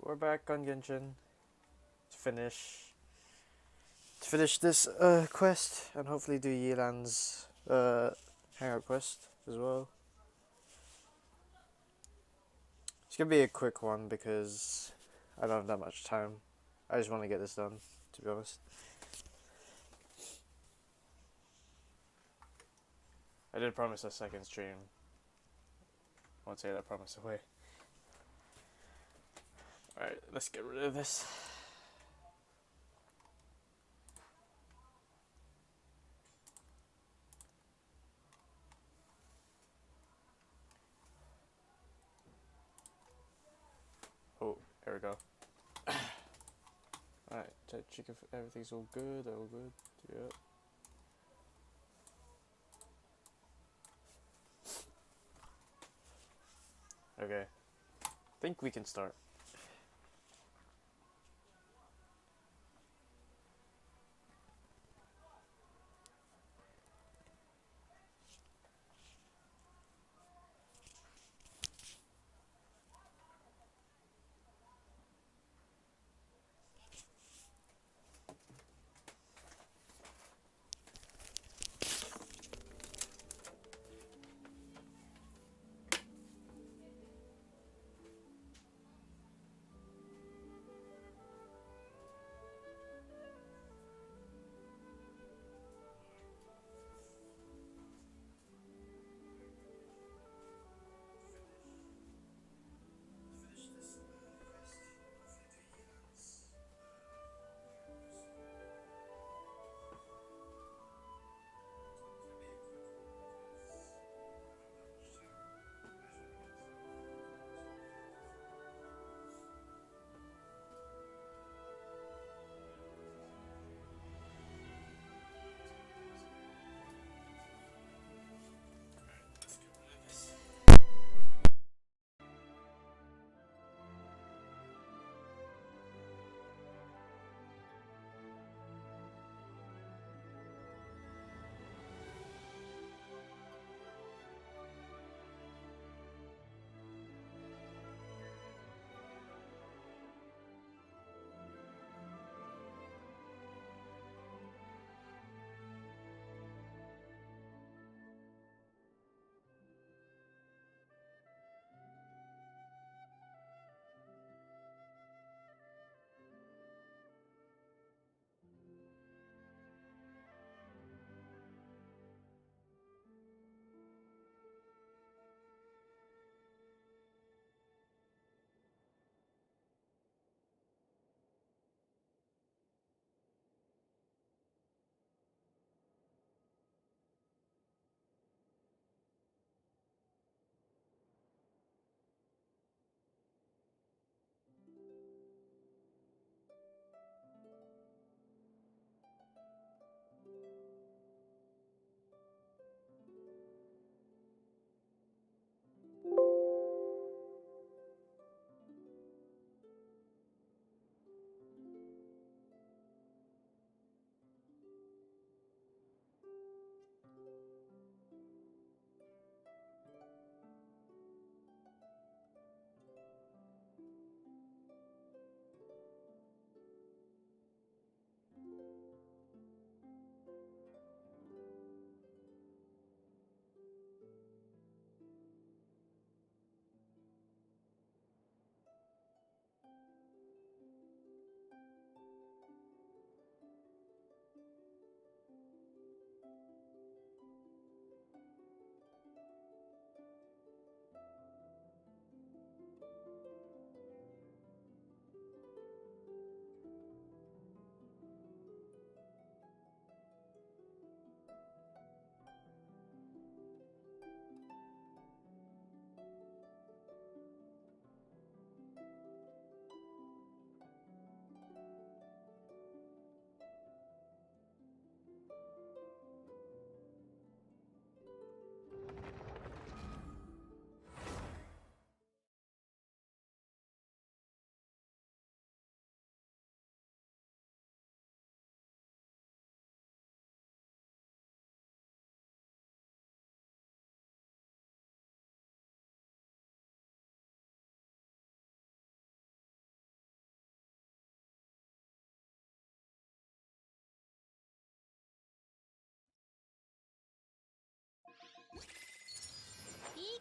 we're back on Genshin to finish this quest and hopefully do Yelan's hangout quest as well. It's gonna be a quick one because I don't have that much time. I just want to get this done, to be honest. I did promise a second stream. I won't say that promise away. Alright, let's get rid of this. Oh, there we go. Alright, check if everything's all good, yeah. Okay, I think we can start.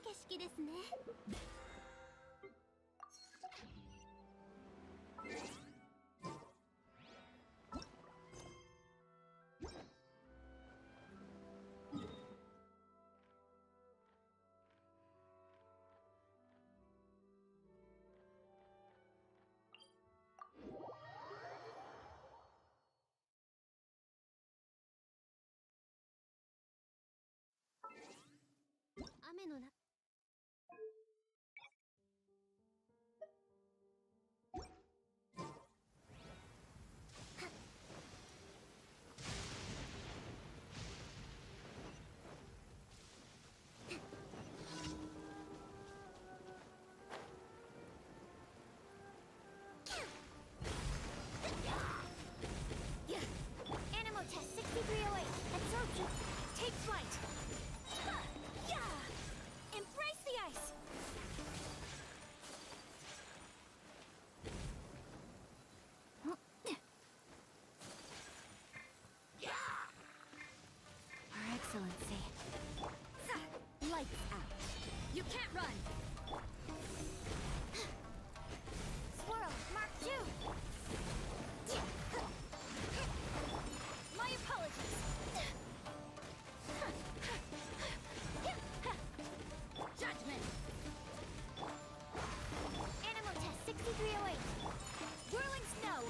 景色ですね。雨の中。Animal test 6308. Absorption. Take flight. Embrace the ice. Her Excellency. Lights out. You can't run. Swirl, Mark 2. My apologies. Judgment. Animal test 6308. Whirling snow.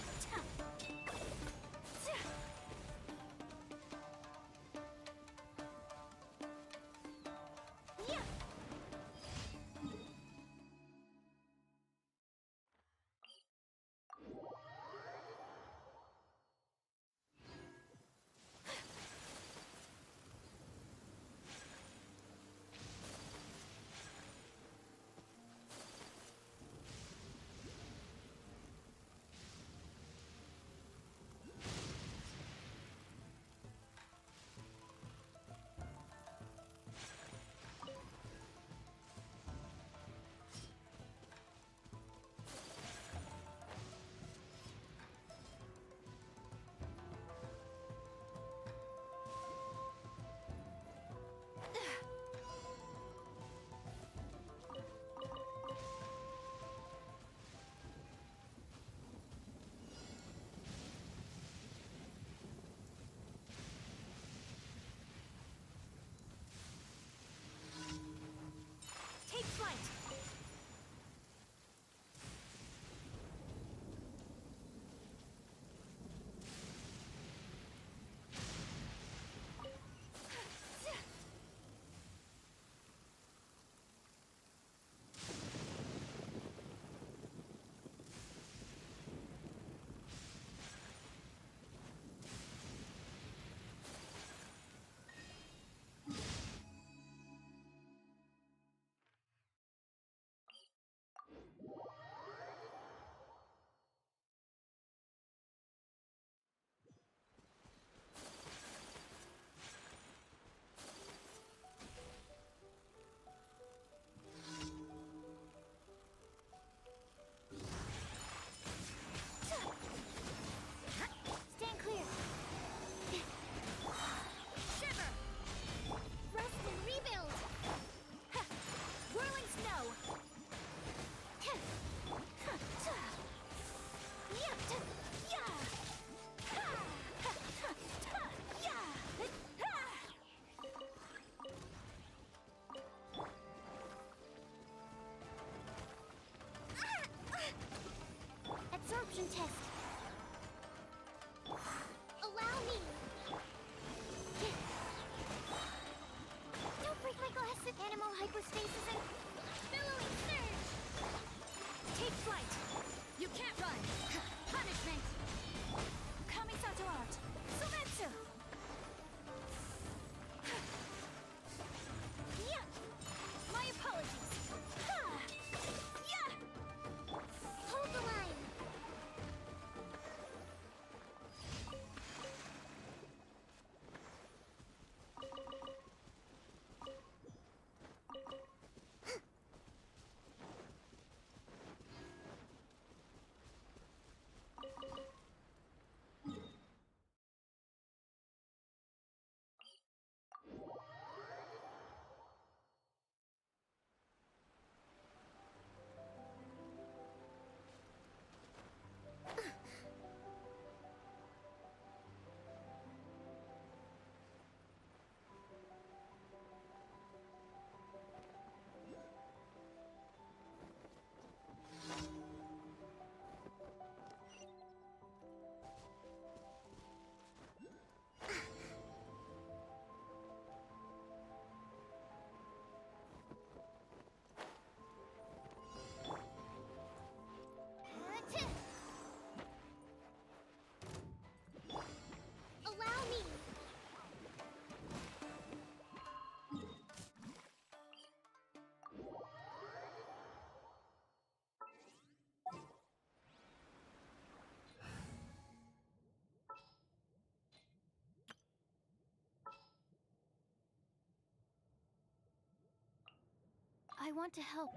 I want to help.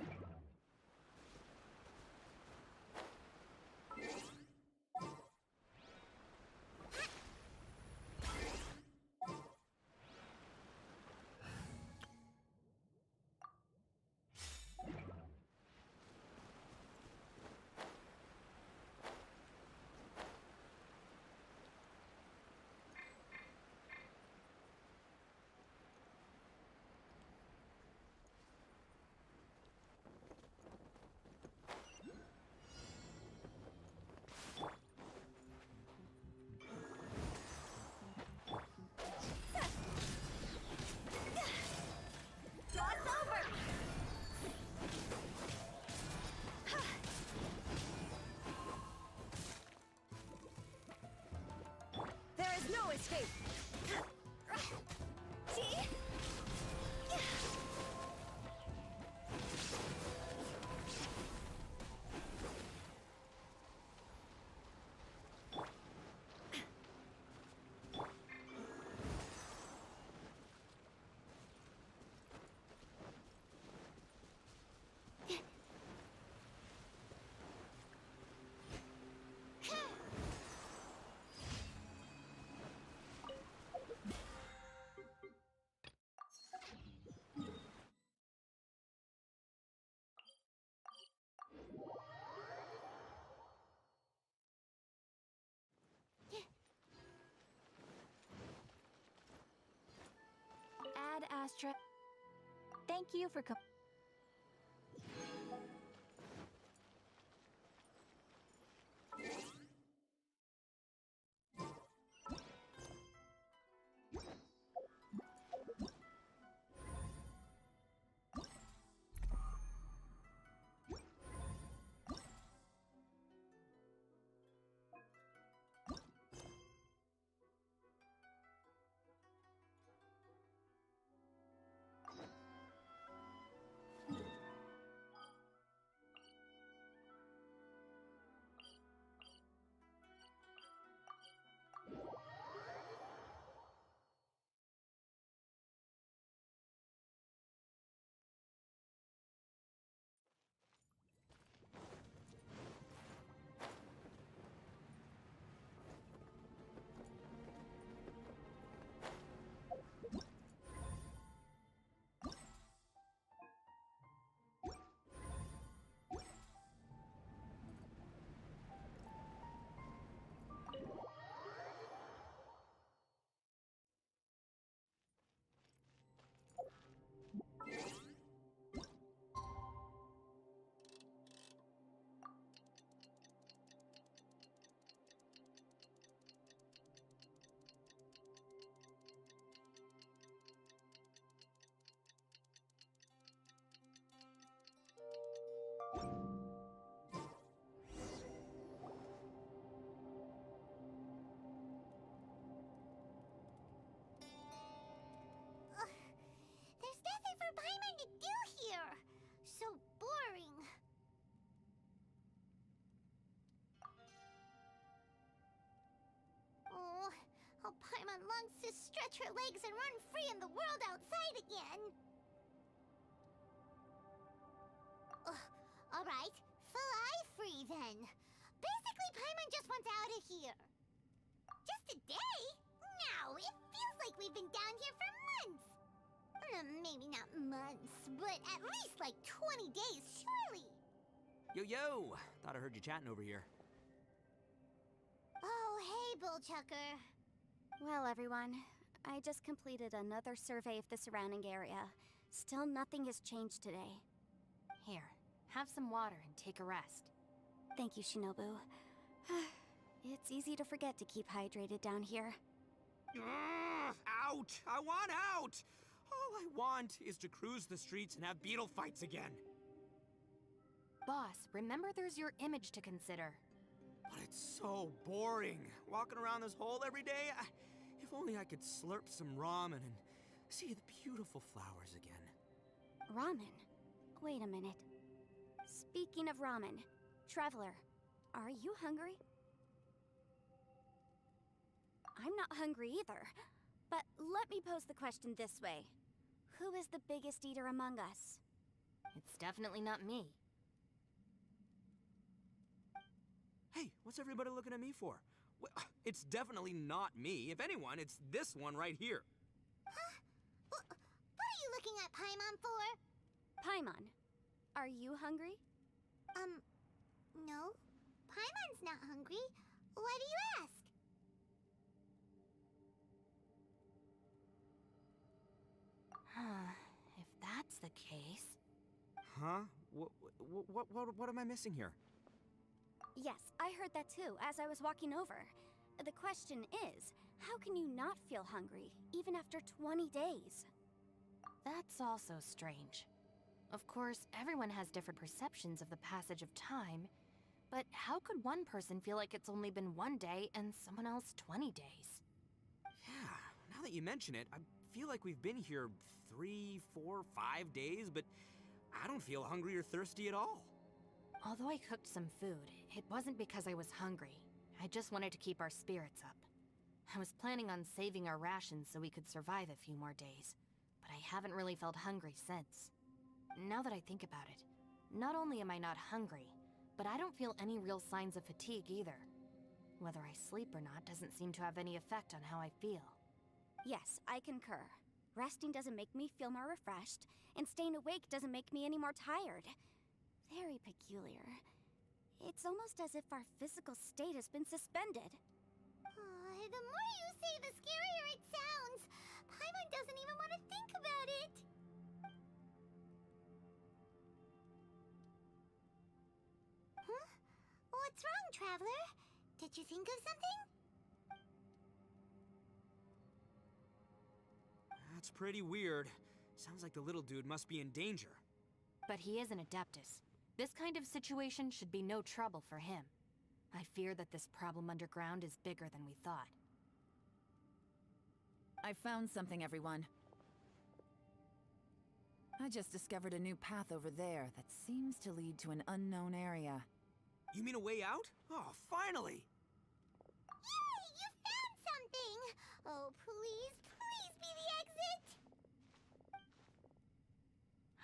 There is no escape! See? Ad Astra. Thank you for There's nothing for Paimon to do here. So boring. Oh, how Paimon longs to stretch her legs and run free in the world outside again. All right, fly free then. Basically, Paimon just wants out of here. Just a day? No, it feels like we've been down here for months. Maybe not months, but at least like 20 days, surely. Yo! Thought I heard you chatting over here. Oh, hey, Bullchucker. Well, everyone, I just completed another survey of the surrounding area. Still nothing has changed today. Here, have some water and take a rest. Thank you, Shinobu. It's easy to forget to keep hydrated down here. Ugh, out! I want out! All I want is to cruise the streets and have beetle fights again. Boss, remember there's your image to consider. But it's so boring, walking around this hole every day. If only I could slurp some ramen and see the beautiful flowers again. Ramen? Wait a minute. Speaking of ramen, Traveler, are you hungry? I'm not hungry either. But let me pose the question this way. Who is the biggest eater among us? It's definitely not me. Hey, what's everybody looking at me for? It's definitely not me. If anyone, it's this one right here. Huh? What are you looking at Paimon for? Paimon, are you hungry? No. Paimon's not hungry. Why do you ask? If that's the case... Huh? What am I missing here? Yes, I heard that too as I was walking over. The question is, how can you not feel hungry, even after 20 days? That's also strange. Of course, everyone has different perceptions of the passage of time, but how could one person feel like it's only been 1 day and someone else 20 days? Yeah, now that you mention it, I feel like we've been here 3, 4, 5 days, but I don't feel hungry or thirsty at all. Although I cooked some food, it wasn't because I was hungry. I just wanted to keep our spirits up. I was planning on saving our rations so we could survive a few more days, but I haven't really felt hungry since. Now that I think about it, not only am I not hungry, but I don't feel any real signs of fatigue either. Whether I sleep or not doesn't seem to have any effect on how I feel. Yes, I concur. Resting doesn't make me feel more refreshed, and staying awake doesn't make me any more tired. Very peculiar. It's almost as if our physical state has been suspended. The more you say, the scarier it sounds. Paimon doesn't even want to think about it. Huh? What's wrong, Traveler? Did you think of something? That's pretty weird. Sounds like the little dude must be in danger. But he is an Adeptus. This kind of situation should be no trouble for him. I fear that this problem underground is bigger than we thought. I found something, everyone. I just discovered a new path over there that seems to lead to an unknown area. You mean a way out? Oh, finally! Yay! You found something! Oh, please, please be the exit!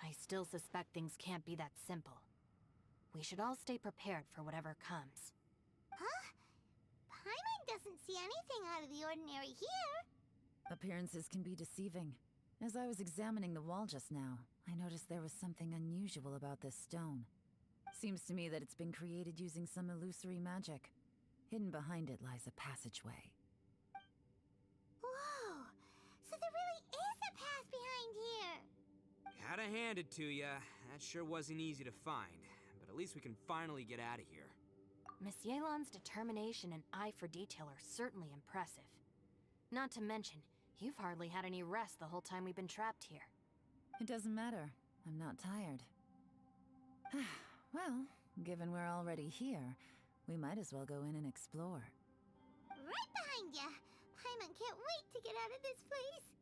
I still suspect things can't be that simple. We should all stay prepared for whatever comes. Huh? Paimon doesn't see anything out of the ordinary here. Appearances can be deceiving. As I was examining the wall just now, I noticed there was something unusual about this stone. Seems to me that it's been created using some illusory magic. Hidden behind it lies a passageway. Whoa! So there really is a path behind here! Gotta hand it to ya. That sure wasn't easy to find. But at least we can finally get out of here. Miss Yelan's determination and eye for detail are certainly impressive. Not to mention, you've hardly had any rest the whole time we've been trapped here. It doesn't matter. I'm not tired. Well, given we're already here, we might as well go in and explore. Right behind ya! Paimon can't wait to get out of this place!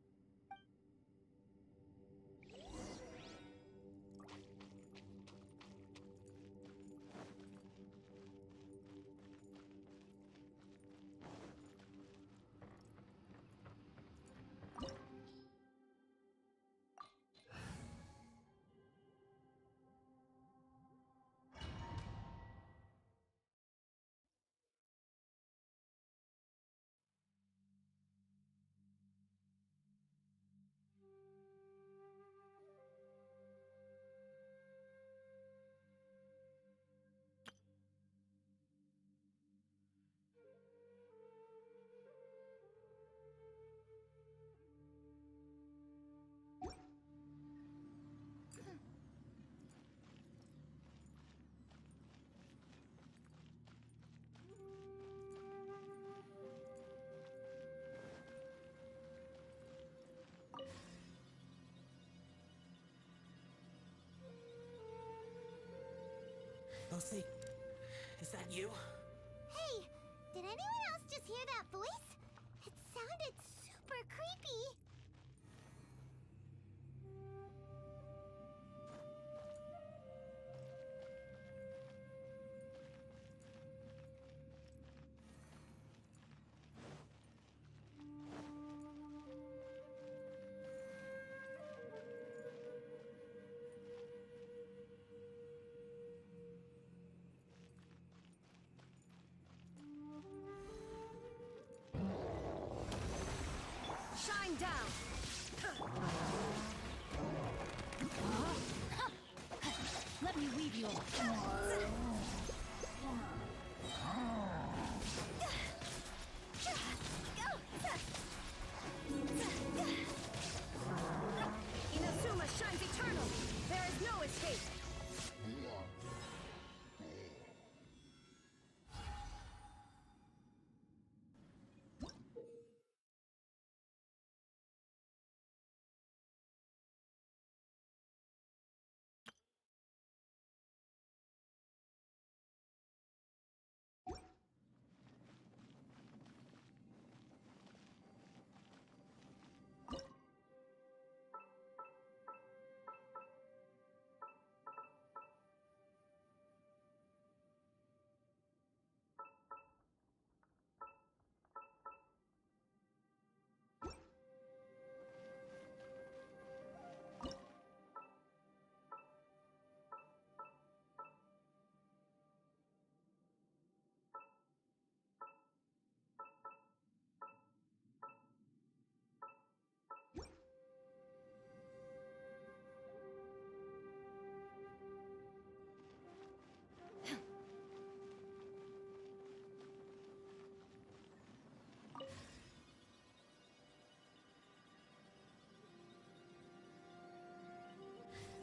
Lucy, is that you? Hey, did anyone else just hear that voice? It sounded super creepy. Shine down! Let me weave you. Inazuma shines eternal. There is no escape.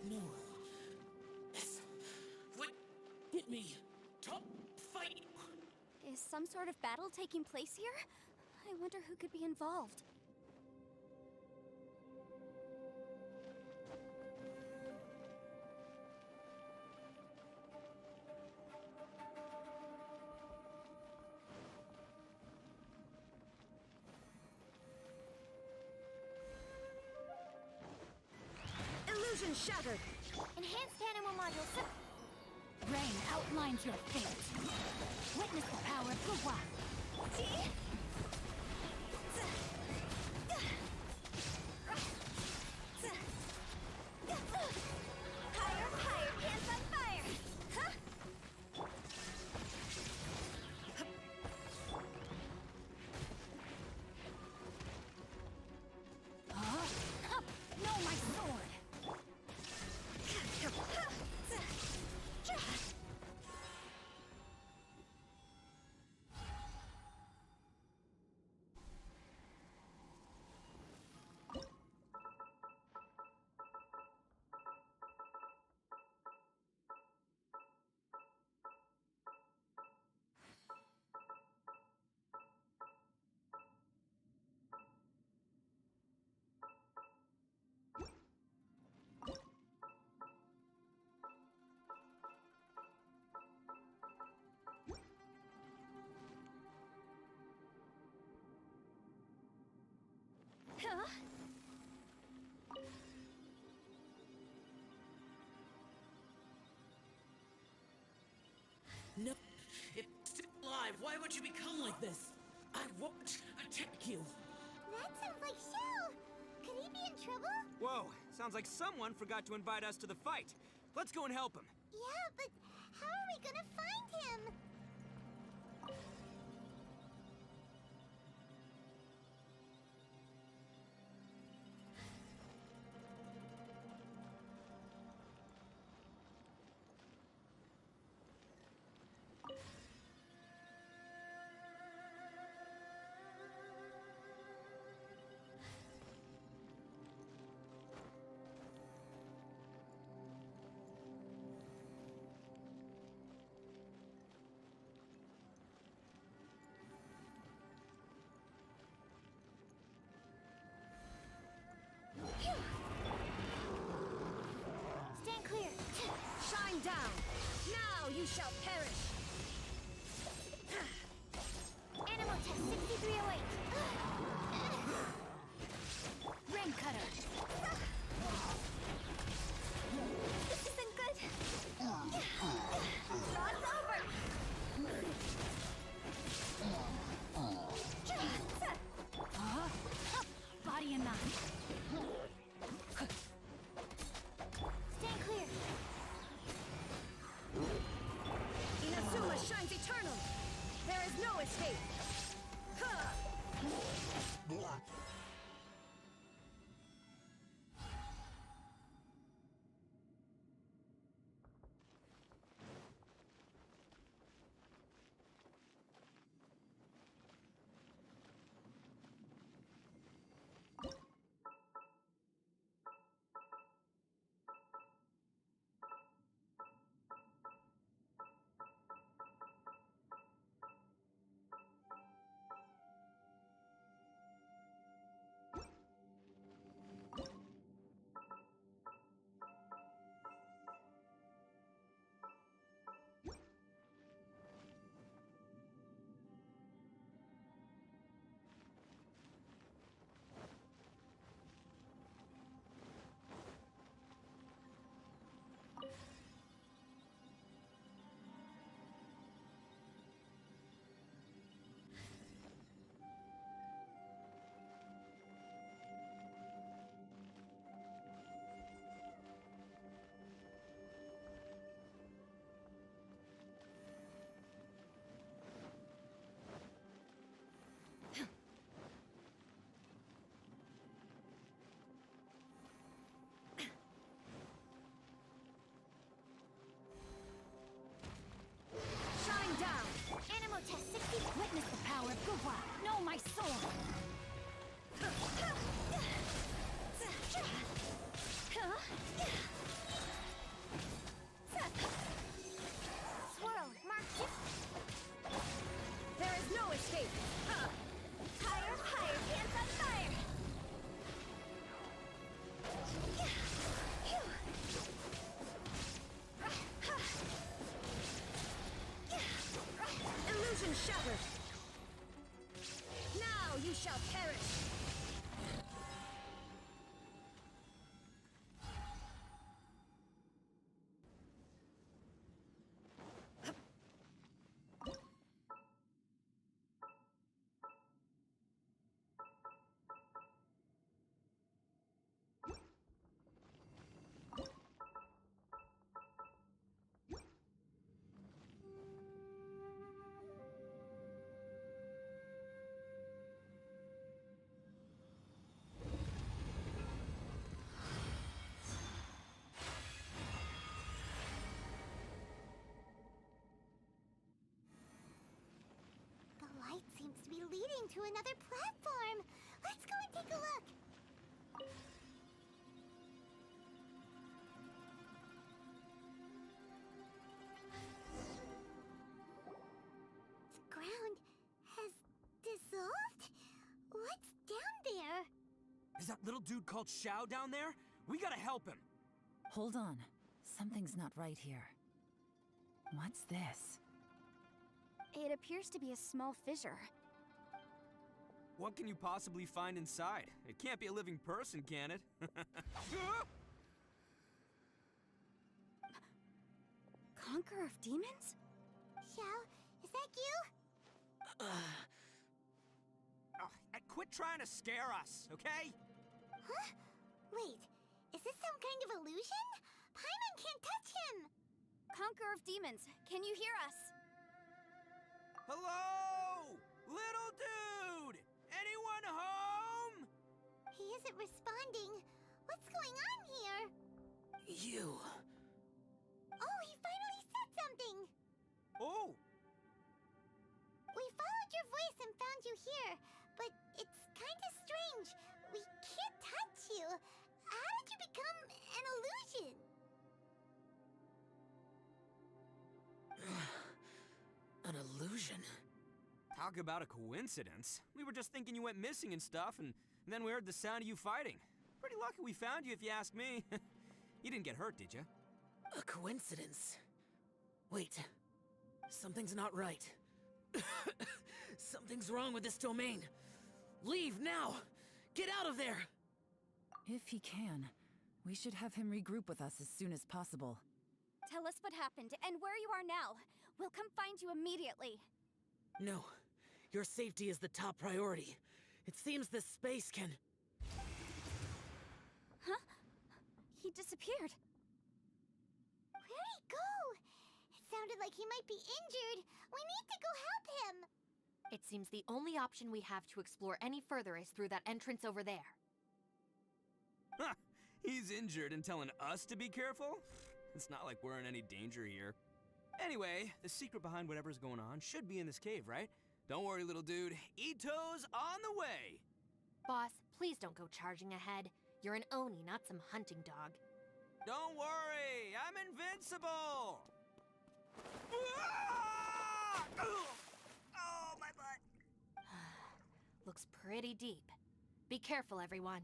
No. What? Get me. Top fight. Is some sort of battle taking place here? I wonder who could be involved. Illusion shattered. Enhanced animal module. Rain outlines your fate. Witness the power of Guhua. Higher, higher, pants on fire! Huh? No, my sword. Huh? No. It's still alive. Why would you become like this? I won't attack you. That sounds like Shell! Could he be in trouble? Whoa, sounds like someone forgot to invite us to the fight. Let's go and help him. Yeah, but how are we gonna find him? Stand clear. Shine down. Now you shall perish. Animal test 6308. Rain cutter. This isn't good. Raw's over. Body and mind. Stand clear. Inazuma shines eternal. There is no escape. to another platform. Let's go and take a look. The ground has dissolved? What's down there? Is that little dude called Xiao down there? We gotta help him. Hold on. Something's not right here. What's this? It appears to be a small fissure. What can you possibly find inside? It can't be a living person, can it? Conqueror of demons? Xiao, is that you? Quit trying to scare us, okay? Huh? Wait, is this some kind of illusion? Paimon can't touch him! Conqueror of demons, can you hear us? Hello? Little dude! Anyone home? He isn't responding. What's going on here? You. Oh, he finally said something! Oh, We followed your voice and found you here, but it's kinda strange. We can't touch you. How did you become an illusion? An illusion? talk about a coincidence. We were just thinking you went missing and stuff, and then we heard the sound of you fighting. Pretty lucky we found you, if you ask me. You didn't get hurt, did you? A coincidence? Wait. Something's not right. Something's wrong with this domain. Leave now! Get out of there! If he can, we should have him regroup with us as soon as possible. Tell us what happened and where you are now. We'll come find you immediately. No. Your safety is the top priority. It seems this space can... Huh? He disappeared. Where'd he go? It sounded like he might be injured. We need to go help him. It seems the only option we have to explore any further is through that entrance over there. Huh, he's injured and telling us to be careful? It's not like we're in any danger here. Anyway, the secret behind whatever's going on should be in this cave, right? Don't worry, little dude. Ito's on the way! Boss, please don't go charging ahead. You're an Oni, not some hunting dog. Don't worry, I'm invincible! Oh, my butt! Looks pretty deep. Be careful, everyone.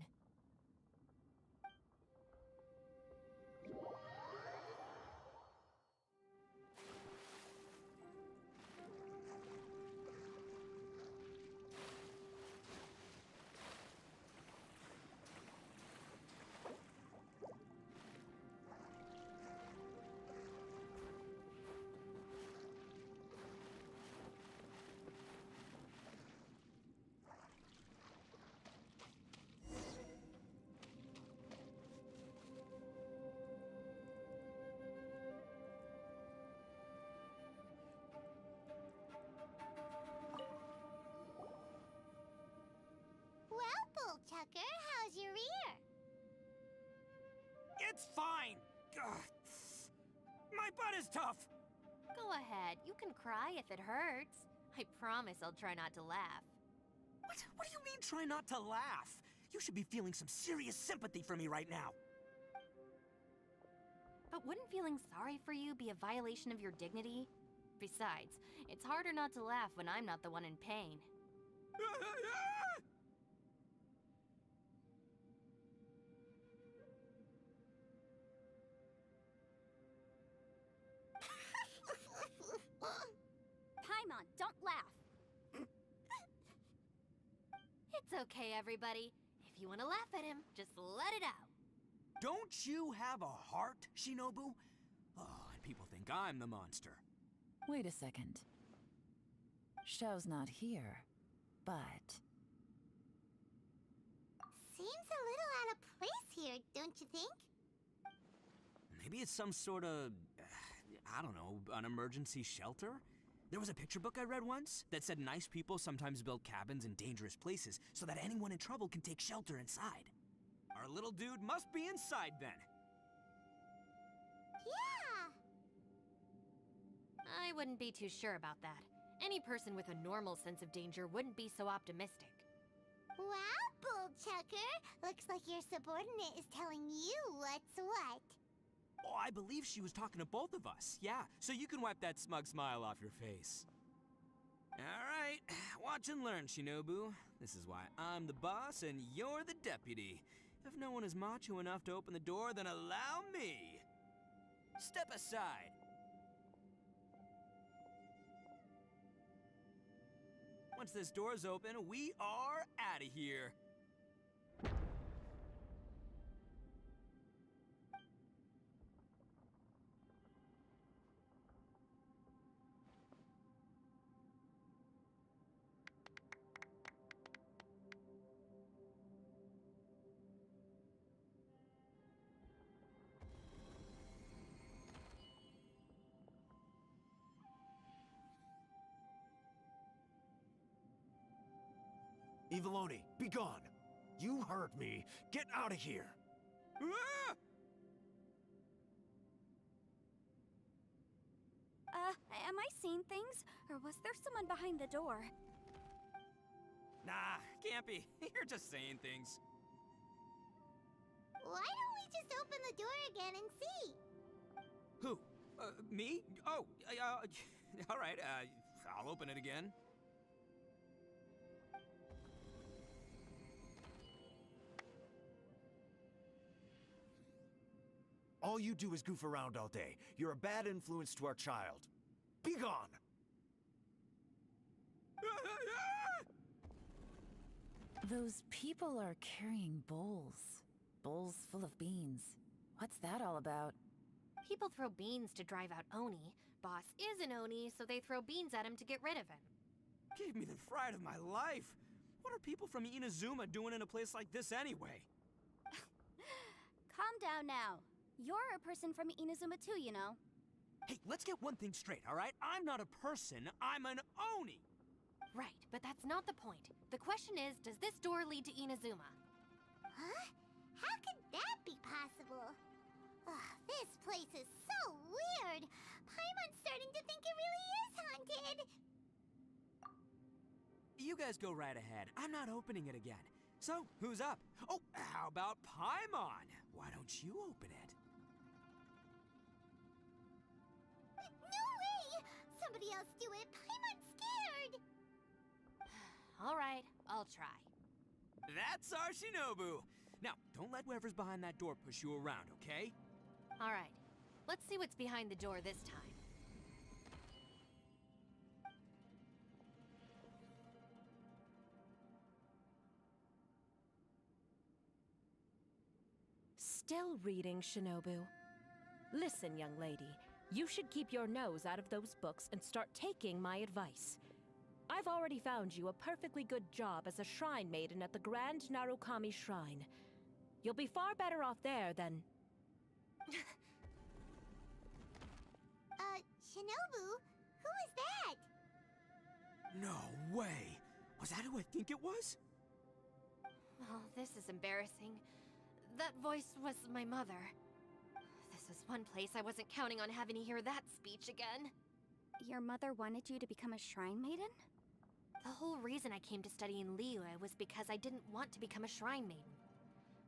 Well, Bullchucker, how's your ear? It's fine! Ugh. My butt is tough! Go ahead, you can cry if it hurts. I promise I'll try not to laugh. What do you mean, try not to laugh? You should be feeling some serious sympathy for me right now. But wouldn't feeling sorry for you be a violation of your dignity? Besides, it's harder not to laugh when I'm not the one in pain. Paimon, don't laugh. It's okay, everybody. If you want to laugh at him, just let it out. Don't you have a heart, Shinobu? Oh, and people think I'm the monster. Wait a second. Xiao's not here, but... Seems a little out of place here, don't you think? Maybe it's some sort of, I don't know, an emergency shelter? There was a picture book I read once that said nice people sometimes build cabins in dangerous places so that anyone in trouble can take shelter inside. Our little dude must be inside then. Yeah! I wouldn't be too sure about that. Any person with a normal sense of danger wouldn't be so optimistic. Wow, Bullchucker! Looks like your subordinate is telling you what's what. Oh, I believe she was talking to both of us. Yeah, so you can wipe that smug smile off your face. Alright, watch and learn, Shinobu. This is why I'm the boss and you're the deputy. If no one is macho enough to open the door, then allow me. Step aside. Once this door's open, we are out of here. Eviloni, be gone! You heard me. Get out of here! Ah! Am I seeing things? Or was there someone behind the door? Nah, can't be. You're just saying things. Why don't we just open the door again and see? Who? Me? Oh, all right, I'll open it again. All you do is goof around all day. You're a bad influence to our child. Be gone! Those people are carrying bowls. Bowls full of beans. What's that all about? People throw beans to drive out Oni. Boss is an Oni, so they throw beans at him to get rid of him. Gave me the fright of my life. What are people from Inazuma doing in a place like this anyway? Calm down now. You're a person from Inazuma too, you know. Hey, let's get one thing straight, all right? I'm not a person, I'm an Oni! Right, but that's not the point. The question is, does this door lead to Inazuma? Huh? How could that be possible? Ugh, this place is so weird. Paimon's starting to think it really is haunted. You guys go right ahead. I'm not opening it again. So, who's up? Oh, how about Paimon? Why don't you open it? No way! Somebody else do it. Paimon's scared. All right, I'll try. That's our Shinobu! Now, don't let whoever's behind that door push you around, okay? All right, let's see what's behind the door this time. Still reading, Shinobu. Listen, young lady, you should keep your nose out of those books and start taking my advice. I've already found you a perfectly good job as a shrine maiden at the Grand Narukami Shrine. You'll be far better off there than... Shinobu? Who is that? No way! Was that who I think it was? Oh, this is embarrassing. That voice was my mother. This was one place I wasn't counting on having to hear that speech again. Your mother wanted you to become a shrine maiden? The whole reason I came to study in Liyue was because I didn't want to become a shrine maiden.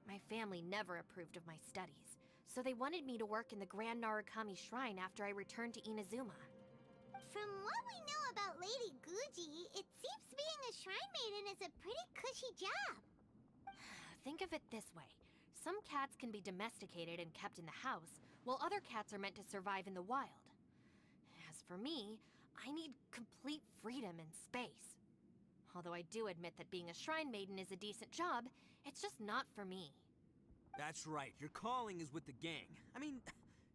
My family never approved of my studies, so they wanted me to work in the Grand Narukami Shrine after I returned to Inazuma. From what we know about Lady Guji, it seems being a shrine maiden is a pretty cushy job. Think of it this way. Some cats can be domesticated and kept in the house, while other cats are meant to survive in the wild. As for me, I need complete freedom and space. Although I do admit that being a shrine maiden is a decent job, it's just not for me. That's right, your calling is with the gang. I mean,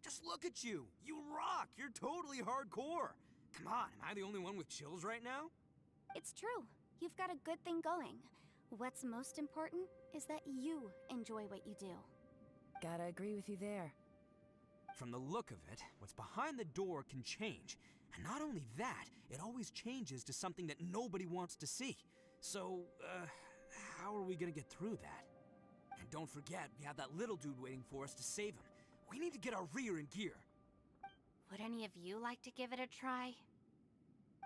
just look at you. You rock, you're totally hardcore. Come on, am I the only one with chills right now? It's true. You've got a good thing going. What's most important is that you enjoy what you do. Gotta agree with you there. From the look of it, what's behind the door can change. And not only that, it always changes to something that nobody wants to see. So, how are we gonna get through that? And don't forget, we have that little dude waiting for us to save him. We need to get our rear in gear. Would any of you like to give it a try?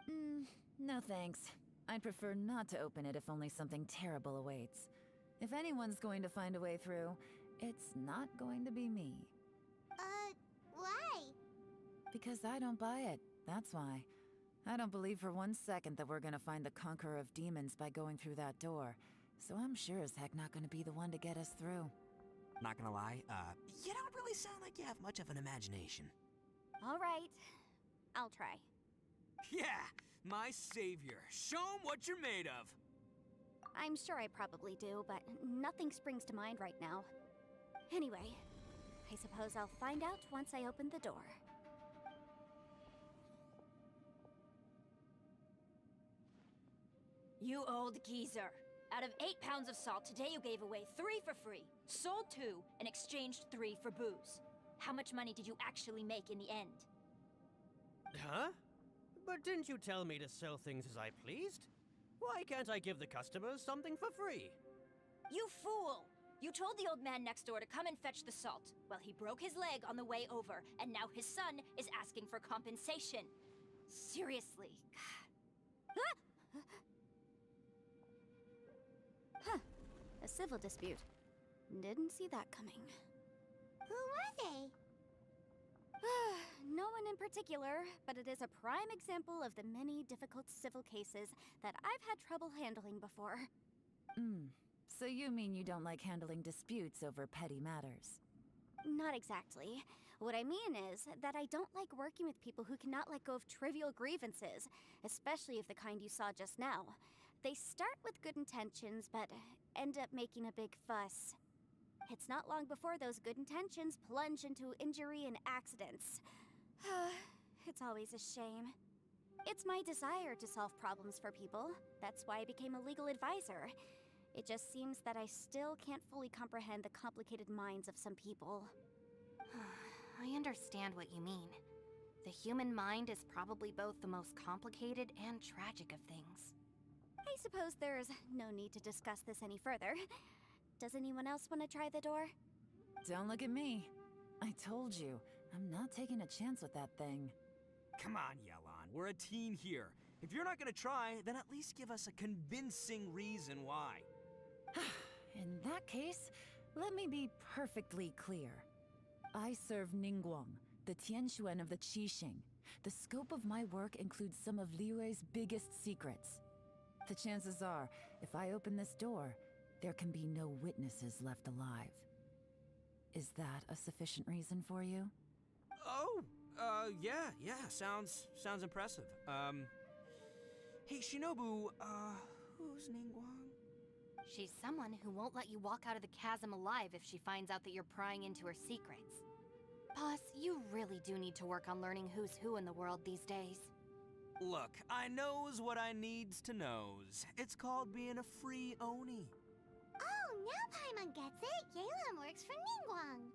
No thanks. I'd prefer not to open it if only something terrible awaits. If anyone's going to find a way through, it's not going to be me. Why? Because I don't buy it, that's why. I don't believe for 1 second that we're gonna find the Conqueror of Demons by going through that door. So I'm sure as heck not gonna be the one to get us through. Not gonna lie, you don't really sound like you have much of an imagination. All right, I'll try. Yeah, my savior. Show 'em what you're made of. I'm sure I probably do, but nothing springs to mind right now. Anyway, I suppose I'll find out once I open the door. You old geezer. Out of 8 pounds of salt, today you gave away 3 for free, sold 2, and exchanged 3 for booze. How much money did you actually make in the end? Huh? But didn't you tell me to sell things as I pleased? Why can't I give the customers something for free? You fool! You told the old man next door to come and fetch the salt. Well, he broke his leg on the way over, and now his son is asking for compensation. Seriously. Huh. A civil dispute. Didn't see that coming. Who were they? No one in particular, but it is a prime example of the many difficult civil cases that I've had trouble handling before. So you mean you don't like handling disputes over petty matters? Not exactly. What I mean is that I don't like working with people who cannot let go of trivial grievances, especially of the kind you saw just now. They start with good intentions, but end up making a big fuss. It's not long before those good intentions plunge into injury and accidents. It's always a shame. It's my desire to solve problems for people. That's why I became a legal advisor. It just seems that I still can't fully comprehend the complicated minds of some people. I understand what you mean. The human mind is probably both the most complicated and tragic of things. I suppose there's no need to discuss this any further. Does anyone else want to try the door? Don't look at me. I told you, I'm not taking a chance with that thing. Come on, Yelan. We're a team here. If you're not gonna try, then at least give us a convincing reason why. In that case, let me be perfectly clear. I serve Ningguang, the Tianxuan of the Qixing. The scope of my work includes some of Liyue's biggest secrets. The chances are, if I open this door, there can be no witnesses left alive. Is that a sufficient reason for you? Oh, yeah, sounds impressive. Hey, Shinobu, who's Ningguang? She's someone who won't let you walk out of the chasm alive if she finds out that you're prying into her secrets. Boss, you really do need to work on learning who's who in the world these days. Look, I knows what I needs to knows. It's called being a free Oni. Oh, now Paimon gets it. Yelan works for Ningguang.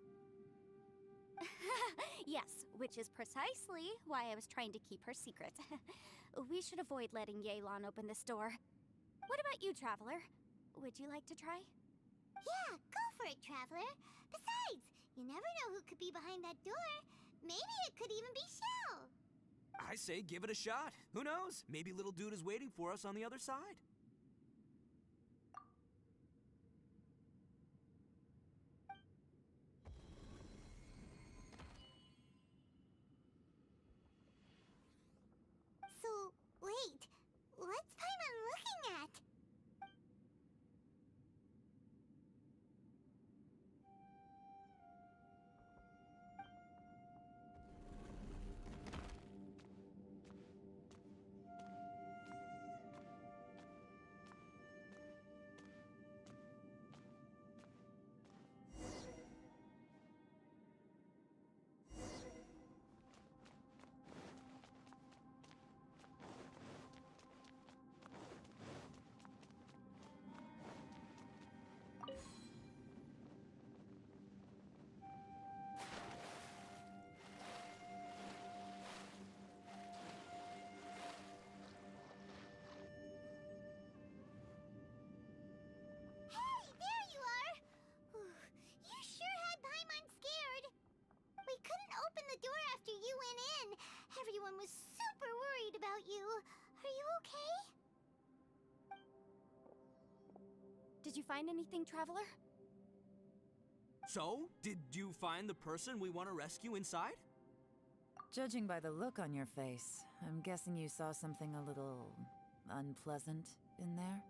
Yes, which is precisely why I was trying to keep her secret. We should avoid letting Yelan open this door. What about you, Traveler? Would you like to try? Yeah, go for it, Traveler. Besides, you never know who could be behind that door. Maybe it could even be Shell. I say give it a shot. Who knows? Maybe little dude is waiting for us on the other side. So, wait. What's Paimon looking at? Hey, there you are! You sure had Paimon scared. We couldn't open the door after you went in. Everyone was super worried about you. Are you okay? Did you find anything, Traveler? So, did you find the person we want to rescue inside? Judging by the look on your face, I'm guessing you saw something a little unpleasant in there?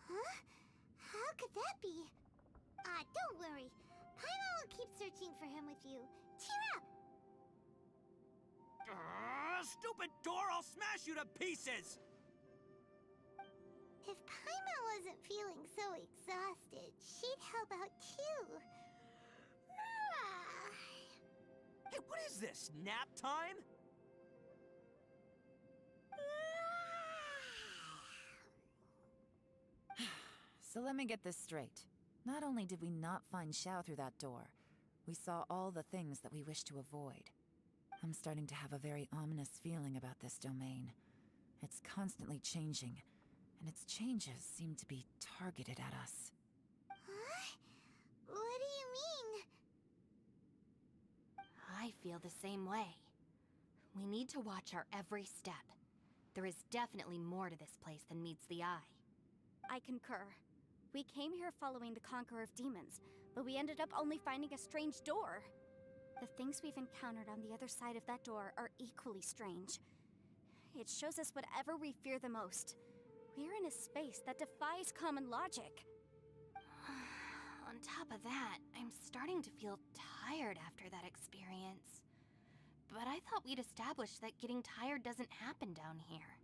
Huh? How could that be? Don't worry. Paimon will keep searching for him with you. Cheer up! Stupid door! I'll smash you to pieces! If Paimon wasn't feeling so exhausted, she'd help out too. Hey, what is this? Nap time? So let me get this straight. Not only did we not find Xiao through that door, we saw all the things that we wish to avoid. I'm starting to have a very ominous feeling about this domain. It's constantly changing, and its changes seem to be targeted at us. Huh? What do you mean? I feel the same way. We need to watch our every step. There is definitely more to this place than meets the eye. I concur. We came here following the Conqueror of Demons, but we ended up only finding a strange door. The things we've encountered on the other side of that door are equally strange. It shows us whatever we fear the most. We're in a space that defies common logic. On top of that, I'm starting to feel tired after that experience. But I thought we'd established that getting tired doesn't happen down here.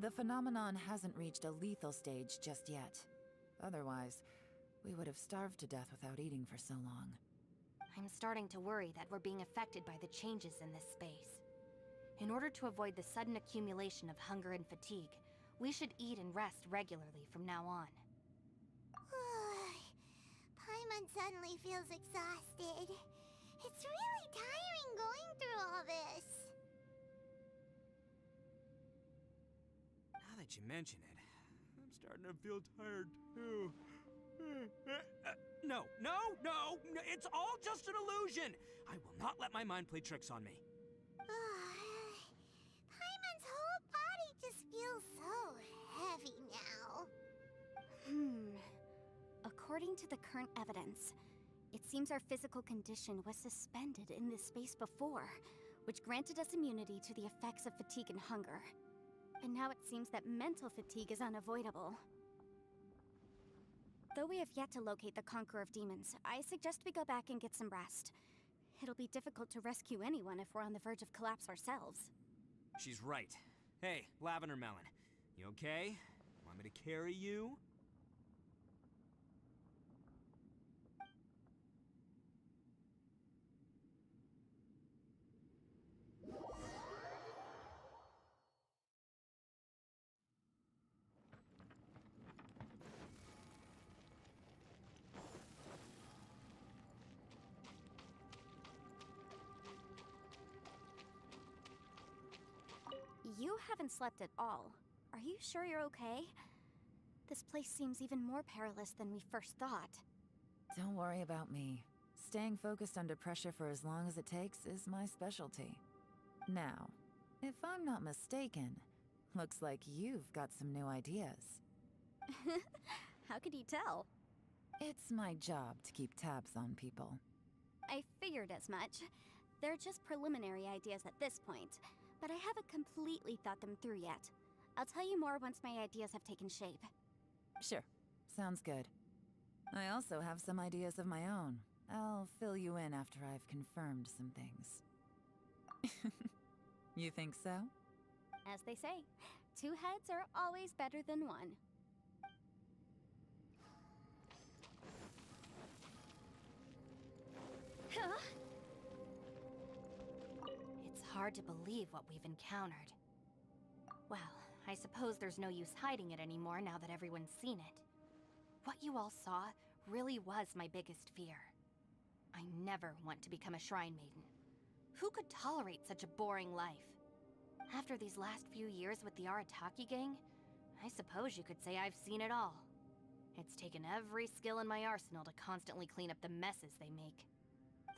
The phenomenon hasn't reached a lethal stage just yet. Otherwise, we would have starved to death without eating for so long. I'm starting to worry that we're being affected by the changes in this space. In order to avoid the sudden accumulation of hunger and fatigue, we should eat and rest regularly from now on. Paimon suddenly feels exhausted. It's really tiring going through all this. Now that you mention it, I'm starting to feel tired too. No, it's all just an illusion! I will not let my mind play tricks on me. Paimon's whole body just feels so heavy now. According to the current evidence, it seems our physical condition was suspended in this space before, which granted us immunity to the effects of fatigue and hunger. And now it seems that mental fatigue is unavoidable. Though we have yet to locate the Conqueror of Demons, I suggest we go back and get some rest. It'll be difficult to rescue anyone if we're on the verge of collapse ourselves. She's right. Hey, Lavender Melon, you okay? Want me to carry you? You haven't slept at all. Are you sure you're okay? This place seems even more perilous than we first thought. Don't worry about me. Staying focused under pressure for as long as it takes is my specialty. Now, if I'm not mistaken, looks like you've got some new ideas. How could you tell? It's my job to keep tabs on people. I figured as much. They're just preliminary ideas at this point, but I haven't completely thought them through yet. I'll tell you more once my ideas have taken shape. Sure, sounds good. I also have some ideas of my own. I'll fill you in after I've confirmed some things. You think so? As they say, two heads are always better than one. Huh? It's hard to believe what we've encountered. Well, I suppose there's no use hiding it anymore now that everyone's seen it. What you all saw really was my biggest fear. I never want to become a Shrine Maiden. Who could tolerate such a boring life? After these last few years with the Arataki gang, I suppose you could say I've seen it all. It's taken every skill in my arsenal to constantly clean up the messes they make.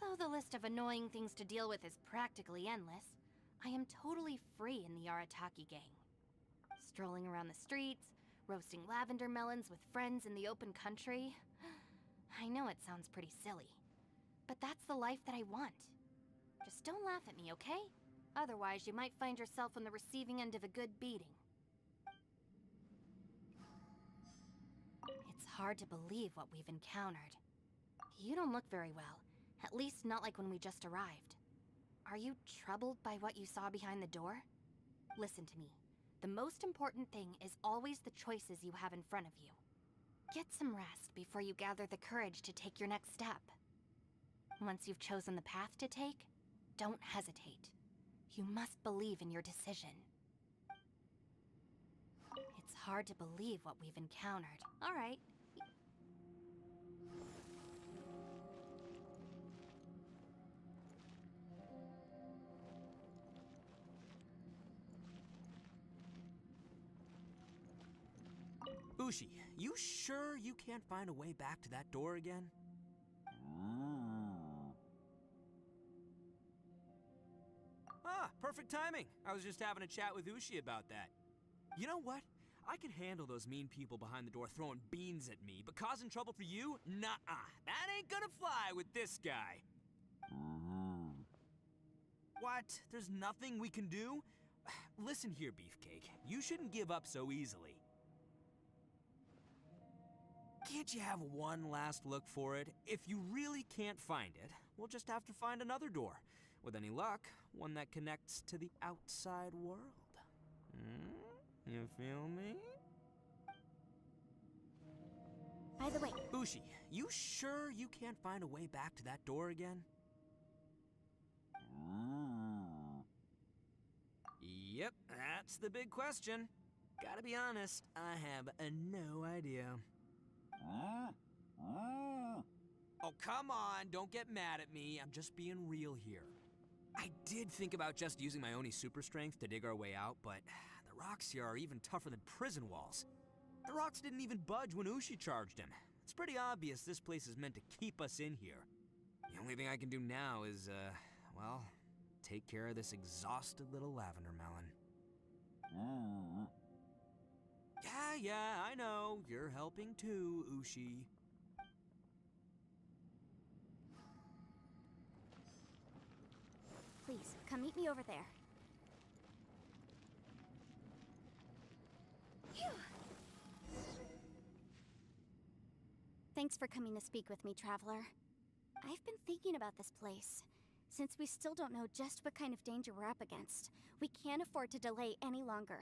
Though the list of annoying things to deal with is practically endless, I am totally free in the Arataki gang. Strolling around the streets, roasting lavender melons with friends in the open country. I know it sounds pretty silly, but that's the life that I want. Just don't laugh at me, okay? Otherwise, you might find yourself on the receiving end of a good beating. It's hard to believe what we've encountered. You don't look very well, at least not like when we just arrived. Are you troubled by what you saw behind the door? Listen to me. The most important thing is always the choices you have in front of you. Get some rest before you gather the courage to take your next step. Once you've chosen the path to take, don't hesitate. You must believe in your decision. It's hard to believe what we've encountered. All right. Ushi, you sure you can't find a way back to that door again? Ah, perfect timing. I was just having a chat with Ushi about that. You know what? I can handle those mean people behind the door throwing beans at me, but causing trouble for you? Nuh-uh. That ain't gonna fly with this guy. What? There's nothing we can do? Listen here, Beefcake. You shouldn't give up so easily. Can't you have one last look for it? If you really can't find it, we'll just have to find another door. With any luck, one that connects to the outside world. You feel me? By the way, Ushi, you sure you can't find a way back to that door again? Yep, that's the big question. Gotta be honest, I have no idea. Oh, come on, don't get mad at me. I'm just being real here. I did think about just using my Oni super strength to dig our way out, but the rocks here are even tougher than prison walls. The rocks didn't even budge when Ushi charged him. It's pretty obvious this place is meant to keep us in here. The only thing I can do now is, well, take care of this exhausted little lavender melon. Yeah, I know. You're helping too, Ushi. please, come meet me over there. Phew. Thanks for coming to speak with me, Traveler. I've been thinking about this place. Since we still don't know just what kind of danger we're up against, we can't afford to delay any longer.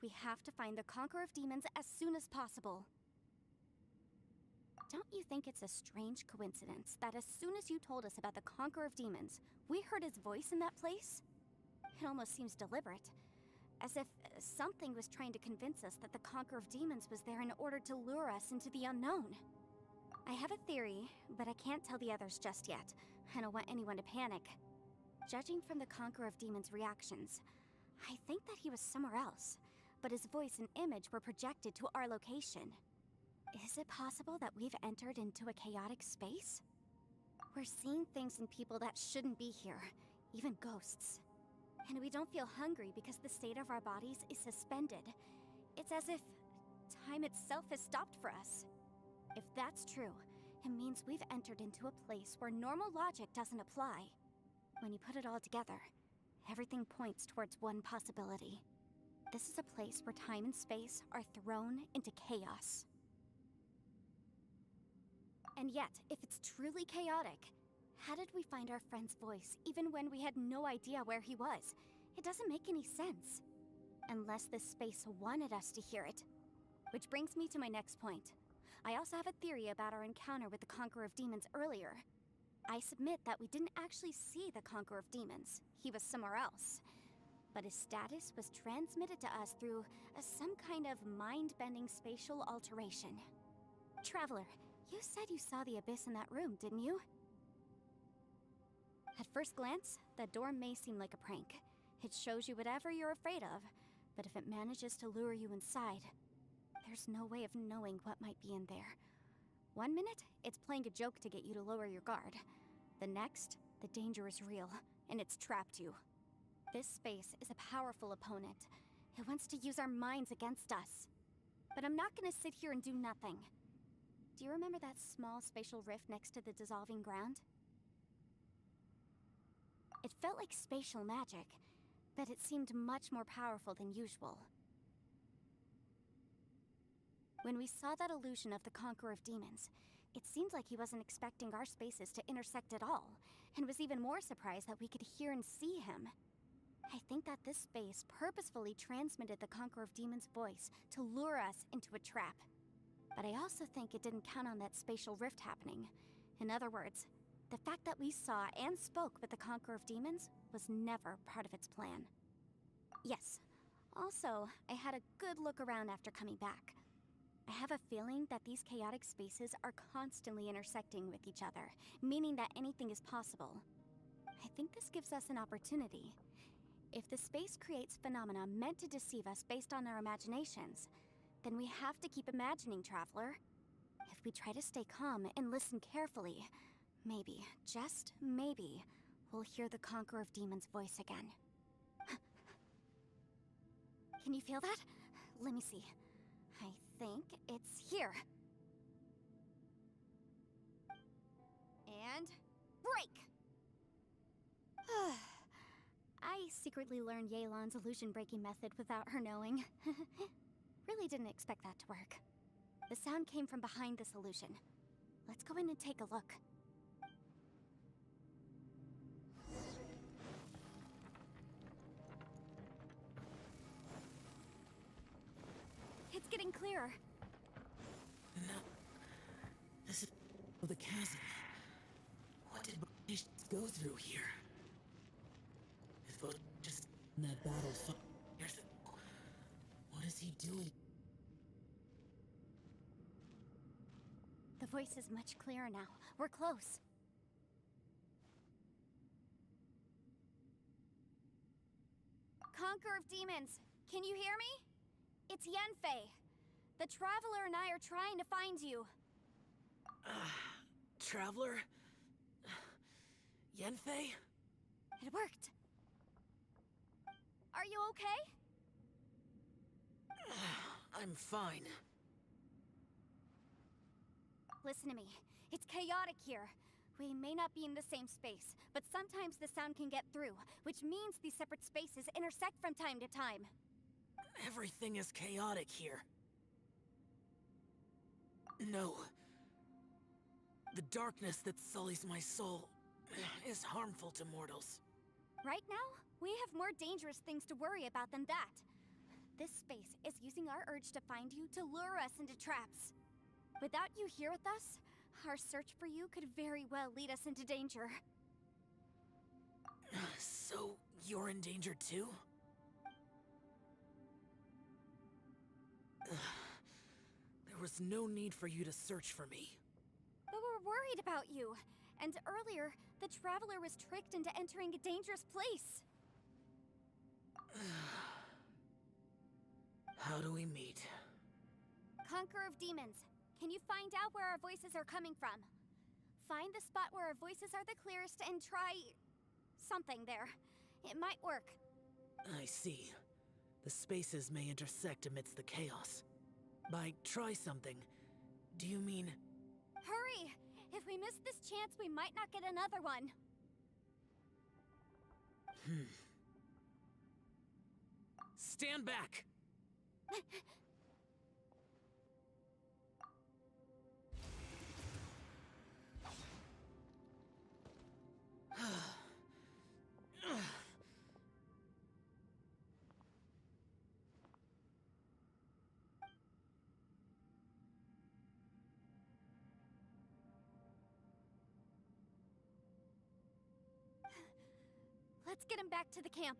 We have to find the Conqueror of Demons as soon as possible. Don't you think it's a strange coincidence that as soon as you told us about the Conqueror of Demons, we heard his voice in that place? It almost seems deliberate. As if something was trying to convince us that the Conqueror of Demons was there in order to lure us into the unknown. I have a theory, but I can't tell the others just yet. I don't want anyone to panic. Judging from the Conqueror of Demons' reactions, I think that he was somewhere else, but his voice and image were projected to our location. Is it possible that we've entered into a chaotic space? We're seeing things in people that shouldn't be here, even ghosts. And we don't feel hungry because the state of our bodies is suspended. It's as if time itself has stopped for us. If that's true, it means we've entered into a place where normal logic doesn't apply. When you put it all together, everything points towards one possibility. This is a place where time and space are thrown into chaos. And yet, if it's truly chaotic, how did we find our friend's voice even when we had no idea where he was? It doesn't make any sense. Unless this space wanted us to hear it. Which brings me to my next point. I also have a theory about our encounter with the Conqueror of Demons earlier. I submit that we didn't actually see the Conqueror of Demons. He was somewhere else. But his status was transmitted to us through some kind of mind-bending spatial alteration. Traveler, you said you saw the abyss in that room, didn't you? At first glance, the door may seem like a prank. It shows you whatever you're afraid of, but if it manages to lure you inside, There's no way of knowing what might be in there. One minute, it's playing a joke to get you to lower your guard. The next, the danger is real, and it's trapped you. This space is a powerful opponent. It wants to use our minds against us. But I'm not gonna sit here and do nothing. Do you remember that small spatial rift next to the dissolving ground? It felt like spatial magic, but it seemed much more powerful than usual. When we saw that illusion of the Conqueror of Demons, it seemed like he wasn't expecting our spaces to intersect at all, and was even more surprised that we could hear and see him. I think that this space purposefully transmitted the Conqueror of Demons' voice to lure us into a trap. But I also think it didn't count on that spatial rift happening. In other words, the fact that we saw and spoke with the Conqueror of Demons was never part of its plan. Yes. Also, I had a good look around after coming back. I have a feeling that these chaotic spaces are constantly intersecting with each other, meaning that anything is possible. I think this gives us an opportunity. If the space creates phenomena meant to deceive us based on our imaginations, then we have to keep imagining, Traveler. If we try to stay calm and listen carefully, maybe, just maybe, we'll hear the Conqueror of Demons' voice again. Can you feel that? Let me see. I think it's here. And break! I secretly learned Yelan's illusion-breaking method without her knowing. Really didn't expect that to work. The sound came from behind this illusion. Let's go in and take a look. It's getting clearer. No. This is the chasm. What did British go through here? If it was just in that battle years ago, what is he doing? The voice is much clearer now. We're close. Conqueror of Demons, can you hear me? It's Yenfei. The Traveler and I are trying to find you. Traveler? Yenfei? It worked. Are you okay? I'm fine. Listen to me. It's chaotic here. We may not be in the same space, but sometimes the sound can get through, which means these separate spaces intersect from time to time. Everything is chaotic here. No. The darkness that sullies my soul is harmful to mortals. Right now, we have more dangerous things to worry about than that. This space is using our urge to find you to lure us into traps. Without you here with us, our search for you could very well lead us into danger. So, you're in danger too? There was no need for you to search for me. But we're worried about you. And earlier, the Traveler was tricked into entering a dangerous place. How do we meet? Conqueror of Demons, can you find out where our voices are coming from? Find the spot where our voices are the clearest and try... something there. It might work. I see. The spaces may intersect amidst the chaos. By try something, do you mean... Hurry! If we miss this chance, we might not get another one. Stand back! Let's get him back to the camp.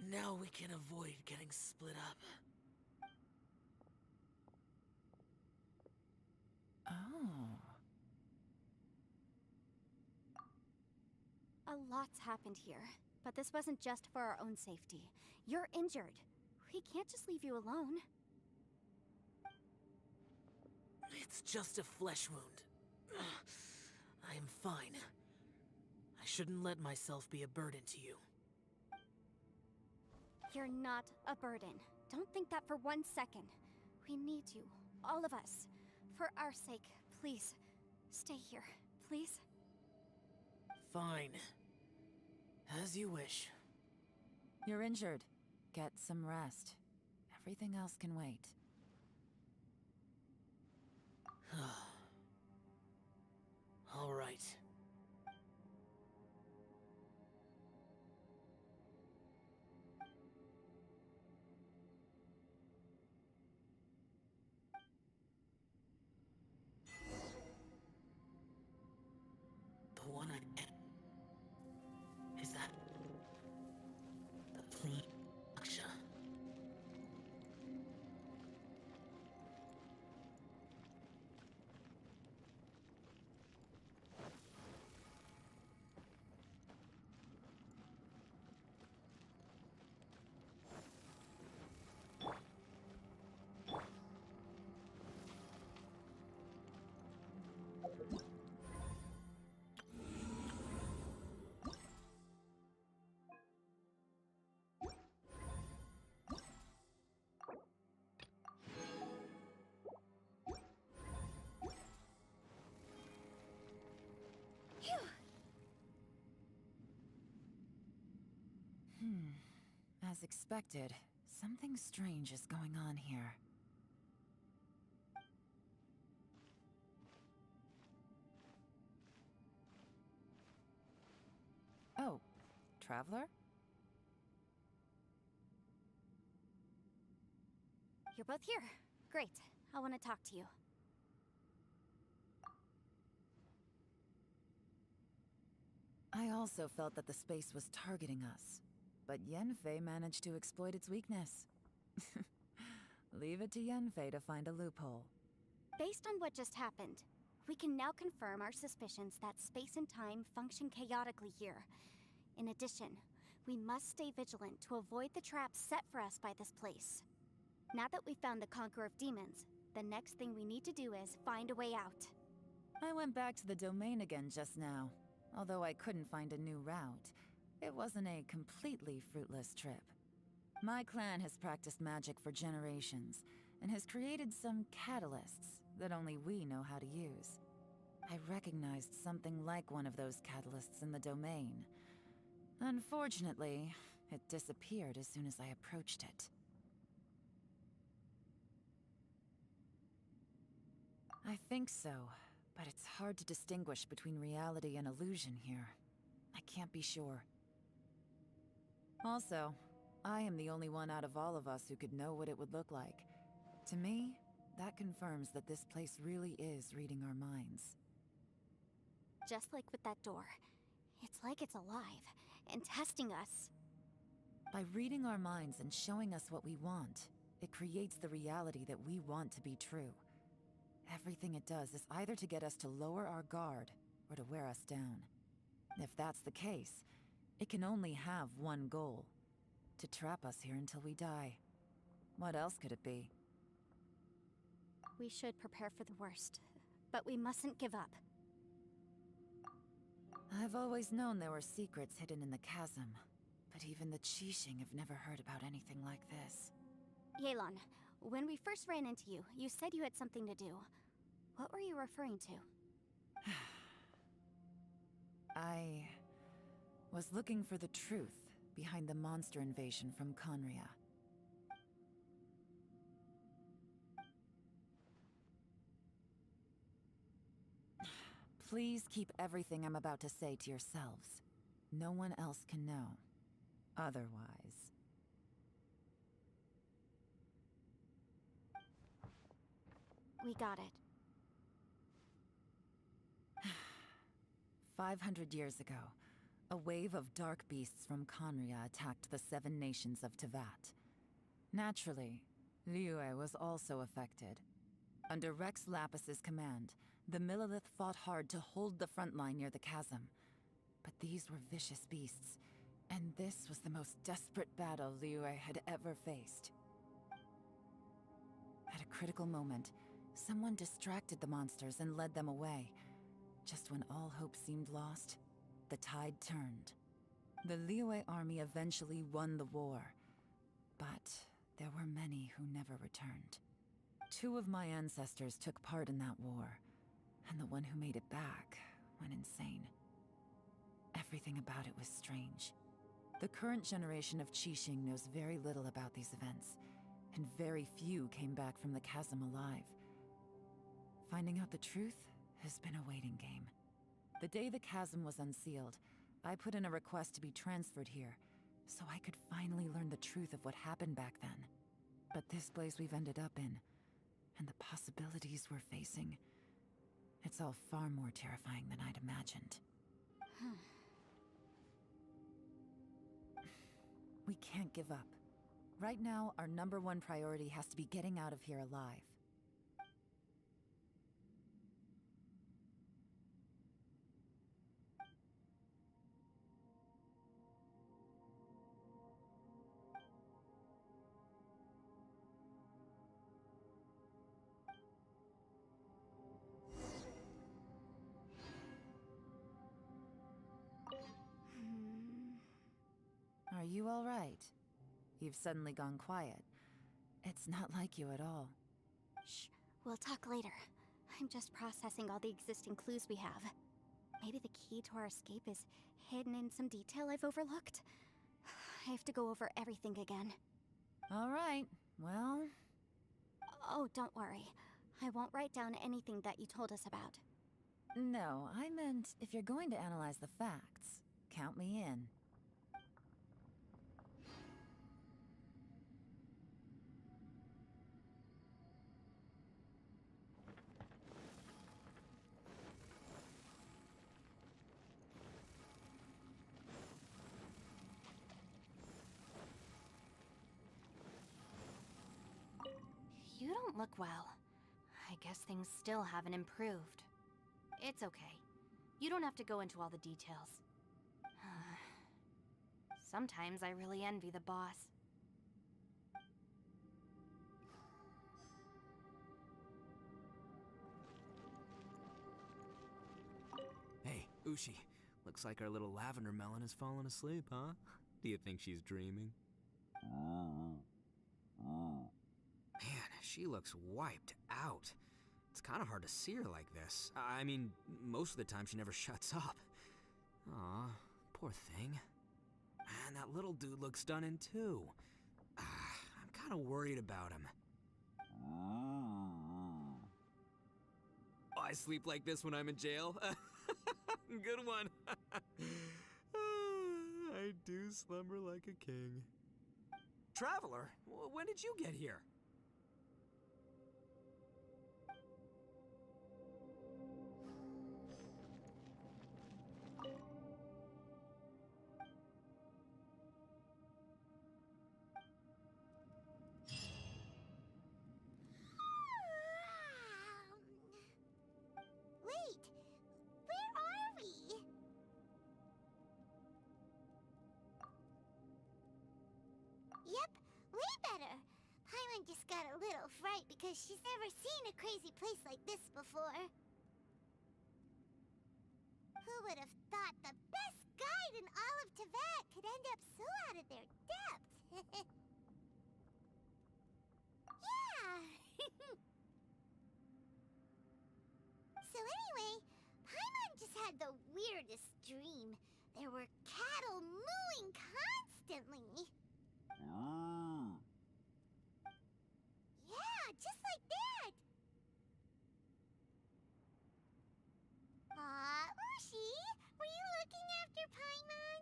Now we can avoid getting split up. Oh. A lot's happened here, but this wasn't just for our own safety. You're injured. We can't just leave you alone. It's just a flesh wound. I am fine. I shouldn't let myself be a burden to you. You're not a burden. Don't think that for 1 second. We need you, all of us. For our sake, please. Stay here, please. Fine. As you wish. You're injured. Get some rest. Everything else can wait. All right. The one I am. Is that the Aksha? As expected, something strange is going on here. Oh, Traveler? You're both here. Great. I want to talk to you. I also felt that the space was targeting us, but Yenfei managed to exploit its weakness. Leave it to Yenfei to find a loophole. Based on what just happened, we can now confirm our suspicions that space and time function chaotically here. In addition, we must stay vigilant to avoid the traps set for us by this place. Now that we've found the Conqueror of Demons, the next thing we need to do is find a way out. I went back to the domain again just now. Although I couldn't find a new route, it wasn't a completely fruitless trip. My clan has practiced magic for generations, and has created some catalysts that only we know how to use. I recognized something like one of those catalysts in the domain. Unfortunately, it disappeared as soon as I approached it. I think so, but it's hard to distinguish between reality and illusion here. I can't be sure. Also, I am the only one out of all of us who could know what it would look like. To me, that confirms that this place really is reading our minds. Just like with that door. It's like it's alive, and testing us. By reading our minds and showing us what we want, it creates the reality that we want to be true. Everything it does is either to get us to lower our guard, or to wear us down. If that's the case, it can only have one goal. To trap us here until we die. What else could it be? We should prepare for the worst, but we mustn't give up. I've always known there were secrets hidden in the chasm, but even the Qixing have never heard about anything like this. Yelan, when we first ran into you, you said you had something to do. What were you referring to? I was looking for the truth behind the monster invasion from Conria. Please keep everything I'm about to say to yourselves. No one else can know. Otherwise... We got it. 500 years ago, a wave of dark beasts from Conria attacked the 7 nations of Tevat. Naturally, Liyue was also affected. Under Rex Lapis's command, The Millilith fought hard to hold the front line near the chasm. But these were vicious beasts, and this was the most desperate battle Liyue had ever faced. At a critical moment, someone distracted the monsters and led them away. Just when all hope seemed lost, the tide turned. The Liyue army eventually won the war, but there were many who never returned. 2 of my ancestors took part in that war, and the one who made it back went insane. Everything about it was strange. The current generation of Qixing knows very little about these events, and very few came back from the chasm alive. Finding out the truth has been a waiting game. The day the chasm was unsealed, I put in a request to be transferred here, so I could finally learn the truth of what happened back then. But this place we've ended up in, and the possibilities we're facing, it's all far more terrifying than I'd imagined. We can't give up. Right now, our #1 priority has to be getting out of here alive. Are you all right? You've suddenly gone quiet. It's not like you at all. Shh, we'll talk later. I'm just processing all the existing clues we have. Maybe the key to our escape is hidden in some detail I've overlooked. I have to go over everything again. All right, well... Oh, don't worry. I won't write down anything that you told us about. No, I meant if you're going to analyze the facts, count me in. You don't look well. I guess things still haven't improved. It's okay. You don't have to go into all the details. Sometimes I really envy the boss. Hey, Ushi. Looks like our little lavender melon has fallen asleep, huh? Do you think she's dreaming? Man, she looks wiped out. It's kind of hard to see her like this. I mean, most of the time she never shuts up. Aw, poor thing. Man, that little dude looks stunning too. I'm kind of worried about him. Oh, I sleep like this when I'm in jail? Good one. I do slumber like a king. Traveler, when did you get here? Wait, where are we? Yep, way better. Paimon just got a little fright because she's never seen a crazy place like this before. Who would have thought the best guide in all of Tibet could end up so out of their depth? Yeah! So anyway, Paimon just had the weirdest dream. There were cattle mooing constantly. Yeah, just like that. Ushi, were you looking after Paimon?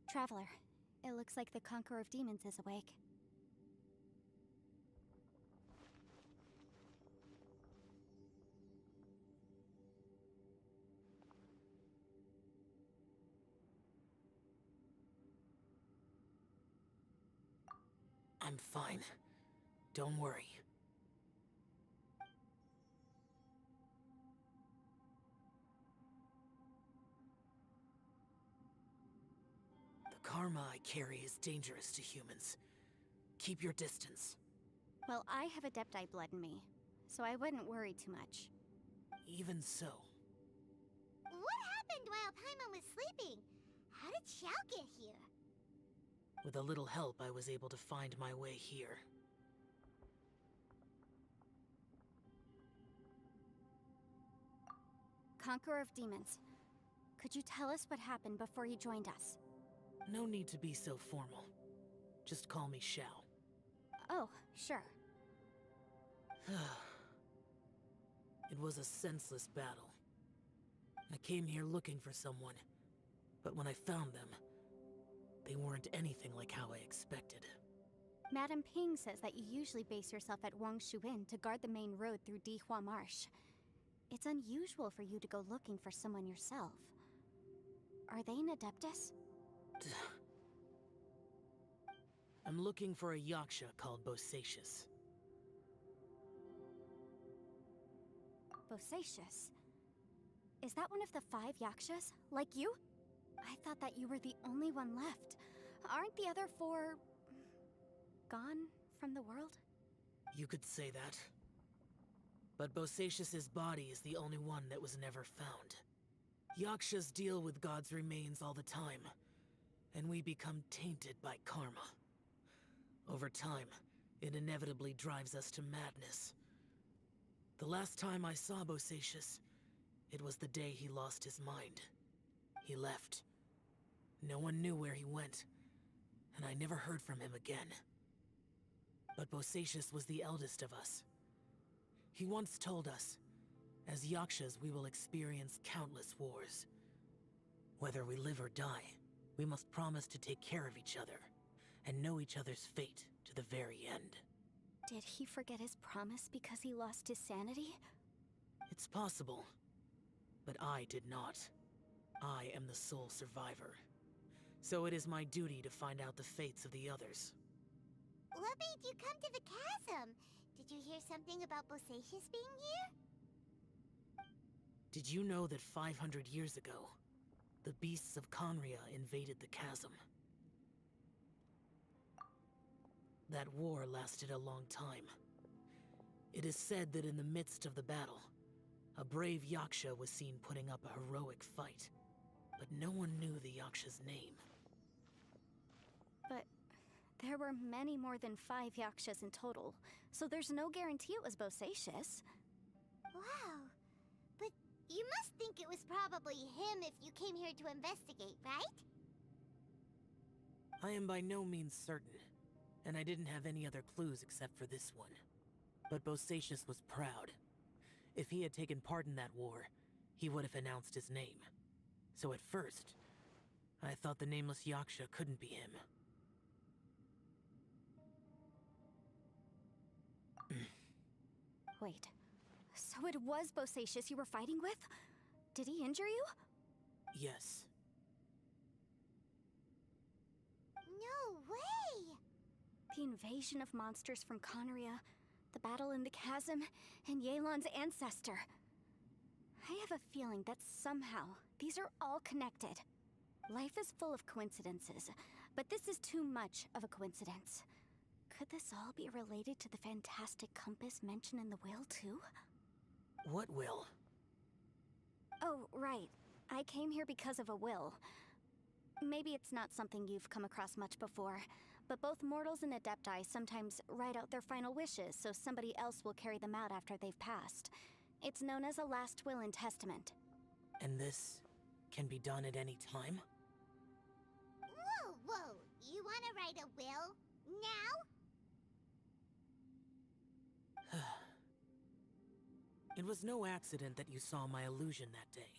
Traveler, it looks like the Conqueror of Demons is awake. I'm fine. Don't worry. The karma I carry is dangerous to humans. Keep your distance. Well, I have Adepti blood in me, so I wouldn't worry too much. Even so. What happened while Paimon was sleeping? How did Xiao get here? With a little help, I was able to find my way here. Conqueror of Demons, could you tell us what happened before you joined us? No need to be so formal. Just call me Xiao. Oh, sure. It was a senseless battle. I came here looking for someone, but when I found them, they weren't anything like how I expected. Madame Ping says that you usually base yourself at Wangshuin to guard the main road through Dihua Marsh. It's unusual for you to go looking for someone yourself. Are they an Adeptus? I'm looking for a Yaksha called Bosacius. Bosacius? Is that one of the 5 Yakshas? Like you? I thought that you were the only one left. Aren't the other 4... gone from the world? You could say that. But Bosacius's body is the only one that was never found. Yakshas deal with God's remains all the time, and we become tainted by karma. Over time, it inevitably drives us to madness. The last time I saw Bosacius, it was the day he lost his mind. He left. No one knew where he went, and I never heard from him again. But Bosacius was the eldest of us. He once told us, as Yakshas we will experience countless wars. Whether we live or die, we must promise to take care of each other, and know each other's fate to the very end. Did he forget his promise because he lost his sanity? It's possible, but I did not. I am the sole survivor. So it is my duty to find out the fates of the others. What made you come to the chasm? Did you hear something about Bosacius being here? Did you know that 500 years ago, the beasts of Conria invaded the chasm? That war lasted a long time. It is said that in the midst of the battle, a brave Yaksha was seen putting up a heroic fight. But no one knew the Yaksha's name. But there were many more than 5 Yakshas in total, so there's no guarantee it was Bosacius. Wow. But you must think it was probably him if you came here to investigate, right? I am by no means certain, and I didn't have any other clues except for this one. But Bosacius was proud. If he had taken part in that war, he would have announced his name. So at first, I thought the nameless Yaksha couldn't be him. Wait, so it was Bosacius you were fighting with? Did he injure you? Yes. No way! The invasion of monsters from Conria, the battle in the chasm, and Yelan's ancestor. I have a feeling that somehow these are all connected. Life is full of coincidences, but this is too much of a coincidence. Could this all be related to the fantastic compass mentioned in the will, too? What will? Oh, right. I came here because of a will. Maybe it's not something you've come across much before, but both mortals and Adepti sometimes write out their final wishes so somebody else will carry them out after they've passed. It's known as a last will and testament. And this can be done at any time? Whoa, whoa! You wanna write a will? Now? It was no accident that you saw my illusion that day.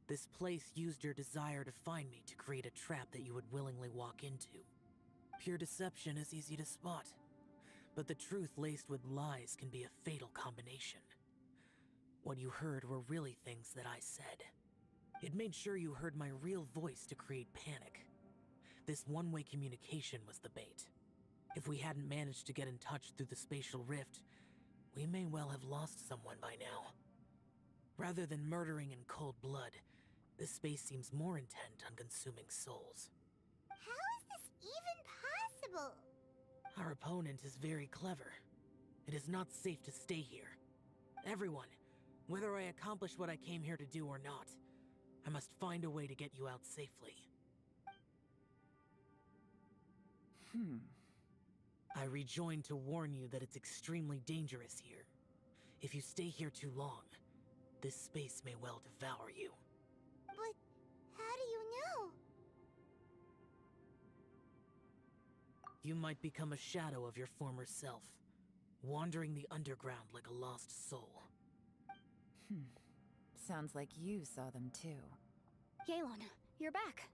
This place used your desire to find me to create a trap that you would willingly walk into. Pure deception is easy to spot, but the truth laced with lies can be a fatal combination. What you heard were really things that I said. It made sure you heard my real voice to create panic. This one-way communication was the bait. If we hadn't managed to get in touch through the spatial rift, we may well have lost someone by now. Rather than murdering in cold blood, this space seems more intent on consuming souls. How is this even possible? Our opponent is very clever. It is not safe to stay here. Everyone, whether I accomplish what I came here to do or not, I must find a way to get you out safely. I rejoined to warn you that it's extremely dangerous here. If you stay here too long, this space may well devour you. But how do you know? You might become a shadow of your former self, wandering the underground like a lost soul. Sounds like you saw them too. Yelan, you're back.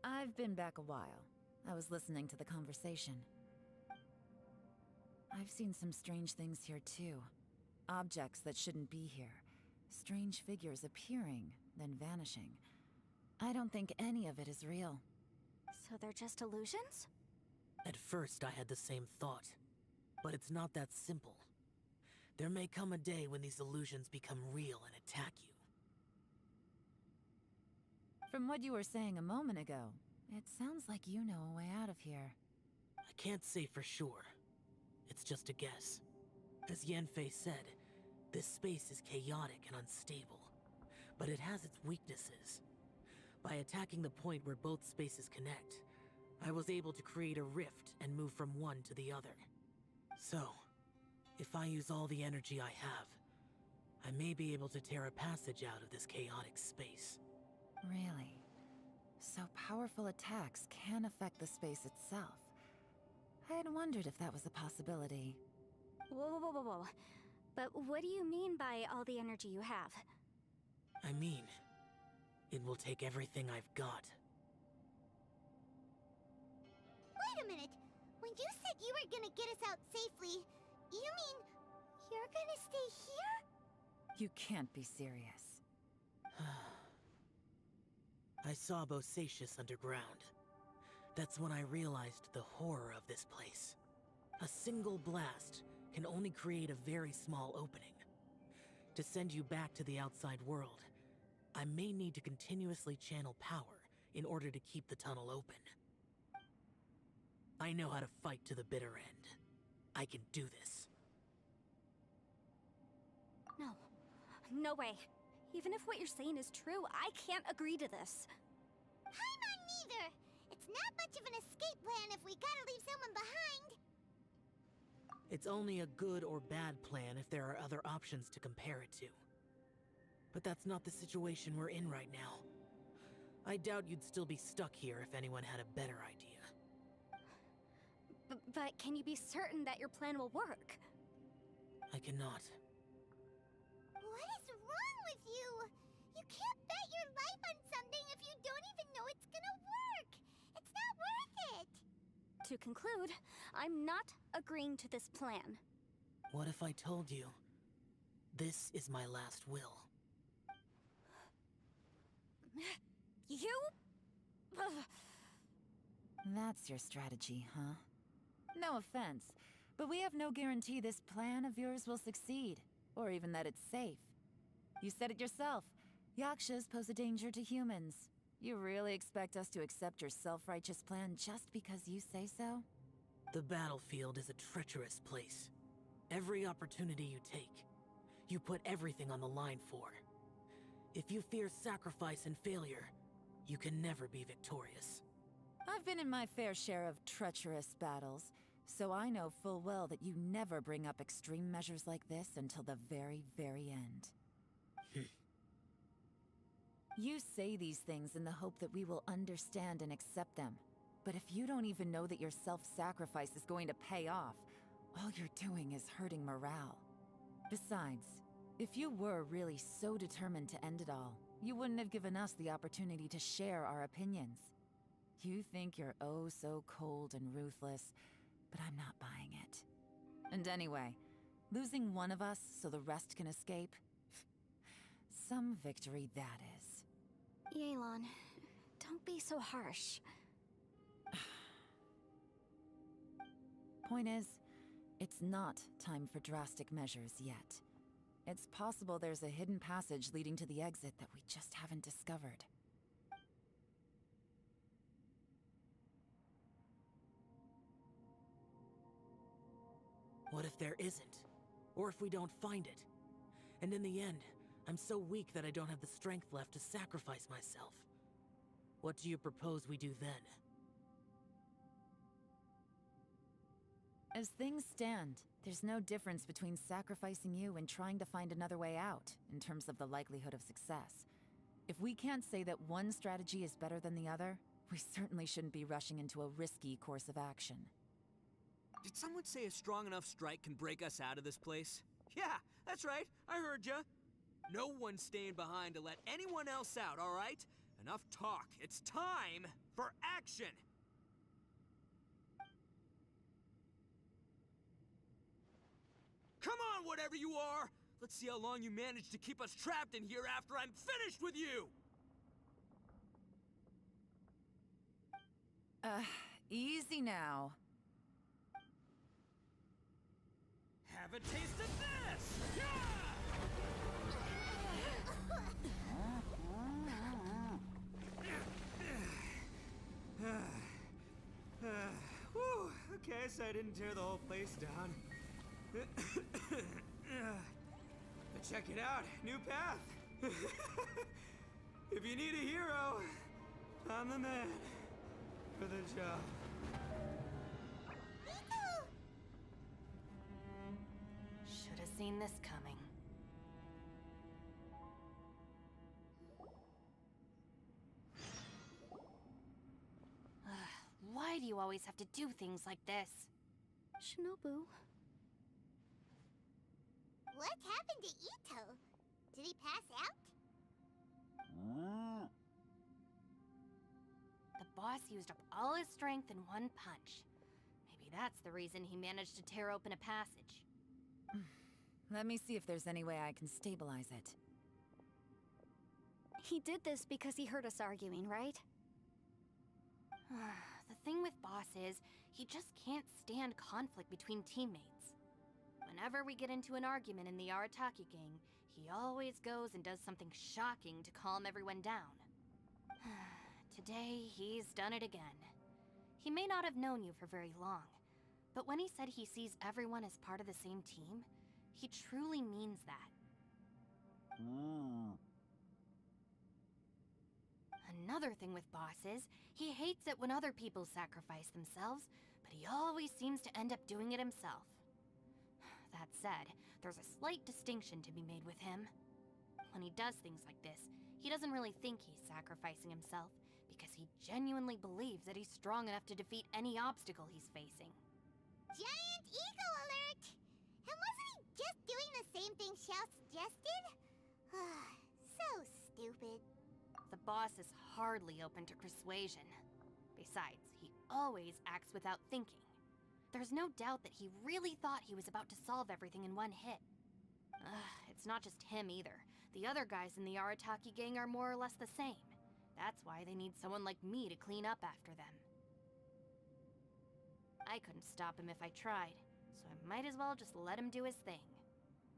I've been back a while. I was listening to the conversation. I've seen some strange things here too. Objects that shouldn't be here. Strange figures appearing, then vanishing. I don't think any of it is real. So they're just illusions? At first, I had the same thought. But it's not that simple. There may come a day when these illusions become real and attack you. From what you were saying a moment ago, it sounds like you know a way out of here. I can't say for sure. It's just a guess. As Yanfei said, this space is chaotic and unstable, but it has its weaknesses. By attacking the point where both spaces connect, I was able to create a rift and move from one to the other. So, if I use all the energy I have, I may be able to tear a passage out of this chaotic space. Really? So powerful attacks can affect the space itself. I had wondered if that was a possibility. Whoa. But what do you mean by all the energy you have? I mean, it will take everything I've got. Wait a minute. When you said you were gonna get us out safely, you mean you're gonna stay here? You can't be serious. I saw Bosacius underground. That's when I realized the horror of this place. A single blast can only create a very small opening. To send you back to the outside world, I may need to continuously channel power in order to keep the tunnel open. I know how to fight to the bitter end. I can do this. No way. Even if what you're saying is true, I can't agree to this. Paimon neither. It's not much of an escape plan if we gotta leave someone behind. It's only a good or bad plan if there are other options to compare it to. But that's not the situation we're in right now. I doubt you'd still be stuck here if anyone had a better idea. But can you be certain that your plan will work? I cannot. What is wrong with you? You can't bet your life on something if you don't even know it's gonna work. It's not worth it. To conclude, I'm not agreeing to this plan. What if I told you, this is my last will? You? Ugh. That's your strategy, huh? No offense, but we have no guarantee this plan of yours will succeed, or even that it's safe. You said it yourself. Yakshas pose a danger to humans. You really expect us to accept your self-righteous plan just because you say so? The battlefield is a treacherous place. Every opportunity you take, you put everything on the line for. If you fear sacrifice and failure, you can never be victorious. I've been in my fair share of treacherous battles, so I know full well that you never bring up extreme measures like this until the very, very end. You say these things in the hope that we will understand and accept them. But if you don't even know that your self-sacrifice is going to pay off, all you're doing is hurting morale. Besides, if you were really so determined to end it all, you wouldn't have given us the opportunity to share our opinions. You think you're oh so cold and ruthless, but I'm not buying it. And anyway, losing one of us so the rest can escape? Some victory that is. Yelan, don't be so harsh. Point is, it's not time for drastic measures yet. It's possible there's a hidden passage leading to the exit that we just haven't discovered. What if there isn't? Or if we don't find it? And in the end, I'm so weak that I don't have the strength left to sacrifice myself. What do you propose we do then? As things stand, there's no difference between sacrificing you and trying to find another way out, in terms of the likelihood of success. If we can't say that one strategy is better than the other, we certainly shouldn't be rushing into a risky course of action. Did someone say a strong enough strike can break us out of this place? Yeah, that's right. I heard ya. No one's staying behind to let anyone else out, all right? Enough talk. It's time for action! Come on, whatever you are! Let's see how long you manage to keep us trapped in here after I'm finished with you! Easy now. Have a taste of this! Yeah! Whew, okay, so I didn't tear the whole place down. But check it out, new path. If you need a hero, I'm the man for the job. Should have seen this coming. Why do you always have to do things like this? Shinobu. What happened to Ito? Did he pass out? The boss used up all his strength in one punch. Maybe that's the reason he managed to tear open a passage. Let me see if there's any way I can stabilize it. He did this because he heard us arguing, right? The thing with Boss is, he just can't stand conflict between teammates. Whenever we get into an argument in the Arataki gang, he always goes and does something shocking to calm everyone down. Today, he's done it again. He may not have known you for very long, but when he said he sees everyone as part of the same team, he truly means that. Another thing with Boss is, he hates it when other people sacrifice themselves, but he always seems to end up doing it himself. That said, there's a slight distinction to be made with him. When he does things like this, he doesn't really think he's sacrificing himself, because he genuinely believes that he's strong enough to defeat any obstacle he's facing. Giant eagle alert! And wasn't he just doing the same thing Xiao suggested? So stupid. The boss is hardly open to persuasion. Besides, he always acts without thinking. There's no doubt that he really thought he was about to solve everything in one hit. It's not just him either. The other guys in the Arataki gang are more or less the same. That's why they need someone like me to clean up after them. I couldn't stop him if I tried, so I might as well just let him do his thing.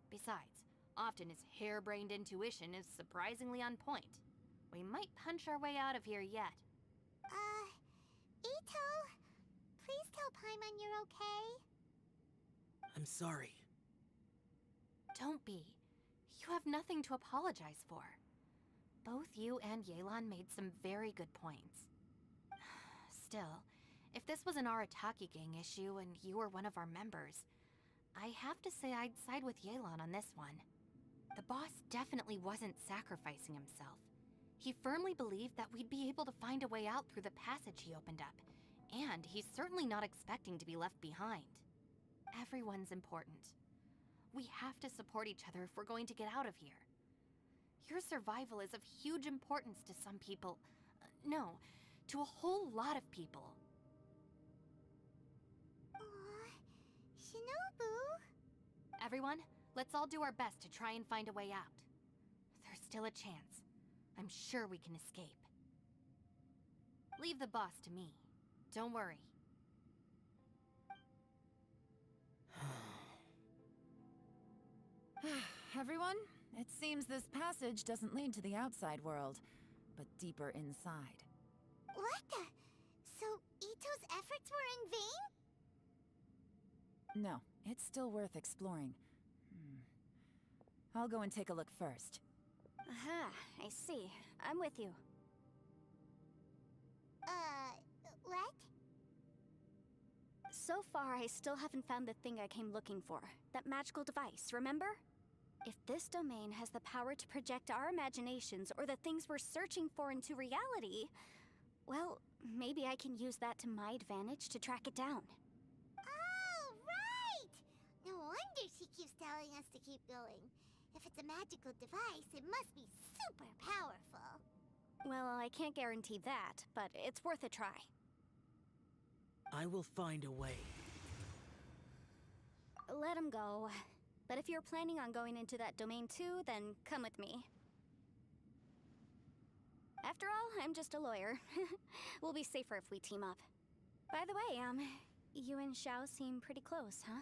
Besides, often his harebrained intuition is surprisingly on point. We might punch our way out of here yet. Ito? Please tell Paimon you're okay. I'm sorry. Don't be. You have nothing to apologize for. Both you and Yelan made some very good points. Still, if this was an Arataki gang issue and you were one of our members, I have to say I'd side with Yelan on this one. The boss definitely wasn't sacrificing himself. He firmly believed that we'd be able to find a way out through the passage he opened up, and he's certainly not expecting to be left behind. Everyone's important. We have to support each other if we're going to get out of here. Your survival is of huge importance to some people. No, to a whole lot of people. Shinobu? Everyone, let's all do our best to try and find a way out. There's still a chance. I'm sure we can escape. Leave the boss to me. Don't worry. everyone. It seems this passage doesn't lead to the outside world, but deeper inside. What the? So, Ito's efforts were in vain? No, it's still worth exploring. I'll go and take a look first. Aha, I see. I'm with you. What? So far, I still haven't found the thing I came looking for. That magical device, remember? If this domain has the power to project our imaginations or the things we're searching for into reality, well, maybe I can use that to my advantage to track it down. Oh, right! No wonder she keeps telling us to keep going. If it's a magical device, it must be super powerful. Well, I can't guarantee that, but it's worth a try. I will find a way. Let him go. But if you're planning on going into that domain too, then come with me. After all, I'm just a lawyer. We'll be safer if we team up. By the way, you and Xiao seem pretty close, huh?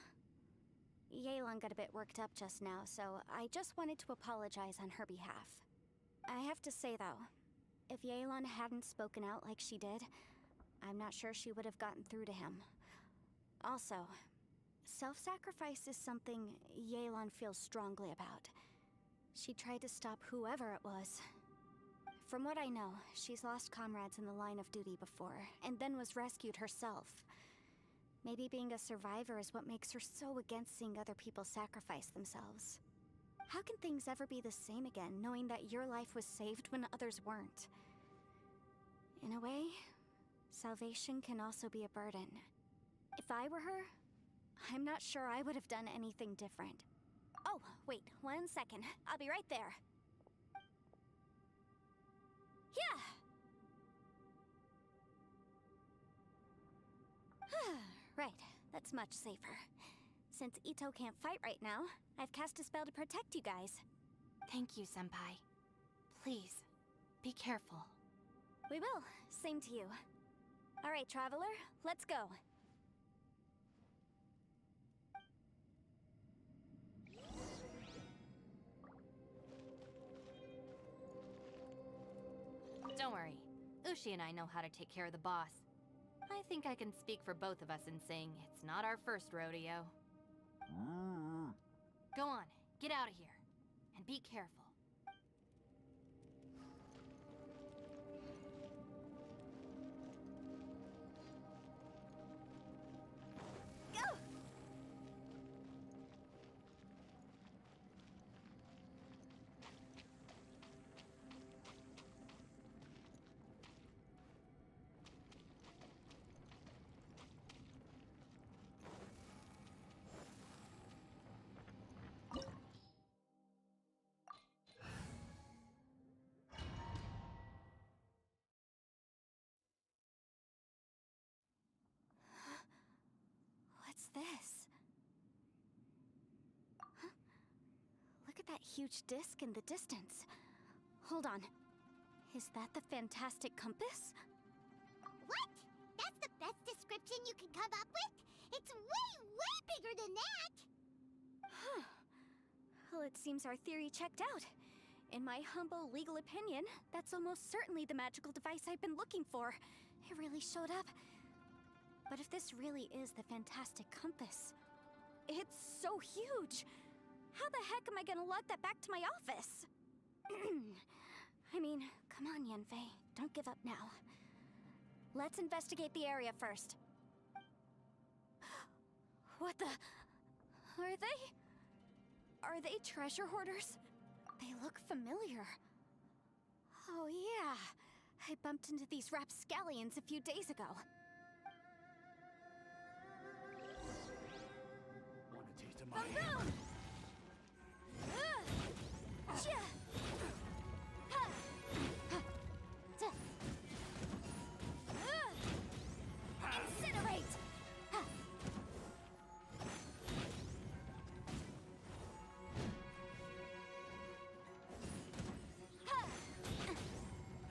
Yelan got a bit worked up just now, so I just wanted to apologize on her behalf. I have to say, though, if Yelan hadn't spoken out like she did, I'm not sure she would have gotten through to him. Also, self-sacrifice is something Yelan feels strongly about. She tried to stop whoever it was. From what I know, she's lost comrades in the line of duty before, and then was rescued herself. Maybe being a survivor is what makes her so against seeing other people sacrifice themselves. How can things ever be the same again, knowing that your life was saved when others weren't? In a way, salvation can also be a burden. If I were her, I'm not sure I would have done anything different. Oh, wait, 1 second. I'll be right there. Yeah! Right, that's much safer. Since Ito can't fight right now, I've cast a spell to protect you guys. Thank you, Senpai. Please, be careful. We will. Same to you. All right, Traveler, let's go. Don't worry. Ushi and I know how to take care of the boss. I think I can speak for both of us in saying it's not our first rodeo. Go on, get out of here. And be careful. Go! What's this? Huh? Look at that huge disc in the distance. Hold on. Is that the fantastic compass? What? That's the best description you can come up with? It's way, way bigger than that! Huh. Well, it seems our theory checked out. In my humble legal opinion, that's almost certainly the magical device I've been looking for. It really showed up. But if this really is the fantastic compass, it's so huge! How the heck am I gonna lug that back to my office? I mean, come on, Yanfei. Don't give up now. Let's investigate the area first. What the... Are they treasure hoarders? They look familiar. Oh yeah, I bumped into these rapscallions a few days ago. Want a taste of my Boom! Chia! Ha! Ha! Ta! Incinerate! Ha! Ha!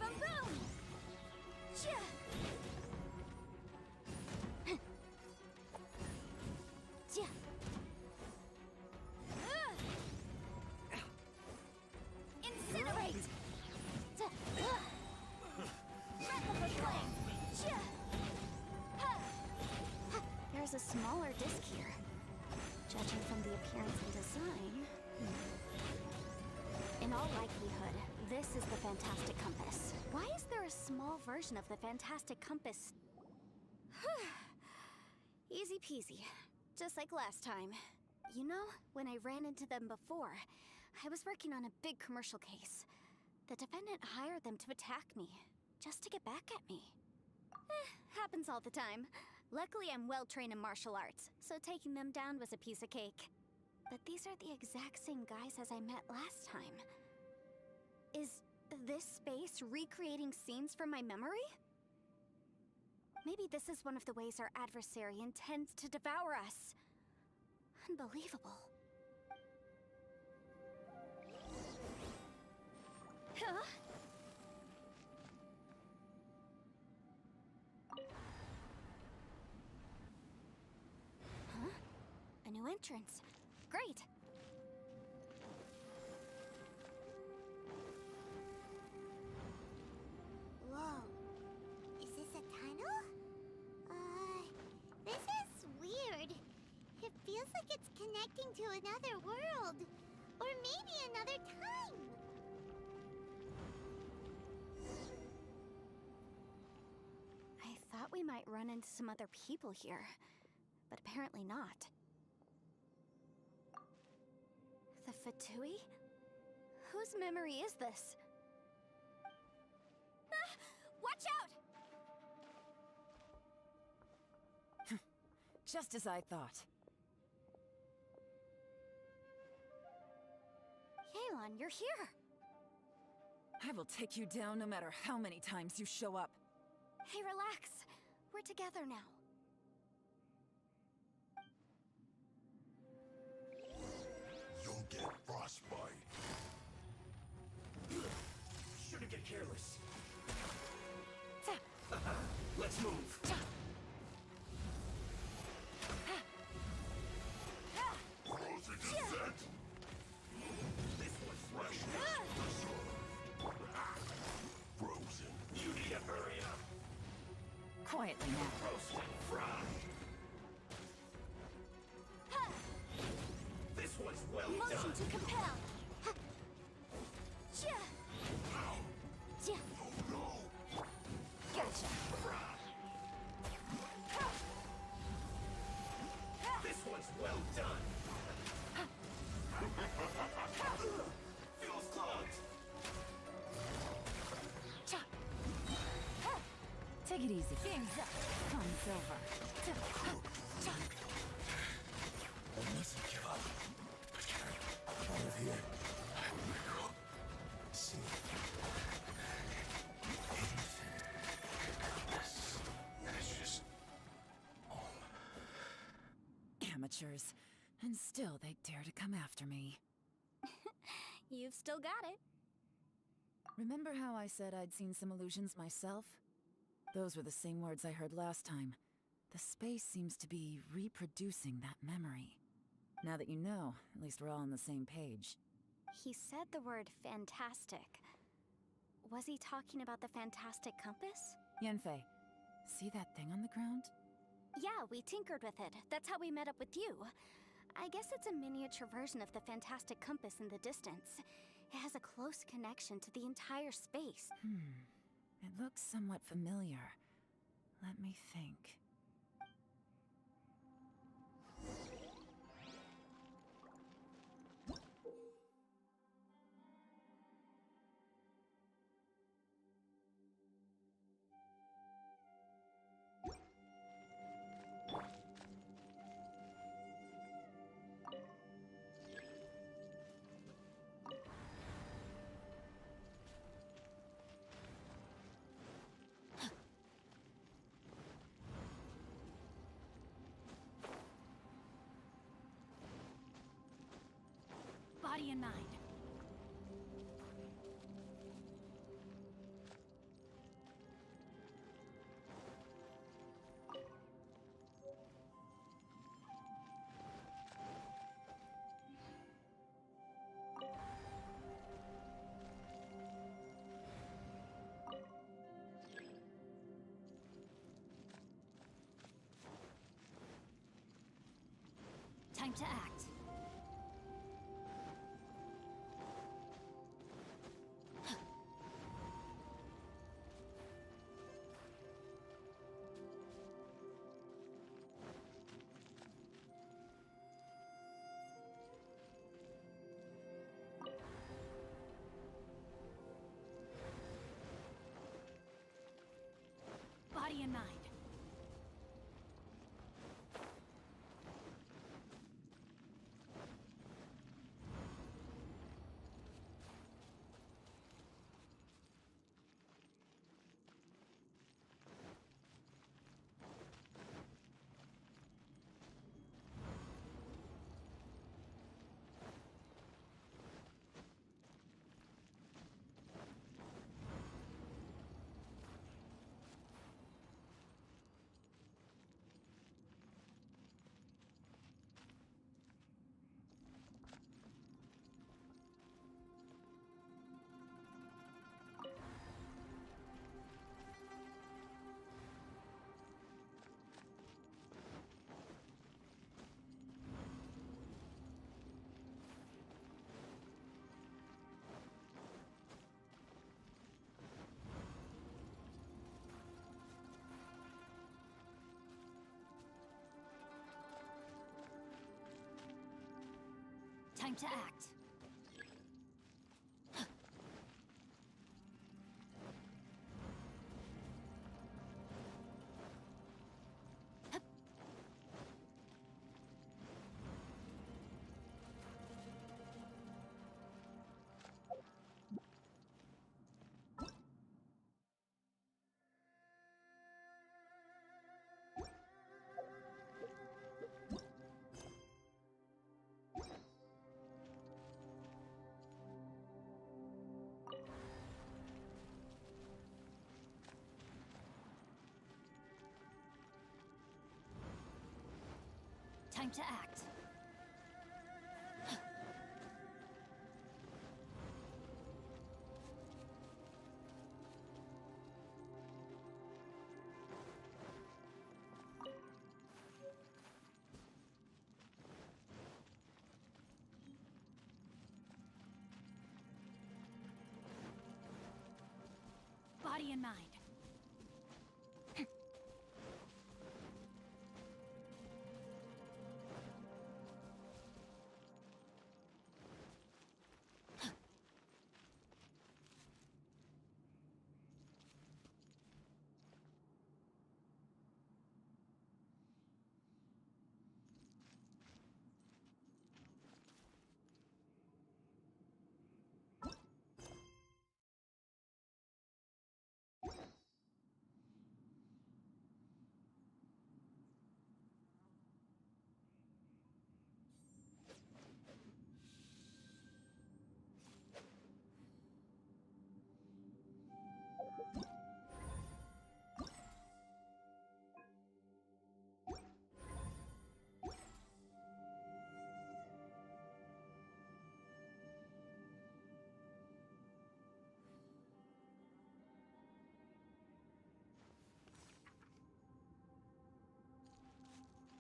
Boom boom! Chia! Chia! smaller disc here. Judging from the appearance and design... In all likelihood, this is the Fantastic Compass. Why is there a small version of the Fantastic Compass? Easy peasy. Just like last time. You know, when I ran into them before, I was working on a big commercial case. The defendant hired them to attack me, just to get back at me. Happens all the time. Luckily, I'm well trained in martial arts, so taking them down was a piece of cake. But these are the exact same guys as I met last time. Is this space recreating scenes from my memory? Maybe this is one of the ways our adversary intends to devour us. Unbelievable. Huh? Huh? A new entrance. Great. Whoa. Is this a tunnel? This is weird. It feels like it's connecting to another world. Or maybe another time. I thought we might run into some other people here, but apparently not. The Fatui? Whose memory is this? Ah! Watch out! Just as I thought. Yelan, you're here! I will take you down no matter how many times you show up. Hey, relax. We're together now. You'll get frostbite. Shouldn't get careless. Let's move. Frozen descent. This was fresh. Frozen. You need to hurry up. Quietly now. Roasted fried. This was well Motion done. to compel! Oh no. Gotcha! This one's well done. Feels clogged. Take it easy. Game's up. Fun's over. I mustn't give up. Out of here. I will go. See. It's just Amateurs. And still they dare to come after me. You've still got it. Remember how I said I'd seen some illusions myself? Those were the same words I heard last time. The space seems to be reproducing that memory. Now that you know, at least we're all on the same page. He said the word fantastic. Was he talking about the Fantastic Compass? Yanfei, see that thing on the ground? Yeah, we tinkered with it. That's how we met up with you. I guess it's a miniature version of the Fantastic Compass in the distance. It has a close connection to the entire space. It looks somewhat familiar. Let me think. Body and mind. Time to act. Body and mind. Time to act. Time to act. Body and mind.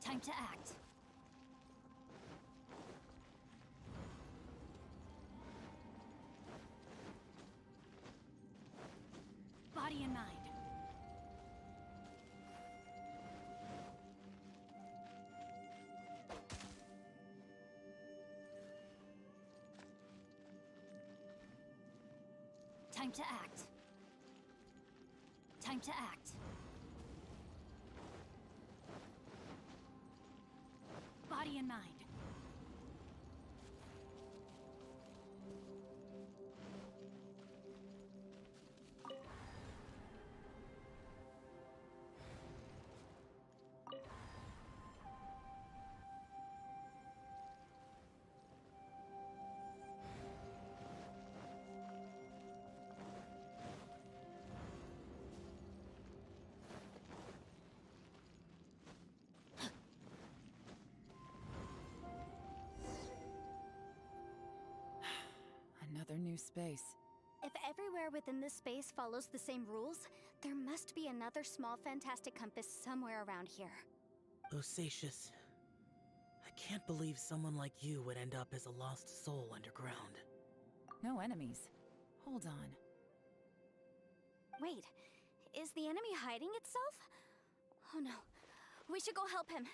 Time to act. Body and mind. Time to act. Time to act. Body and mind. Another new space. If everywhere within this space follows the same rules, there must be another small fantastic compass somewhere around here. Osatius, I can't believe someone like you would end up as a lost soul underground. No enemies. Hold on. Wait, is the enemy hiding itself? Oh no, we should go help him.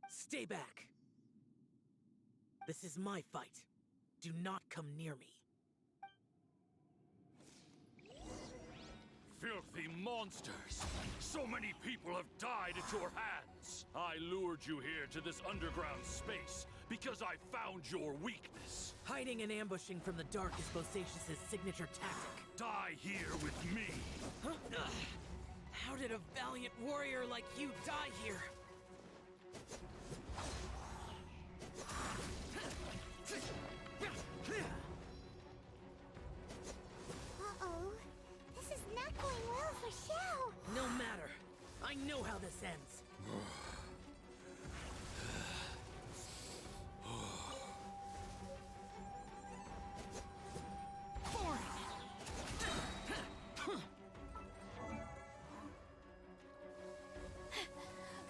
Stay back! This is my fight. Do not come near me. Filthy monsters! So many people have died at your hands! I lured you here to this underground space because I found your weakness. Hiding and ambushing from the dark is Bosacius' signature tactic. Die here with me! Huh? Ugh. How did a valiant warrior like you die here? Uh-oh. This is not going well for Xiao. No matter. I know how this ends.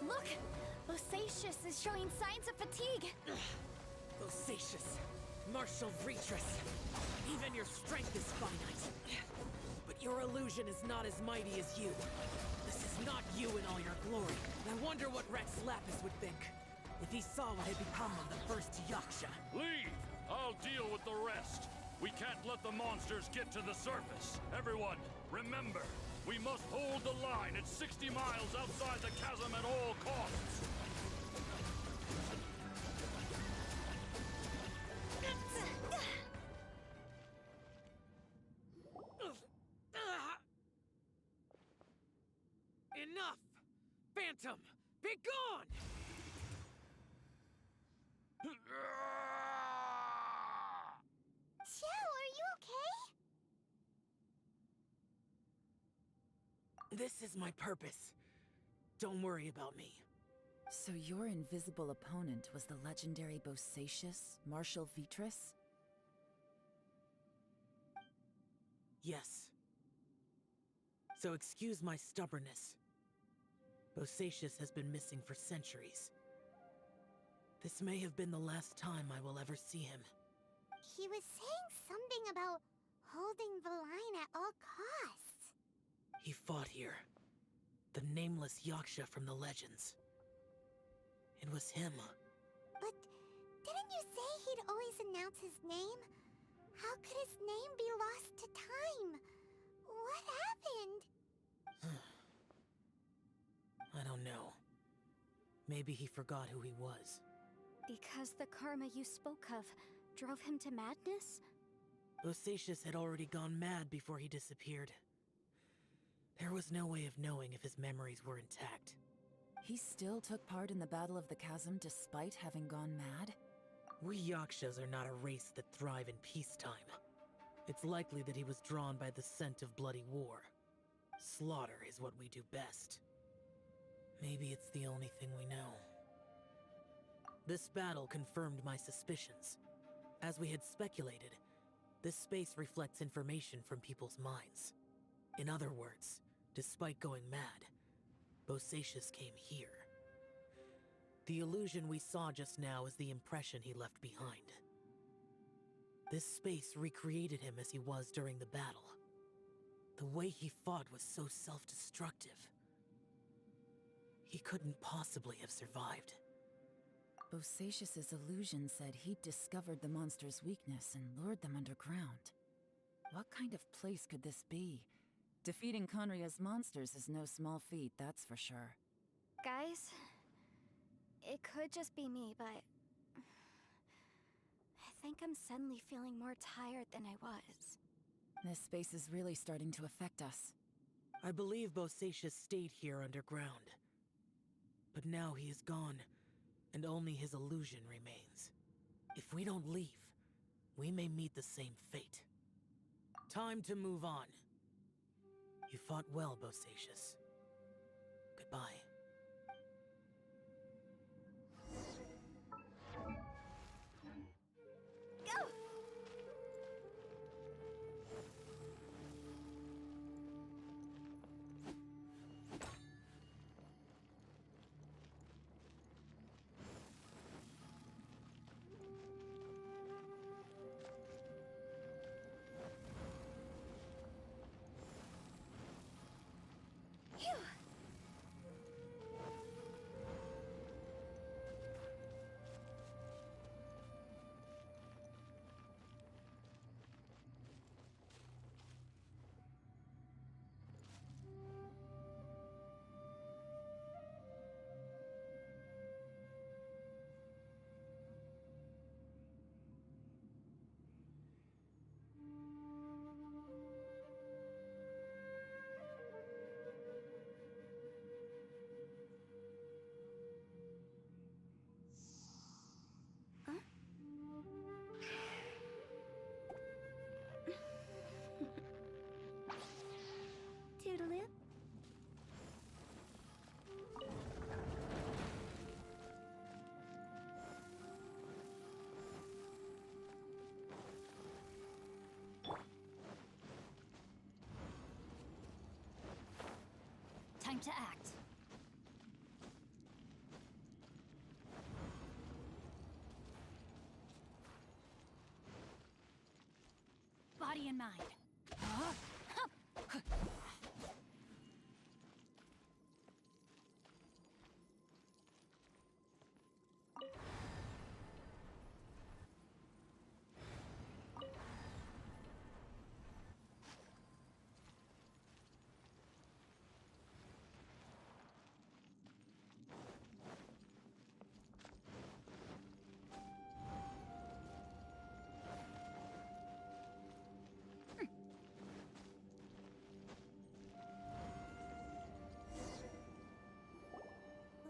Look! Bosacius is showing signs of fatigue. Bosacius, martial Retris. Even your strength is finite. But your illusion is not as mighty as you. This is not you in all your glory. I wonder what Rex Lapis would think if he saw what had become of the first Yaksha. Leave! I'll deal with the rest. We can't let the monsters get to the surface. Everyone, remember, we must hold the line at 60 miles outside the chasm at all costs. Enough! Phantom, be gone! Xiao, are you okay? This is my purpose. Don't worry about me. So your invisible opponent was the legendary Bosacius, Marshal Vitris? Yes. So excuse my stubbornness. Bosacius has been missing for centuries. This may have been the last time I will ever see him. He was saying something about holding the line at all costs. He fought here. The nameless Yaksha from the legends. It was him. But didn't you say he'd always announce his name? How could his name be lost to time? What happened? I don't know. Maybe he forgot who he was. Because the karma you spoke of drove him to madness? Bosacius had already gone mad before he disappeared. There was no way of knowing if his memories were intact. He still took part in the Battle of the Chasm despite having gone mad? We Yakshas are not a race that thrive in peacetime. It's likely that he was drawn by the scent of bloody war. Slaughter is what we do best. Maybe it's the only thing we know. This battle confirmed my suspicions. As we had speculated, this space reflects information from people's minds. In other words, despite going mad, Bosacius came here. The illusion we saw just now is the impression he left behind. This space recreated him as he was during the battle. The way he fought was so self-destructive. He couldn't possibly have survived. Bosacius's illusion said he'd discovered the monster's weakness and lured them underground. What kind of place could this be? Defeating Conria's monsters is no small feat, that's for sure. Guys, it could just be me, but I think I'm suddenly feeling more tired than I was. This space is really starting to affect us. I believe Bosacius stayed here underground. But now he is gone, and only his illusion remains. If we don't leave, we may meet the same fate. Time to move on. You fought well, Bosacius. Goodbye. Go! Time to act. Body and mind. Huh? Huh.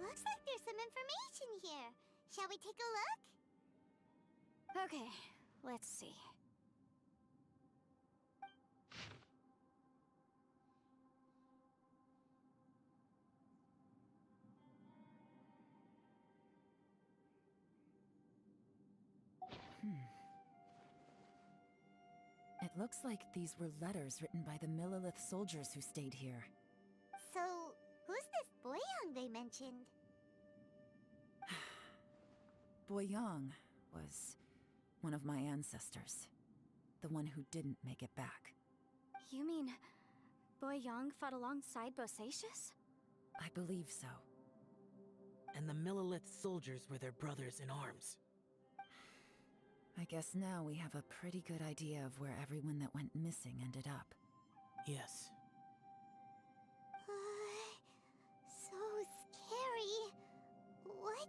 Looks like there's some information here. Shall we take a look? Okay, let's see. It looks like these were letters written by the Millilith soldiers who stayed here. So, who's this Boyang they mentioned? Boyang was one of my ancestors. The one who didn't make it back. You mean Boyang fought alongside Bosacius? I believe so. And the Millilith soldiers were their brothers in arms. I guess now we have a pretty good idea of where everyone that went missing ended up. Yes. So scary. What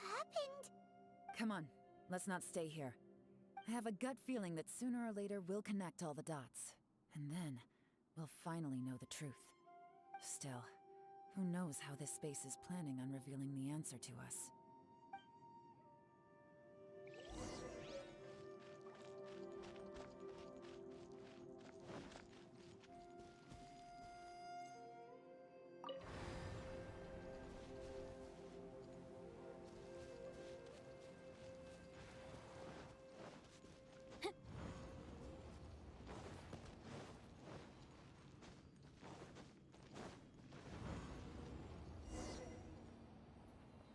happened? Come on, let's not stay here. I have a gut feeling that sooner or later we'll connect all the dots. And then, we'll finally know the truth. Still, who knows how this space is planning on revealing the answer to us.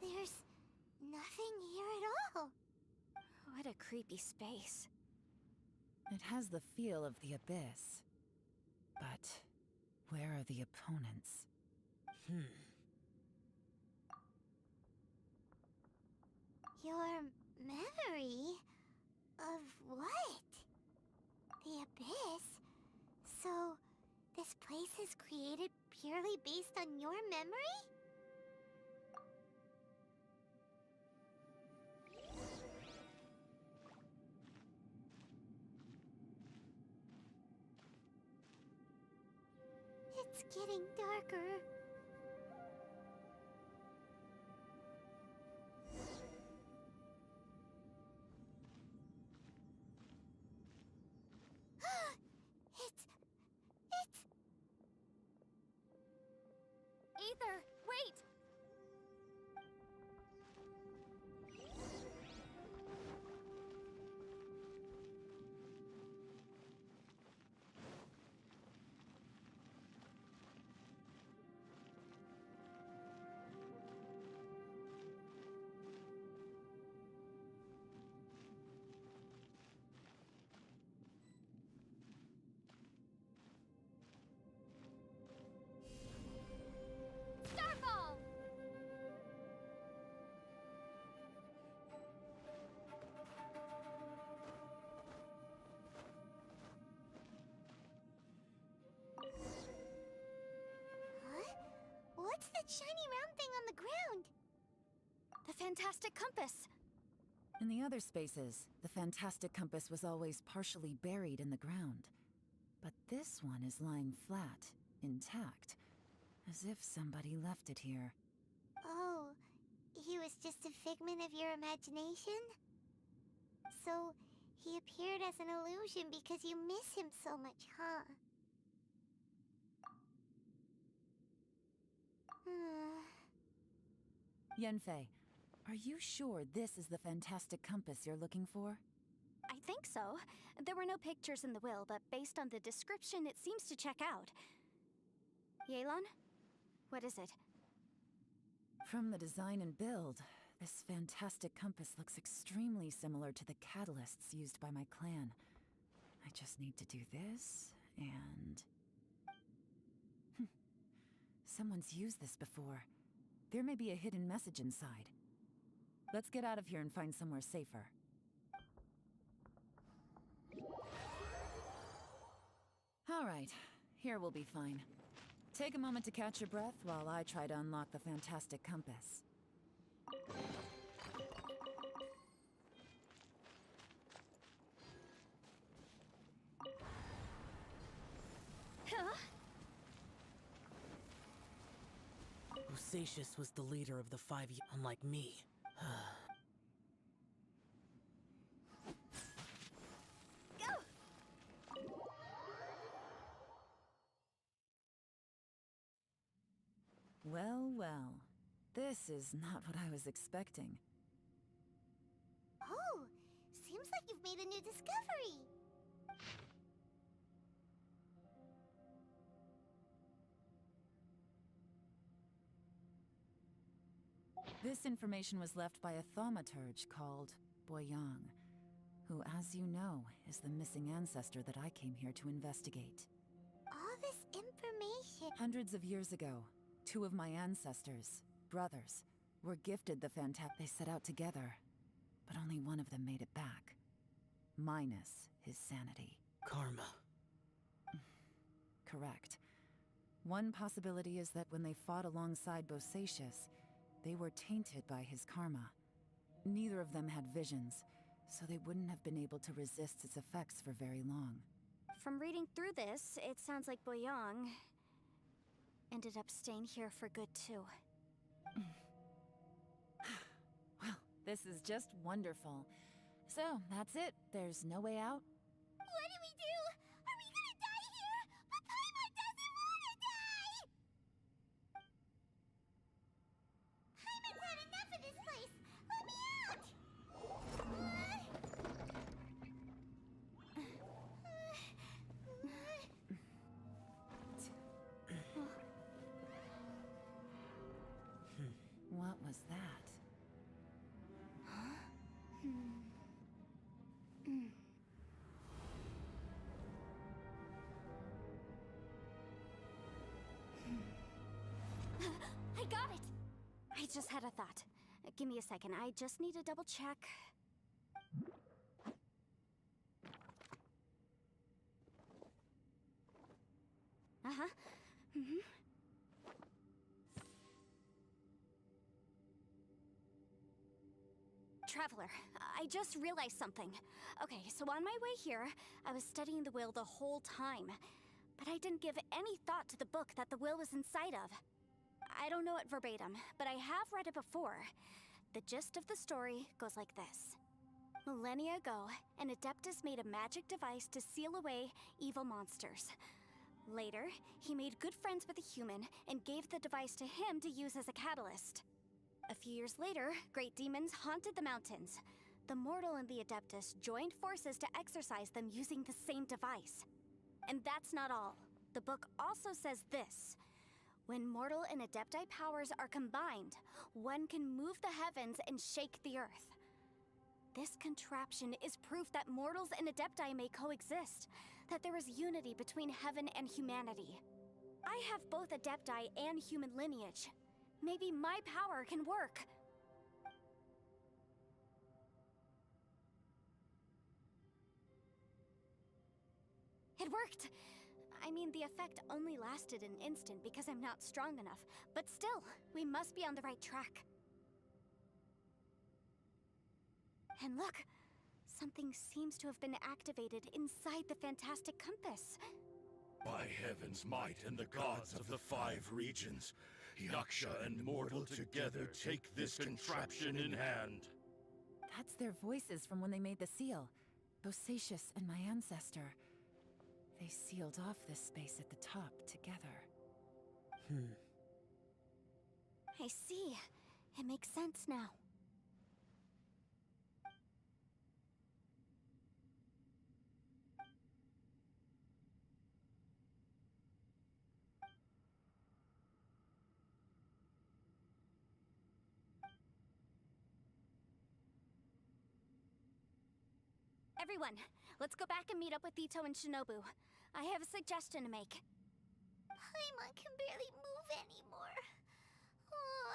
There's nothing here at all. What a creepy space. It has the feel of the abyss. But where are the opponents? Your memory of what? The abyss? So, this place is created purely based on your memory? It's getting darker. It's... Ether, wait! Starfall! Huh? What's that shiny round thing on the ground? The fantastic compass! In the other spaces, the fantastic compass was always partially buried in the ground. But this one is lying flat, intact, as if somebody left it here. Oh, he was just a figment of your imagination? So, he appeared as an illusion because you miss him so much, huh? Yenfei, are you sure this is the fantastic compass you're looking for? I think so. There were no pictures in the will, but based on the description, it seems to check out. Yelan? What is it? From the design and build, this fantastic compass looks extremely similar to the catalysts used by my clan. I just need to do this, and... Someone's used this before. There may be a hidden message inside. Let's get out of here and find somewhere safer. Alright, here we'll be fine. Take a moment to catch your breath while I try to unlock the fantastic compass. Huh? Bosacius was the leader of the unlike me. Go! Well, well. This is not what I was expecting. Oh, seems like you've made a new discovery. This information was left by a thaumaturge called Boyang, who, as you know, is the missing ancestor that I came here to investigate. All this information. Hundreds of years ago, two of my ancestors, brothers, were gifted the They set out together, but only one of them made it back. Minus his sanity. Karma. Correct. One possibility is that when they fought alongside Bosacius, they were tainted by his karma. Neither of them had visions, so they wouldn't have been able to resist its effects for very long. From reading through this, it sounds like Boyang ended up staying here for good too. Well, this is just wonderful. So, that's it. There's no way out? What do we do? Are we gonna die here? But Paimon doesn't wanna die! Paimon's had enough of this place! Let me out! What was that? I got it! I just had a thought. Give me a second, I just need to double check. Uh-huh. Traveler, I just realized something. Okay, so on my way here, I was studying the will the whole time. But I didn't give any thought to the book that the will was inside of. I don't know it verbatim, but I have read it before. The gist of the story goes like this. Millennia ago, an Adeptus made a magic device to seal away evil monsters. Later, he made good friends with a human and gave the device to him to use as a catalyst. A few years later, great demons haunted the mountains. The mortal and the Adeptus joined forces to exorcise them using the same device. And that's not all. The book also says this. When mortal and Adepti powers are combined, one can move the heavens and shake the earth. This contraption is proof that mortals and Adepti may coexist, that there is unity between heaven and humanity. I have both Adepti and human lineage. Maybe my power can work. It worked! I mean, the effect only lasted an instant because I'm not strong enough, but still, we must be on the right track. And look! Something seems to have been activated inside the fantastic compass. By heaven's might and the gods of the 5 regions, Yaksha and mortal together take this contraption in hand. That's their voices from when they made the seal. Bosacius and my ancestor. They sealed off this space at the top together. I see. It makes sense now. Everyone, let's go back and meet up with Ito and Shinobu. I have a suggestion to make. Paimon can barely move anymore. Oh,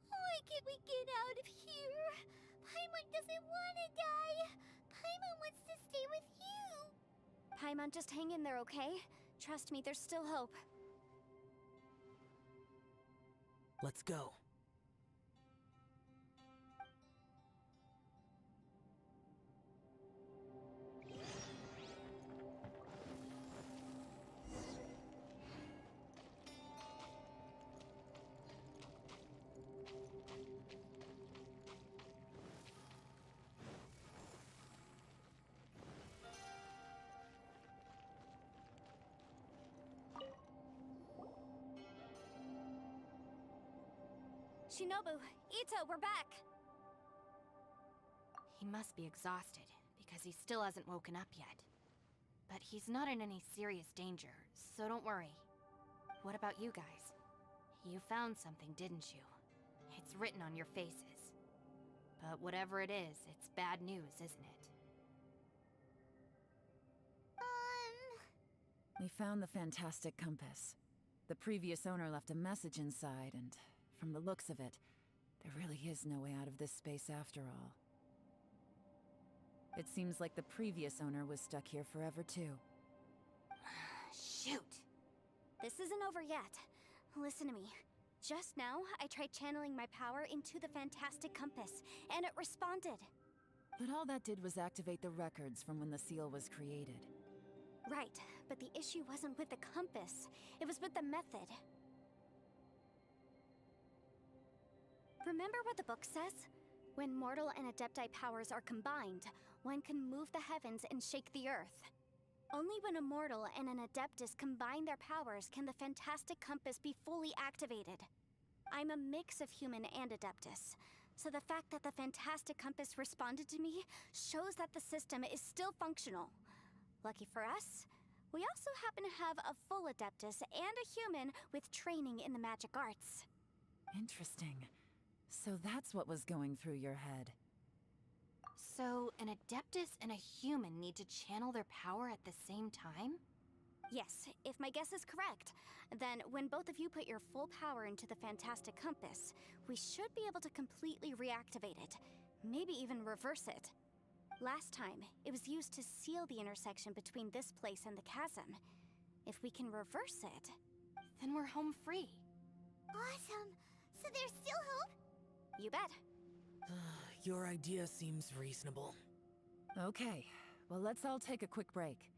why can't we get out of here? Paimon doesn't want to die. Paimon wants to stay with you. Paimon, just hang in there, okay? Trust me, there's still hope. Let's go. Shinobu, Ito, we're back! He must be exhausted, because he still hasn't woken up yet. But he's not in any serious danger, so don't worry. What about you guys? You found something, didn't you? It's written on your faces. But whatever it is, it's bad news, isn't it? We found the fantastic compass. The previous owner left a message inside, and from the looks of it, there really is no way out of this space after all. It seems like the previous owner was stuck here forever too. Shoot! This isn't over yet. Listen to me. Just now, I tried channeling my power into the fantastic compass, and it responded. But all that did was activate the records from when the seal was created. Right, but the issue wasn't with the compass. It was with the method. Remember what the book says? When mortal and adepti powers are combined, one can move the heavens and shake the earth. Only when a mortal and an adeptus combine their powers can the fantastic compass be fully activated. I'm a mix of human and adeptus, so the fact that the fantastic compass responded to me shows that the system is still functional. Lucky for us, we also happen to have a full adeptus and a human with training in the magic arts. Interesting. So that's what was going through your head. So, an Adeptus and a human need to channel their power at the same time? Yes, if my guess is correct, then when both of you put your full power into the fantastic compass, we should be able to completely reactivate it, maybe even reverse it. Last time, it was used to seal the intersection between this place and the chasm. If we can reverse it, then we're home free. Awesome! So there's still hope? You bet. Your idea seems reasonable. Okay, well let's all take a quick break.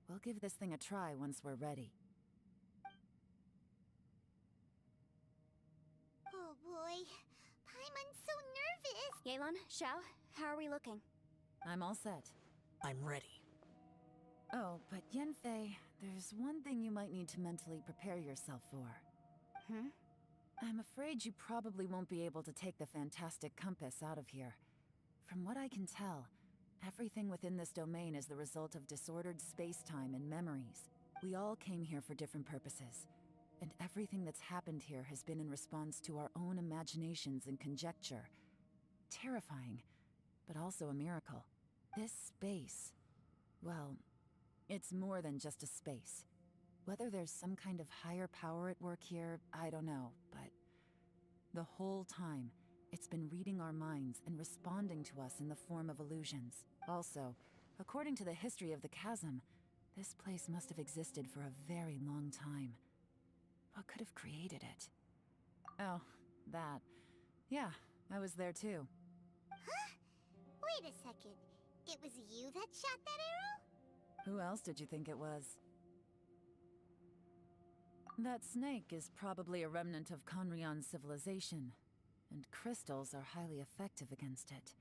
We'll give this thing a try once we're ready. Oh boy, Paimon's so nervous! Yelan, Xiao, how are we looking? I'm all set. I'm ready. Oh, but Yanfei, there's one thing you might need to mentally prepare yourself for. I'm afraid you probably won't be able to take the fantastic compass out of here. From what I can tell, everything within this domain is the result of disordered space-time and memories. We all came here for different purposes, and everything that's happened here has been in response to our own imaginations and conjecture. Terrifying, but also a miracle. This space, well, it's more than just a space. Whether there's some kind of higher power at work here, I don't know, but the whole time, it's been reading our minds and responding to us in the form of illusions. Also, according to the history of the chasm, this place must have existed for a very long time. What could have created it? Oh, that. Yeah, I was there too. Huh? Wait a second. It was you that shot that arrow? Who else did you think it was? That snake is probably a remnant of Conrion's civilization, and crystals are highly effective against it.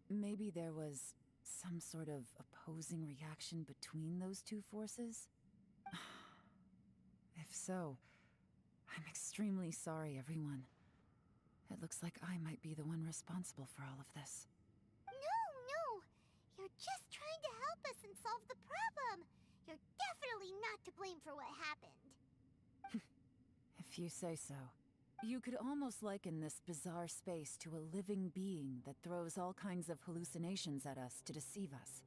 Maybe there was some sort of opposing reaction between those two forces? If so, I'm extremely sorry, everyone. It looks like I might be the one responsible for all of this. No! You're just trying to help us and solve the problem! You're definitely not to blame for what happened. If you say so. You could almost liken this bizarre space to a living being that throws all kinds of hallucinations at us to deceive us.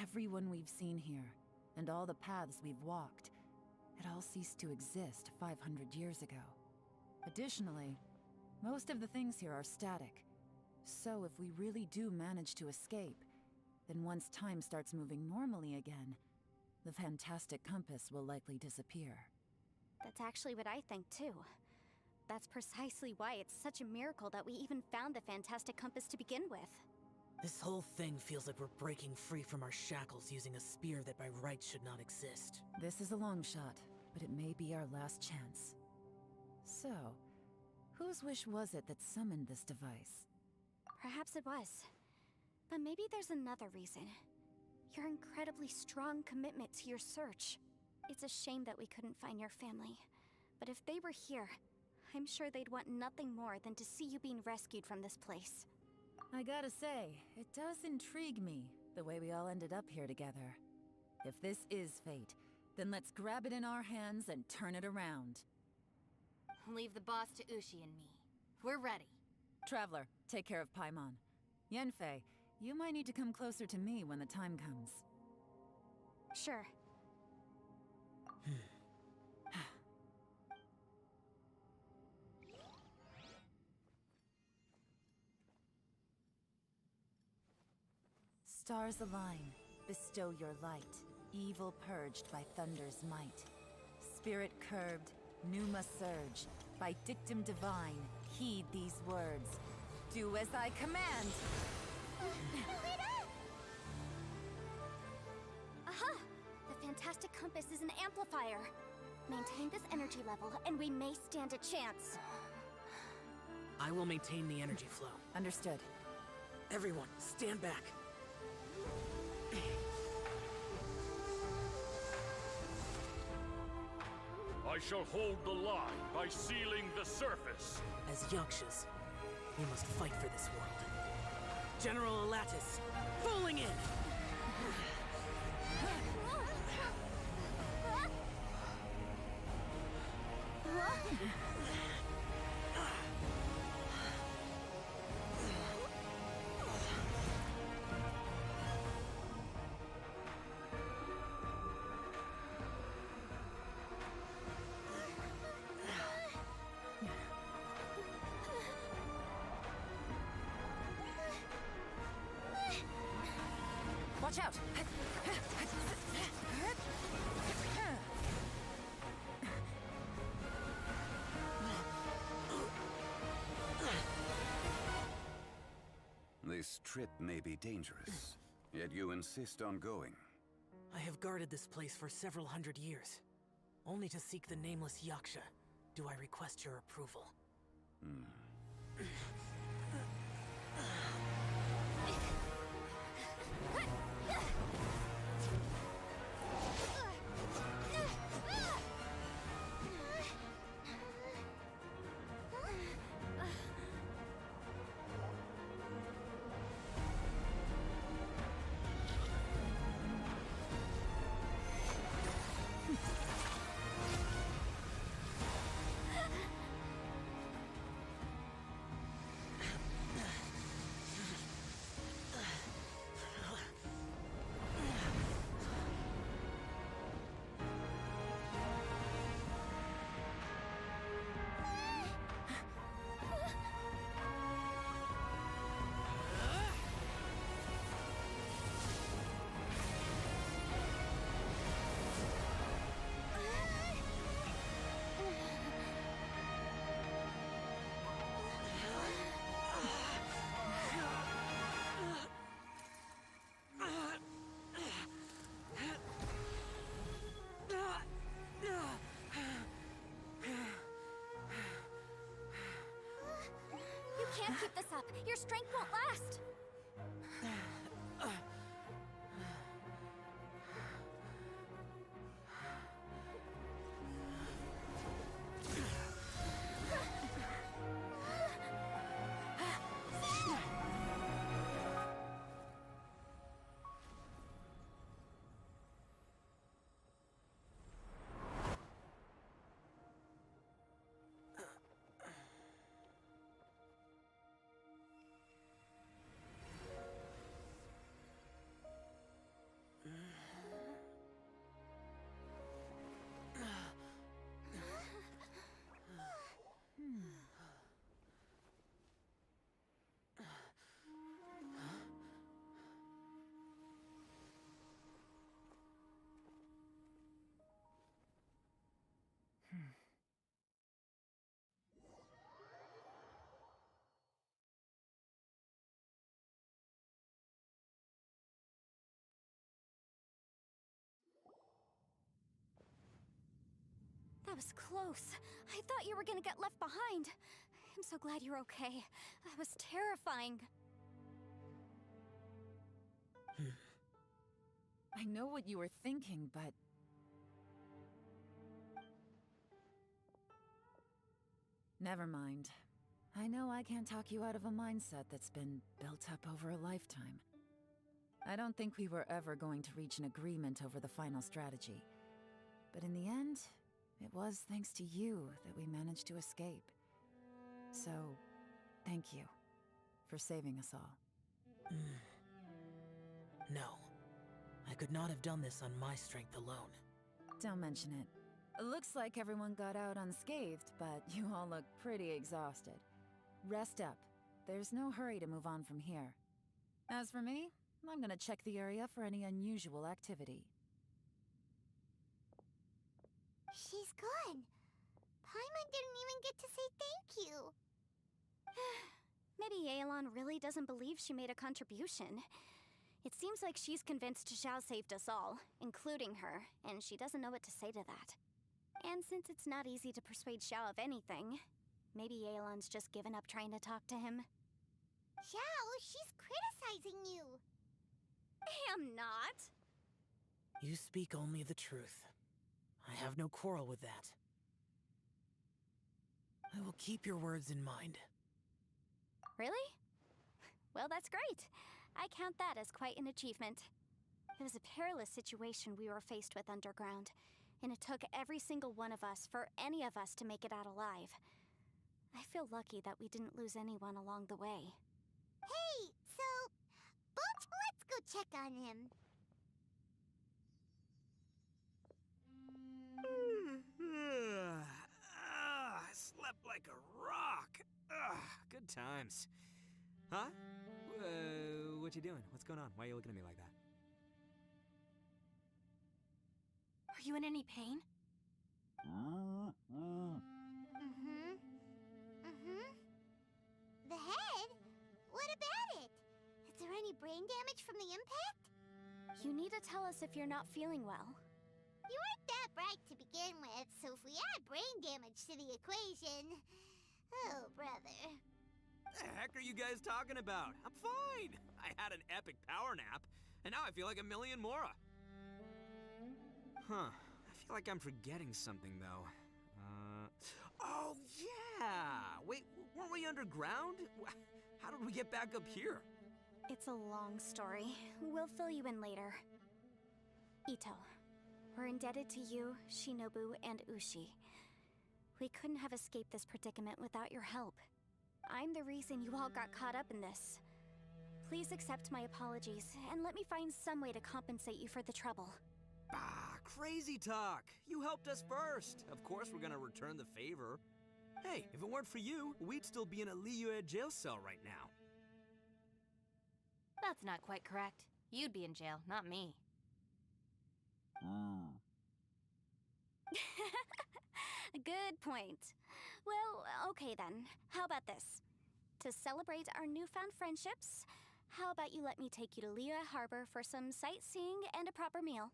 Everyone we've seen here, and all the paths we've walked, it all ceased to exist 500 years ago. Additionally, most of the things here are static. So if we really do manage to escape, then once time starts moving normally again, the fantastic compass will likely disappear. That's actually what I think too. That's precisely why it's such a miracle that we even found the fantastic compass to begin with. This whole thing feels like we're breaking free from our shackles using a spear that by rights should not exist. This is a long shot, but it may be our last chance. So, whose wish was it that summoned this device? Perhaps it was. But maybe there's another reason. Your incredibly strong commitment to your search. It's a shame that we couldn't find your family. But if they were here, I'm sure they'd want nothing more than to see you being rescued from this place. I gotta say, it does intrigue me, the way we all ended up here together. If this is fate, then let's grab it in our hands and turn it around. Leave the boss to Ushi and me. We're ready. Traveler, take care of Paimon. Yanfei, you might need to come closer to me when the time comes. Sure. Stars align, bestow your light, evil purged by thunder's might. Spirit curbed, pneuma surge, by dictum divine, heed these words. Do as I command! Aha! The fantastic compass is an amplifier. Maintain this energy level, and we may stand a chance. I will maintain the energy flow. Understood. Everyone, stand back. I shall hold the line by sealing the surface. As Yakshas, we must fight for this world. General Elatus, falling in! Watch out! This trip may be dangerous, yet you insist on going. I have guarded this place for several hundred years. Only to seek the nameless Yaksha do I request your approval. You can't keep this up. Your strength won't last. That was close. I thought you were gonna get left behind. I'm so glad you're okay. That was terrifying. I know what you were thinking, but... Never mind. I know I can't talk you out of a mindset that's been built up over a lifetime. I don't think we were ever going to reach an agreement over the final strategy. But in the end, it was thanks to you that we managed to escape. So, thank you for saving us all. No. I could not have done this on my strength alone. Don't mention it. It looks like everyone got out unscathed, but you all look pretty exhausted. Rest up. There's no hurry to move on from here. As for me, I'm gonna check the area for any unusual activity. She's gone. Paimon didn't even get to say thank you. Maybe Yelan really doesn't believe she made a contribution. It seems like she's convinced Xiao saved us all, including her, and she doesn't know what to say to that. And since it's not easy to persuade Xiao of anything, maybe Yelan's just given up trying to talk to him. Xiao, she's criticizing you. I'm not. You speak only the truth. I have no quarrel with that. I will keep your words in mind. Really? Well, that's great. I count that as quite an achievement. It was a perilous situation we were faced with underground, and it took every single one of us for any of us to make it out alive. I feel lucky that we didn't lose anyone along the way. Hey, so, let's go check on him. I slept like a rock. Good times. Huh? What you doing? What's going on? Why are you looking at me like that? Are you in any pain? The head? What about it? Is there any brain damage from the impact? You need to tell us if you're not feeling well. You weren't that bright to begin with, so if we add brain damage to the equation... Oh, brother. The heck are you guys talking about? I'm fine. I had an epic power nap, and now I feel like a million more. Huh. I feel like I'm forgetting something, though. Oh, yeah! Wait, weren't we underground? How did we get back up here? It's a long story. We'll fill you in later. Ito, we're indebted to you, Shinobu, and Ushi. We couldn't have escaped this predicament without your help. I'm the reason you all got caught up in this. Please accept my apologies, and let me find some way to compensate you for the trouble. Crazy talk! You helped us first! Of course we're gonna return the favor. Hey, if it weren't for you, we'd still be in a Liyue jail cell right now. That's not quite correct. You'd be in jail, not me. Good point. Well, okay then. How about this? To celebrate our newfound friendships, how about you let me take you to Liyue Harbor for some sightseeing and a proper meal?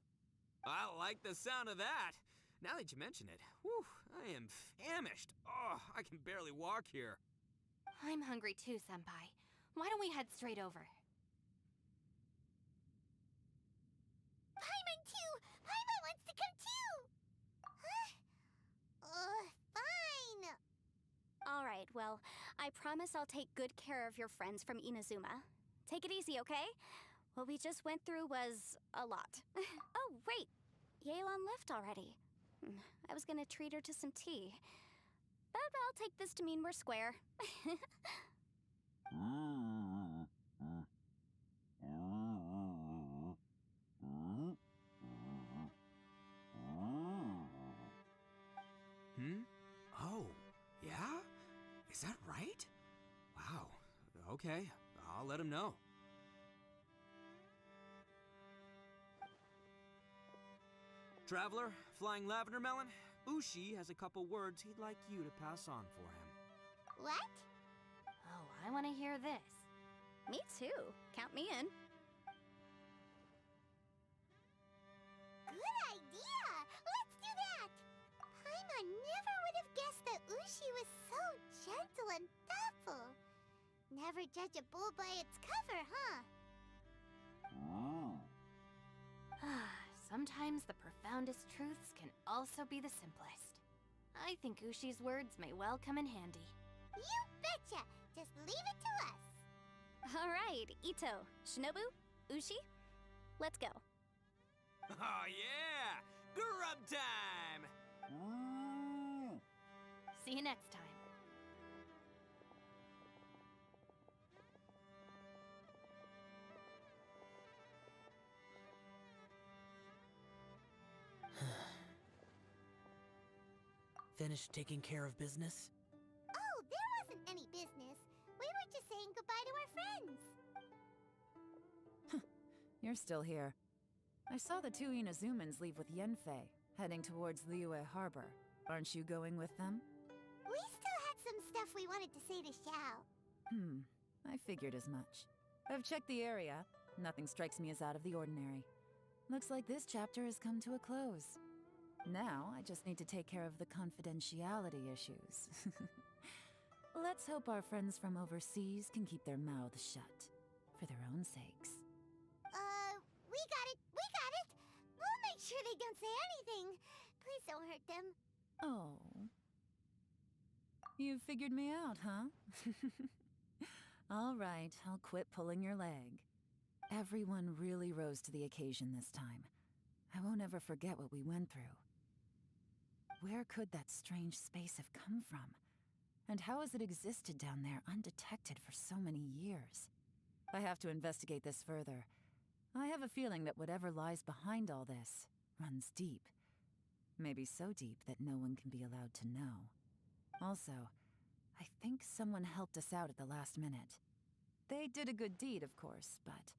I like the sound of that! Now that you mention it, whew, I am famished. Oh, I can barely walk here. I'm hungry too, Senpai. Why don't we head straight over? Paimon too! Paimon wants to come too! Fine! Alright, well, I promise I'll take good care of your friends from Inazuma. Take it easy, okay? What we just went through was a lot. Oh, wait! Yelan left already. I was gonna treat her to some tea. But I'll take this to mean we're square. Oh, yeah? Is that right? Wow. Okay, I'll let him know. Traveler, Flying Lavender Melon, Ushi has a couple words he'd like you to pass on for him. What? Oh, I want to hear this. Me too. Count me in. Good idea! Let's do that! Paimon I never would have guessed that Ushi was so gentle and thoughtful. Never judge a bull by its cover, huh? Sometimes the profoundest truths can also be the simplest. I think Ushi's words may well come in handy. You betcha! Just leave it to us. Alright, Ito, Shinobu, Ushi, let's go. Oh yeah! Grub time! See you next time. Finished taking care of business? Oh, there wasn't any business. We were just saying goodbye to our friends. You're still here. I saw the two Inazumans leave with Yenfei, heading towards Liyue Harbor. Aren't you going with them? We still had some stuff we wanted to say to Xiao. I figured as much. I've checked the area. Nothing strikes me as out of the ordinary. Looks like this chapter has come to a close. Now, I just need to take care of the confidentiality issues. Let's hope our friends from overseas can keep their mouths shut. For their own sakes. We got it! We got it! We'll make sure they don't say anything. Please don't hurt them. Oh. You figured me out, huh? All right, I'll quit pulling your leg. Everyone really rose to the occasion this time. I won't ever forget what we went through. Where could that strange space have come from? And how has it existed down there undetected for so many years? I have to investigate this further. I have a feeling that whatever lies behind all this runs deep. Maybe so deep that no one can be allowed to know. Also, I think someone helped us out at the last minute. They did a good deed, of course, but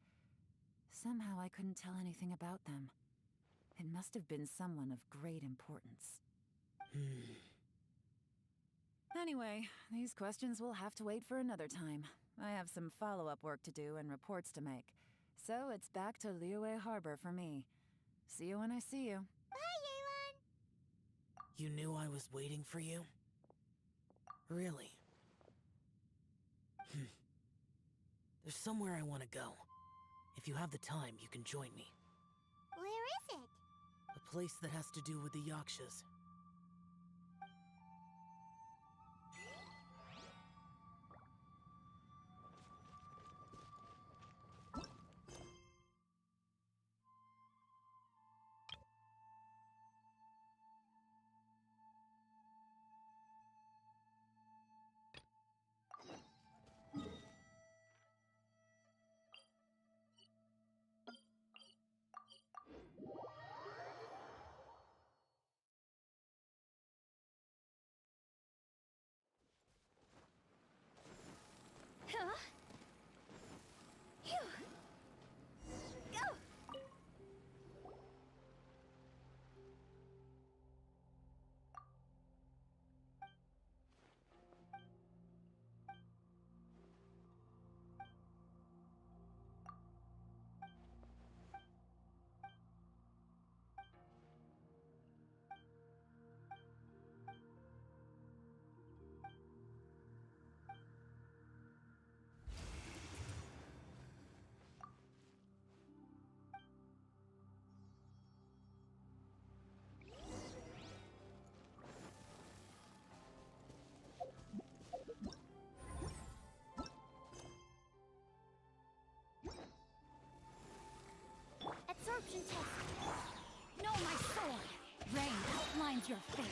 somehow I couldn't tell anything about them. It must have been someone of great importance. Anyway, these questions will have to wait for another time. I have some follow-up work to do and reports to make. So it's back to Liyue Harbor for me. See you when I see you. Bye, Yelan! You knew I was waiting for you? Really? There's somewhere I want to go. If you have the time, you can join me. Where is it? A place that has to do with the Yakshas. Huh? Phew. Go! Absorption test. Know my sword. Rain outlines your fate.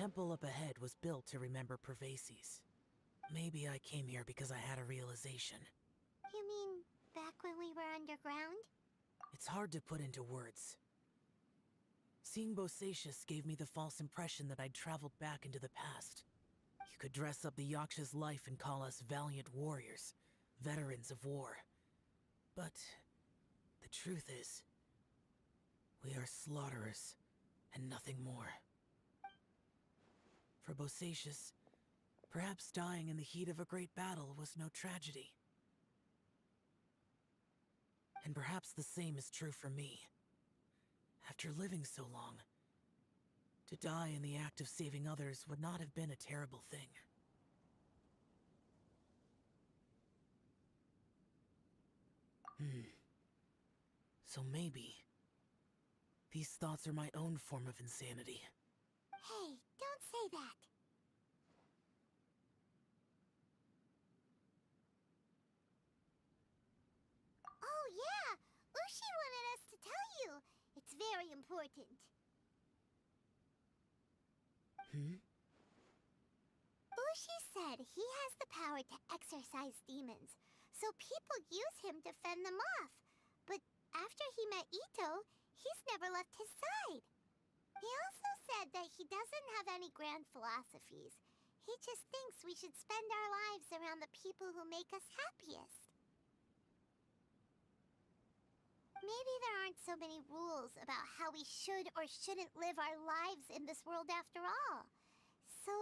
temple up ahead was built to remember Pervases. Maybe I came here because I had a realization. You mean back when we were underground? It's hard to put into words. Seeing Bosacius gave me the false impression that I'd traveled back into the past. You could dress up the Yaksha's life and call us valiant warriors, veterans of war. But the truth is, we are slaughterers and nothing more. For Bosacius, perhaps dying in the heat of a great battle was no tragedy. And perhaps the same is true for me. After living so long, to die in the act of saving others would not have been a terrible thing. So maybe these thoughts are my own form of insanity. Hey, don't say that. Oh yeah, Ushi wanted us to tell you. It's very important. Ushi said he has the power to exorcise demons, so people use him to fend them off. But after he met Ito, he's never left his side. He also said that he doesn't have any grand philosophies. He just thinks we should spend our lives around the people who make us happiest. Maybe there aren't so many rules about how we should or shouldn't live our lives in this world after all. So,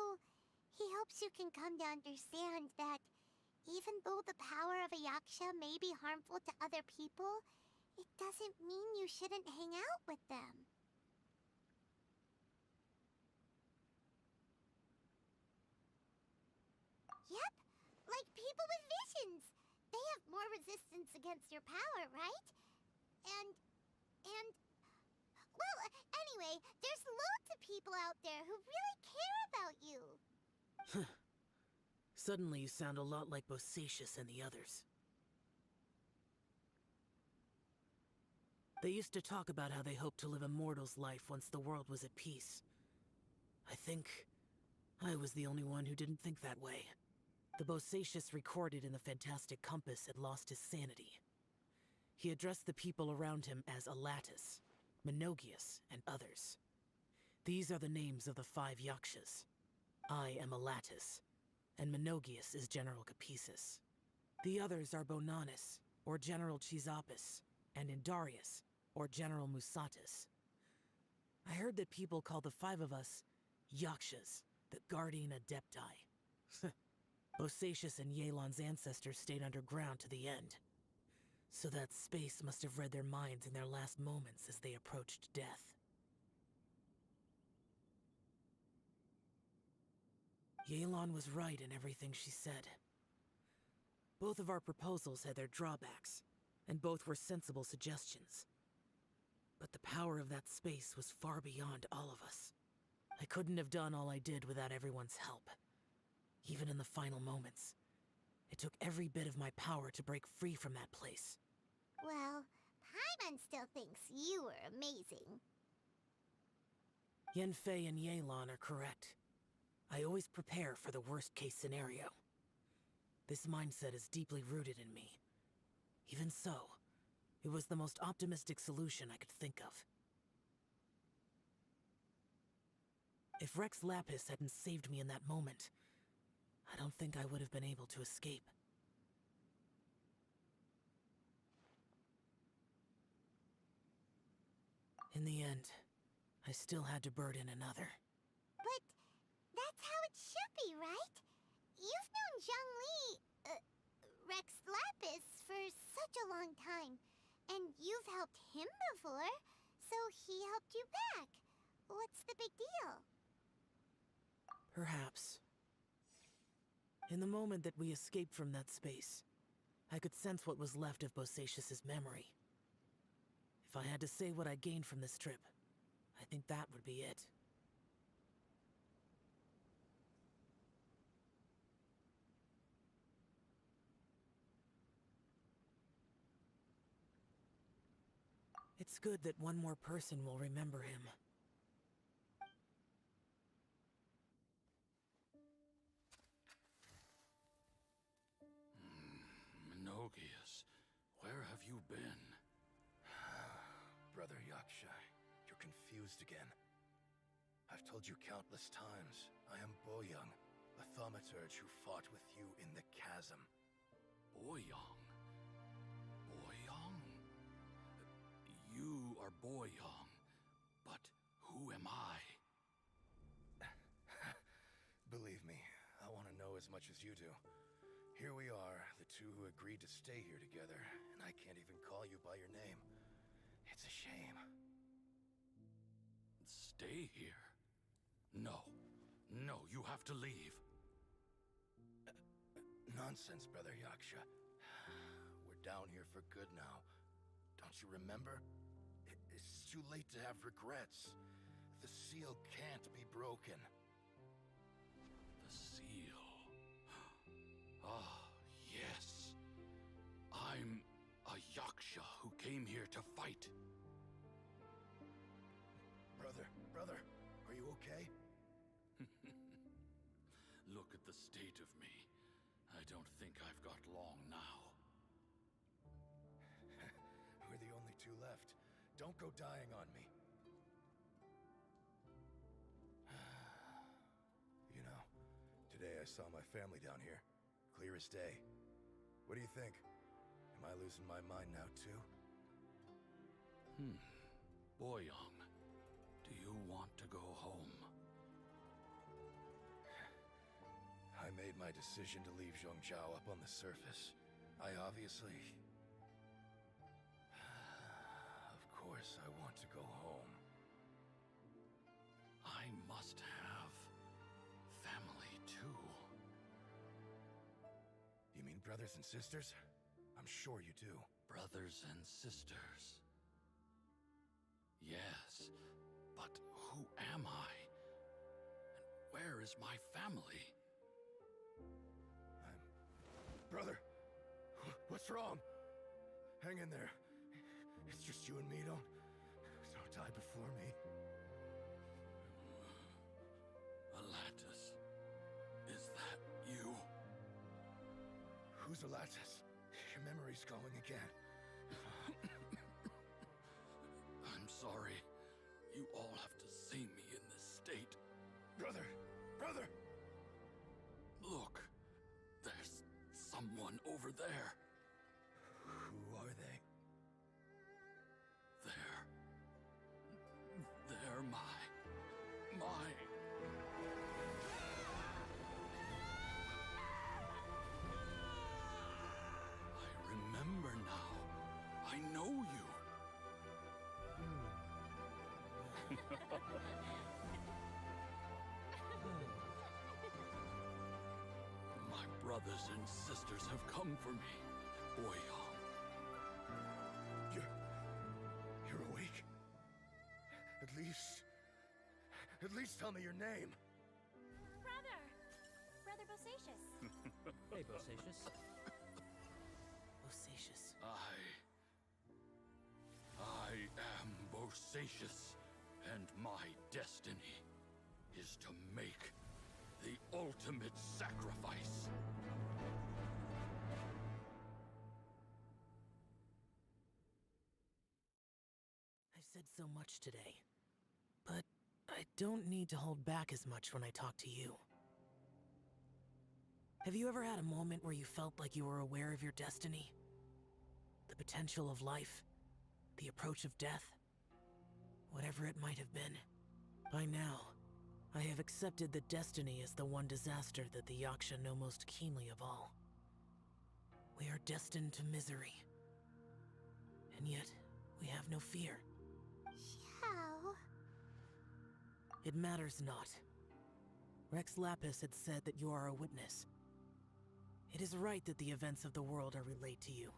he hopes you can come to understand that even though the power of a yaksha may be harmful to other people, it doesn't mean you shouldn't hang out with them. Yep, like people with visions. They have more resistance against your power, right? Well, anyway, there's loads of people out there who really care about you. Suddenly you sound a lot like Bosacius and the others. They used to talk about how they hoped to live a mortal's life once the world was at peace. I think I was the only one who didn't think that way. The Bosacius recorded in the Fantastic Compass had lost his sanity. He addressed the people around him as Alatus, Menogius, and others. These are the names of the 5 Yakshas. I am Alatus, and Menogius is General Capesus. The others are Bonanis, or General Chisapis, and Indarius, or General Musatus. I heard that people call the 5 of us Yakshas, the Guardian Adepti. Bosacius and Yelan's ancestors stayed underground to the end. So that space must have read their minds in their last moments as they approached death. Yelan was right in everything she said. Both of our proposals had their drawbacks, and both were sensible suggestions. But the power of that space was far beyond all of us. I couldn't have done all I did without everyone's help. Even in the final moments, it took every bit of my power to break free from that place. Well, Paimon still thinks you were amazing. Yanfei and Yelan are correct. I always prepare for the worst-case scenario. This mindset is deeply rooted in me. Even so, it was the most optimistic solution I could think of. If Rex Lapis hadn't saved me in that moment, I don't think I would have been able to escape. In the end, I still had to burden another. But that's how it should be, right? You've known Zhongli, Rex Lapis, for such a long time. And you've helped him before, so he helped you back. What's the big deal? Perhaps. In the moment that we escaped from that space, I could sense what was left of Bosacius's memory. If I had to say what I gained from this trip, I think that would be it. It's good that one more person will remember him. you been? Brother Yaksha, you're confused again. I've told you countless times, I am Boyoung, a thaumaturge who fought with you in the chasm. Boyoung? Boyoung? You are Boyoung, but who am I? Believe me, I want to know as much as you do. Here we are, the two who agreed to stay here together, and I can't even call you by your name. It's a shame. Stay here? No. No, you have to leave. Nonsense, Brother Yaksha. We're down here for good now. Don't you remember? It's too late to have regrets. The seal can't be broken. The seal. Ah, yes. I'm a Yaksha who came here to fight. Brother, are you okay? Look at the state of me. I don't think I've got long now. We're the only two left. Don't go dying on me. You know, today I saw my family down here. Clear as day. What do you think? Am I losing my mind now, too? Boyoung, do you want to go home? I made my decision to leave Zhongzhou up on the surface. I obviously... Of course I want to go home. I must have family too. You mean brothers and sisters? I'm sure you do. Brothers and sisters. Yes, but who am I? And where is my family? Brother, what's wrong? Hang in there. It's just you and me. Don't die before me. Alatus, is that you? Who's Alatus? Your memory's going again. I'm sorry. You all have to see me in this state. Brother! Look, there's someone over there. Who are they? They're my... I remember now. I know you. My brothers and sisters have come for me, Boyoung. You're awake? At least tell me your name. Brother Bosacius. Hey, Bosacius. Bosacius. I am Bosacius, and my destiny is to make the ultimate sacrifice. I've said so much today, but I don't need to hold back as much when I talk to you. Have you ever had a moment where you felt like you were aware of your destiny? The potential of life? The approach of death? Whatever it might have been. By now, I have accepted that destiny is the one disaster that the Yaksha know most keenly of all. We are destined to misery. And yet, we have no fear. How? It matters not. Rex Lapis had said that you are a witness. It is right that the events of the world are relayed to you.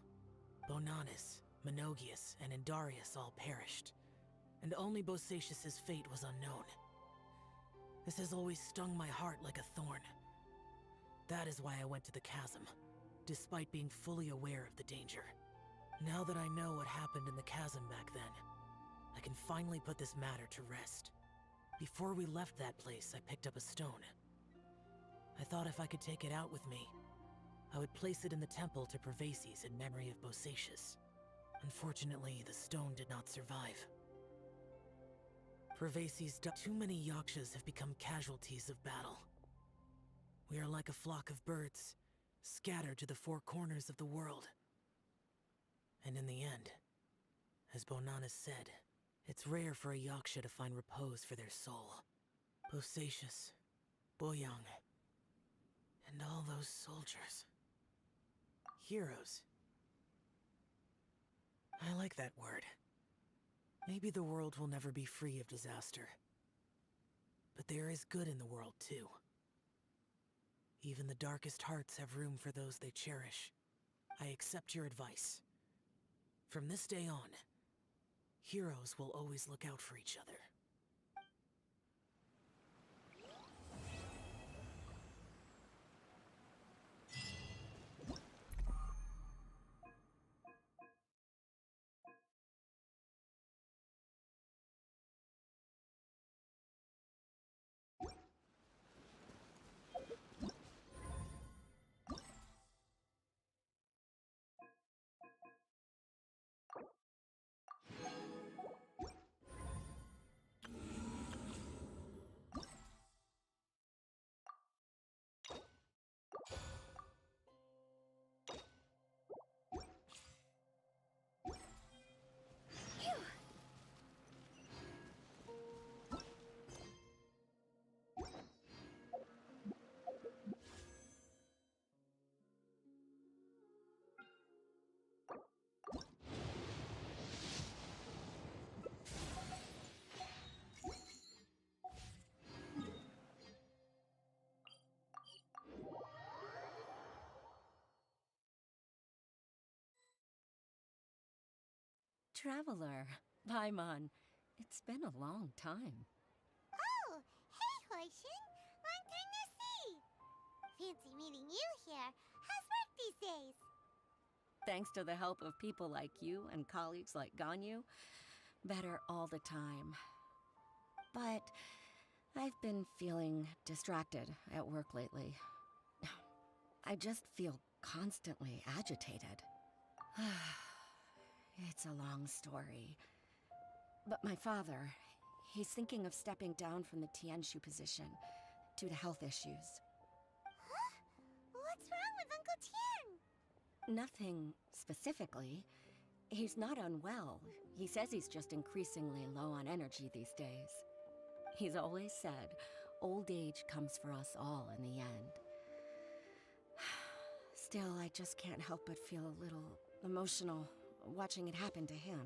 Bonanis, Menogius, and Indarius all perished, and only Bosacius' fate was unknown. This has always stung my heart like a thorn. That is why I went to the chasm, despite being fully aware of the danger. Now that I know what happened in the chasm back then, I can finally put this matter to rest. Before we left that place, I picked up a stone. I thought if I could take it out with me, I would place it in the temple to Pervases in memory of Bosacius. Unfortunately, the stone did not survive. Too many yakshas have become casualties of battle. We are like a flock of birds, scattered to the four corners of the world. And in the end, as Bonanas said, it's rare for a yaksha to find repose for their soul. Bosacius, Boyang, and all those soldiers. Heroes. I like that word. Maybe the world will never be free of disaster. But there is good in the world, too. Even the darkest hearts have room for those they cherish. I accept your advice. From this day on, heroes will always look out for each other. Traveler, Paimon, it's been a long time. Oh, hey, Hoishin. Long time no see. Fancy meeting you here. How's work these days? Thanks to the help of people like you and colleagues like Ganyu, better all the time. But I've been feeling distracted at work lately. I just feel constantly agitated. It's a long story. But my father, he's thinking of stepping down from the Tianshu position due to health issues. Huh? What's wrong with Uncle Tian? Nothing specifically. He's not unwell. He says he's just increasingly low on energy these days. He's always said, old age comes for us all in the end. Still, I just can't help but feel a little emotional watching it happen to him.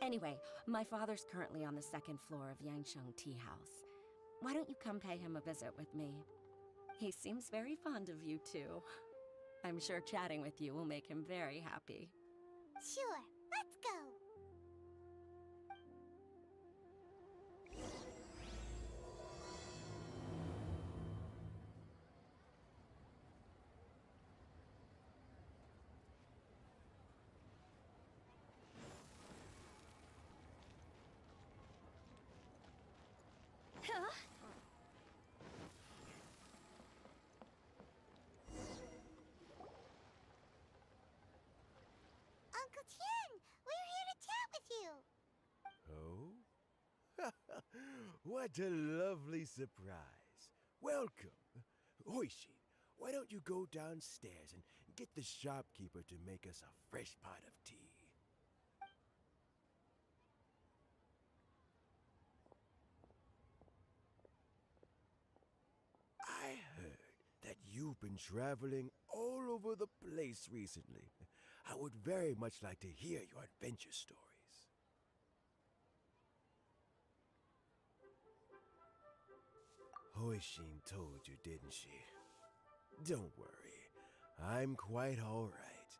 Anyway, my father's currently on the second floor of Yangsheng Tea House. Why don't you come pay him a visit with me? He seems very fond of you too. I'm sure chatting with you will make him very happy. Sure, let's go. Uncle Tian, we're here to chat with you. Oh? What a lovely surprise. Welcome. Hoishin, why don't you go downstairs and get the shopkeeper to make us a fresh pot of tea? I heard that you've been traveling all over the place recently. I would very much like to hear your adventure stories. Hoishin told you, didn't she? Don't worry, I'm quite all right.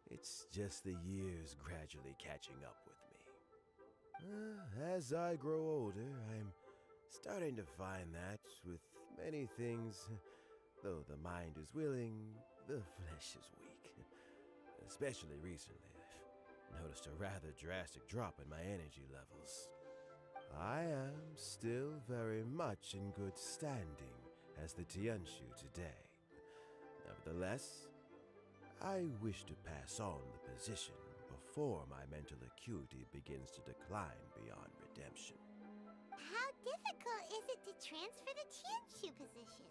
It's just the years gradually catching up with me. As I grow older, I'm starting to find that with many things, though the mind is willing, the flesh is weak. Especially recently, I've noticed a rather drastic drop in my energy levels. I am still very much in good standing as the Tianshu today. Nevertheless, I wish to pass on the position before my mental acuity begins to decline beyond redemption. How difficult is it to transfer the Tianshu position?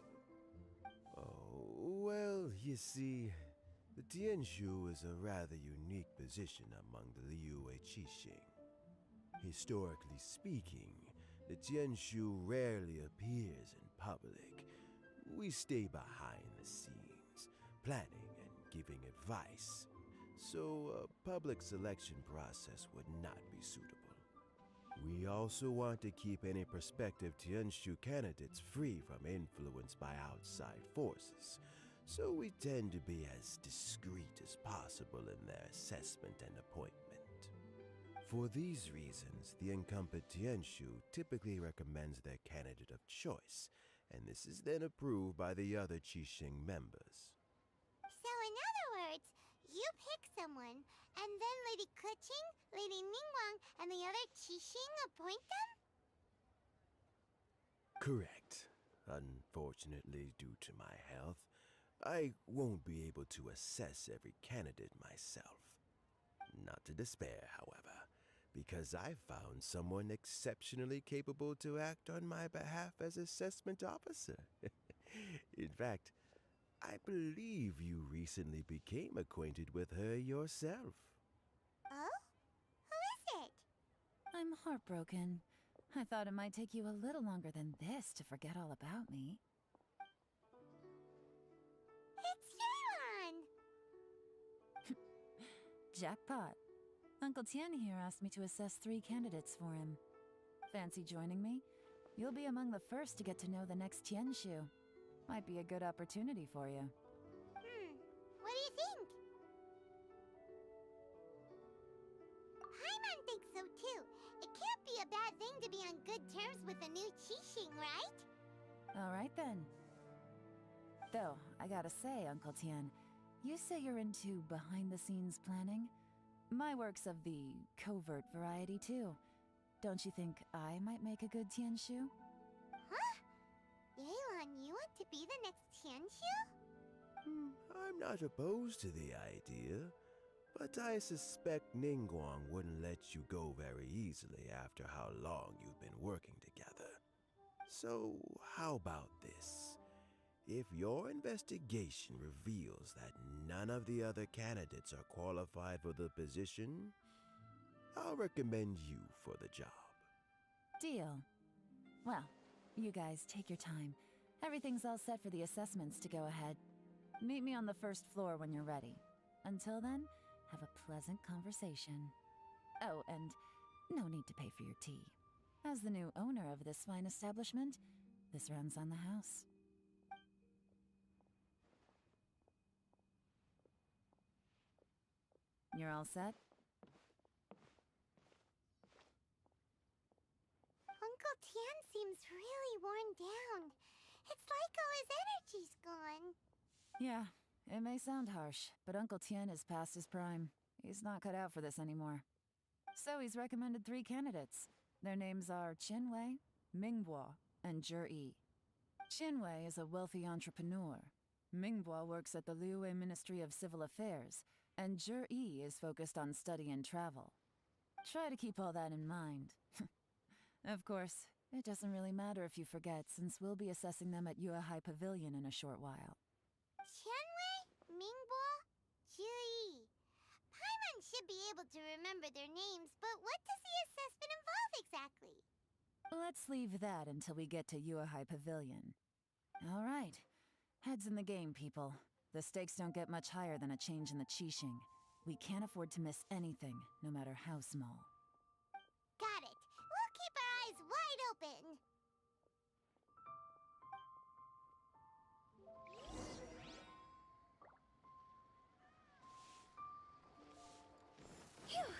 Oh, well, you see, the Tianshu is a rather unique position among the Liyue Qixing. Historically speaking, the Tianshu rarely appears in public. We stay behind the scenes, planning and giving advice, so a public selection process would not be suitable. We also want to keep any prospective Tianshu candidates free from influence by outside forces, so we tend to be as discreet as possible in their assessment and appointment. For these reasons, the incumbent Tianshu typically recommends their candidate of choice, and this is then approved by the other Qixing members. So in other words, you pick someone, and then Lady Keqing, Lady Ningguang, and the other Qixing appoint them? Correct. Unfortunately, due to my health, I won't be able to assess every candidate myself. Not to despair, however, because I found someone exceptionally capable to act on my behalf as assessment officer. In fact, I believe you recently became acquainted with her yourself. Oh? Who is it? I'm heartbroken. I thought it might take you a little longer than this to forget all about me. It's yelan! Jackpot. Uncle Tian here asked me to assess 3 candidates for him. Fancy joining me? You'll be among the first to get to know the next Tianshu. Might be a good opportunity for you. What do you think? Paimon thinks so too. It can't be a bad thing to be on good terms with a new Qixing, right? Alright then. Though, I gotta say, Uncle Tian, you say you're into behind-the-scenes planning? My work's of the covert variety too. Don't you think I might make a good Tianshu? Huh? Yelan, you want to be the next Tianshu? I'm not opposed to the idea, but I suspect Ningguang wouldn't let you go very easily after how long you've been working together. So, how about this? If your investigation reveals that none of the other candidates are qualified for the position, I'll recommend you for the job. Deal. Well, you guys take your time. Everything's all set for the assessments to go ahead. Meet me on the first floor when you're ready. Until then, have a pleasant conversation. Oh, and no need to pay for your tea. As the new owner of this fine establishment, this runs on the house. You're all set? Uncle Tian seems really worn down. It's like all his energy's gone. Yeah, it may sound harsh, but Uncle Tian is past his prime. He's not cut out for this anymore. So he's recommended 3 candidates. Their names are Qinwei, Mingbo, and Zhi. Qinwei is a wealthy entrepreneur. Mingbo works at the Liyue Ministry of Civil Affairs, and Zhi is focused on study and travel. Try to keep all that in mind. Of course, it doesn't really matter if you forget, since we'll be assessing them at Yuehai Pavilion in a short while. Qianwei, Mingbo, Zhi. Paimon should be able to remember their names, but what does the assessment involve exactly? Let's leave that until we get to Yuehai Pavilion. All right. Heads in the game, people. The stakes don't get much higher than a change in the Qixing. We can't afford to miss anything, no matter how small. Got it. We'll keep our eyes wide open. Phew!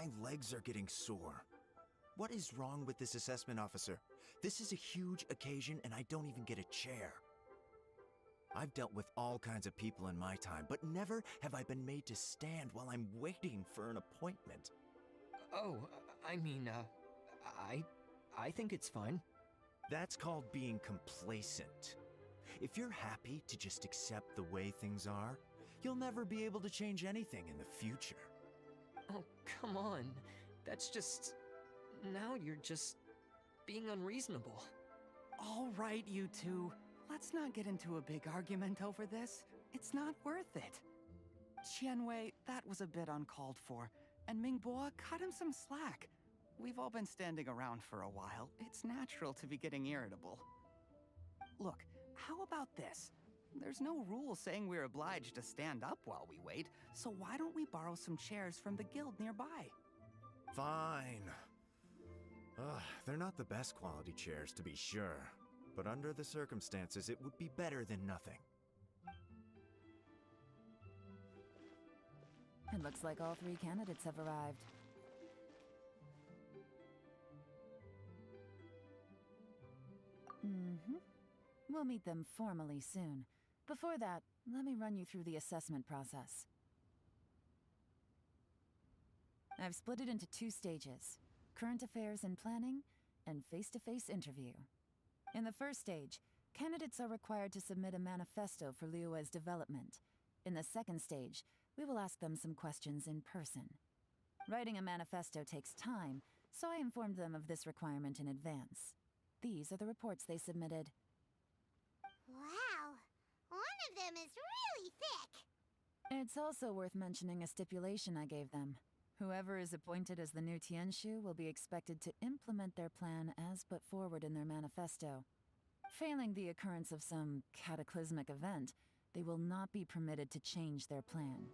My legs are getting sore. What is wrong with this assessment officer? This is a huge occasion and I don't even get a chair. I've dealt with all kinds of people in my time, but never have I been made to stand while I'm waiting for an appointment. Oh, I mean, I think it's fine. That's called being complacent. If you're happy to just accept the way things are, you'll never be able to change anything in the future. Oh, come on. That's just... Now you're just being unreasonable. All right, you two. Let's not get into a big argument over this. It's not worth it. Qianwei, that was a bit uncalled for. And Mingbo, cut him some slack. We've all been standing around for a while. It's natural to be getting irritable. Look, how about this? There's no rule saying we're obliged to stand up while we wait, so why don't we borrow some chairs from the guild nearby? Fine. They're not the best quality chairs, to be sure. But under the circumstances, it would be better than nothing. It looks like all 3 candidates have arrived. We'll meet them formally soon. Before that, let me run you through the assessment process. I've split it into 2 stages: current affairs and planning, and face-to-face interview. In the first stage, candidates are required to submit a manifesto for Liyue's development. In the second stage, we will ask them some questions in person. Writing a manifesto takes time, so I informed them of this requirement in advance. These are the reports they submitted. Wow, one of them is really thick. It's also worth mentioning a stipulation I gave them. Whoever is appointed as the new Tianshu will be expected to implement their plan as put forward in their manifesto. Failing the occurrence of some cataclysmic event, they will not be permitted to change their plan.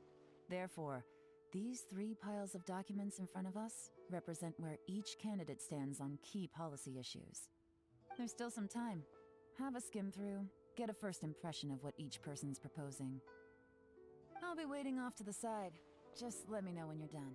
Therefore, these 3 piles of documents in front of us represent where each candidate stands on key policy issues. There's still some time. Have a skim through, get a first impression of what each person's proposing. I'll be waiting off to the side. Just let me know when you're done.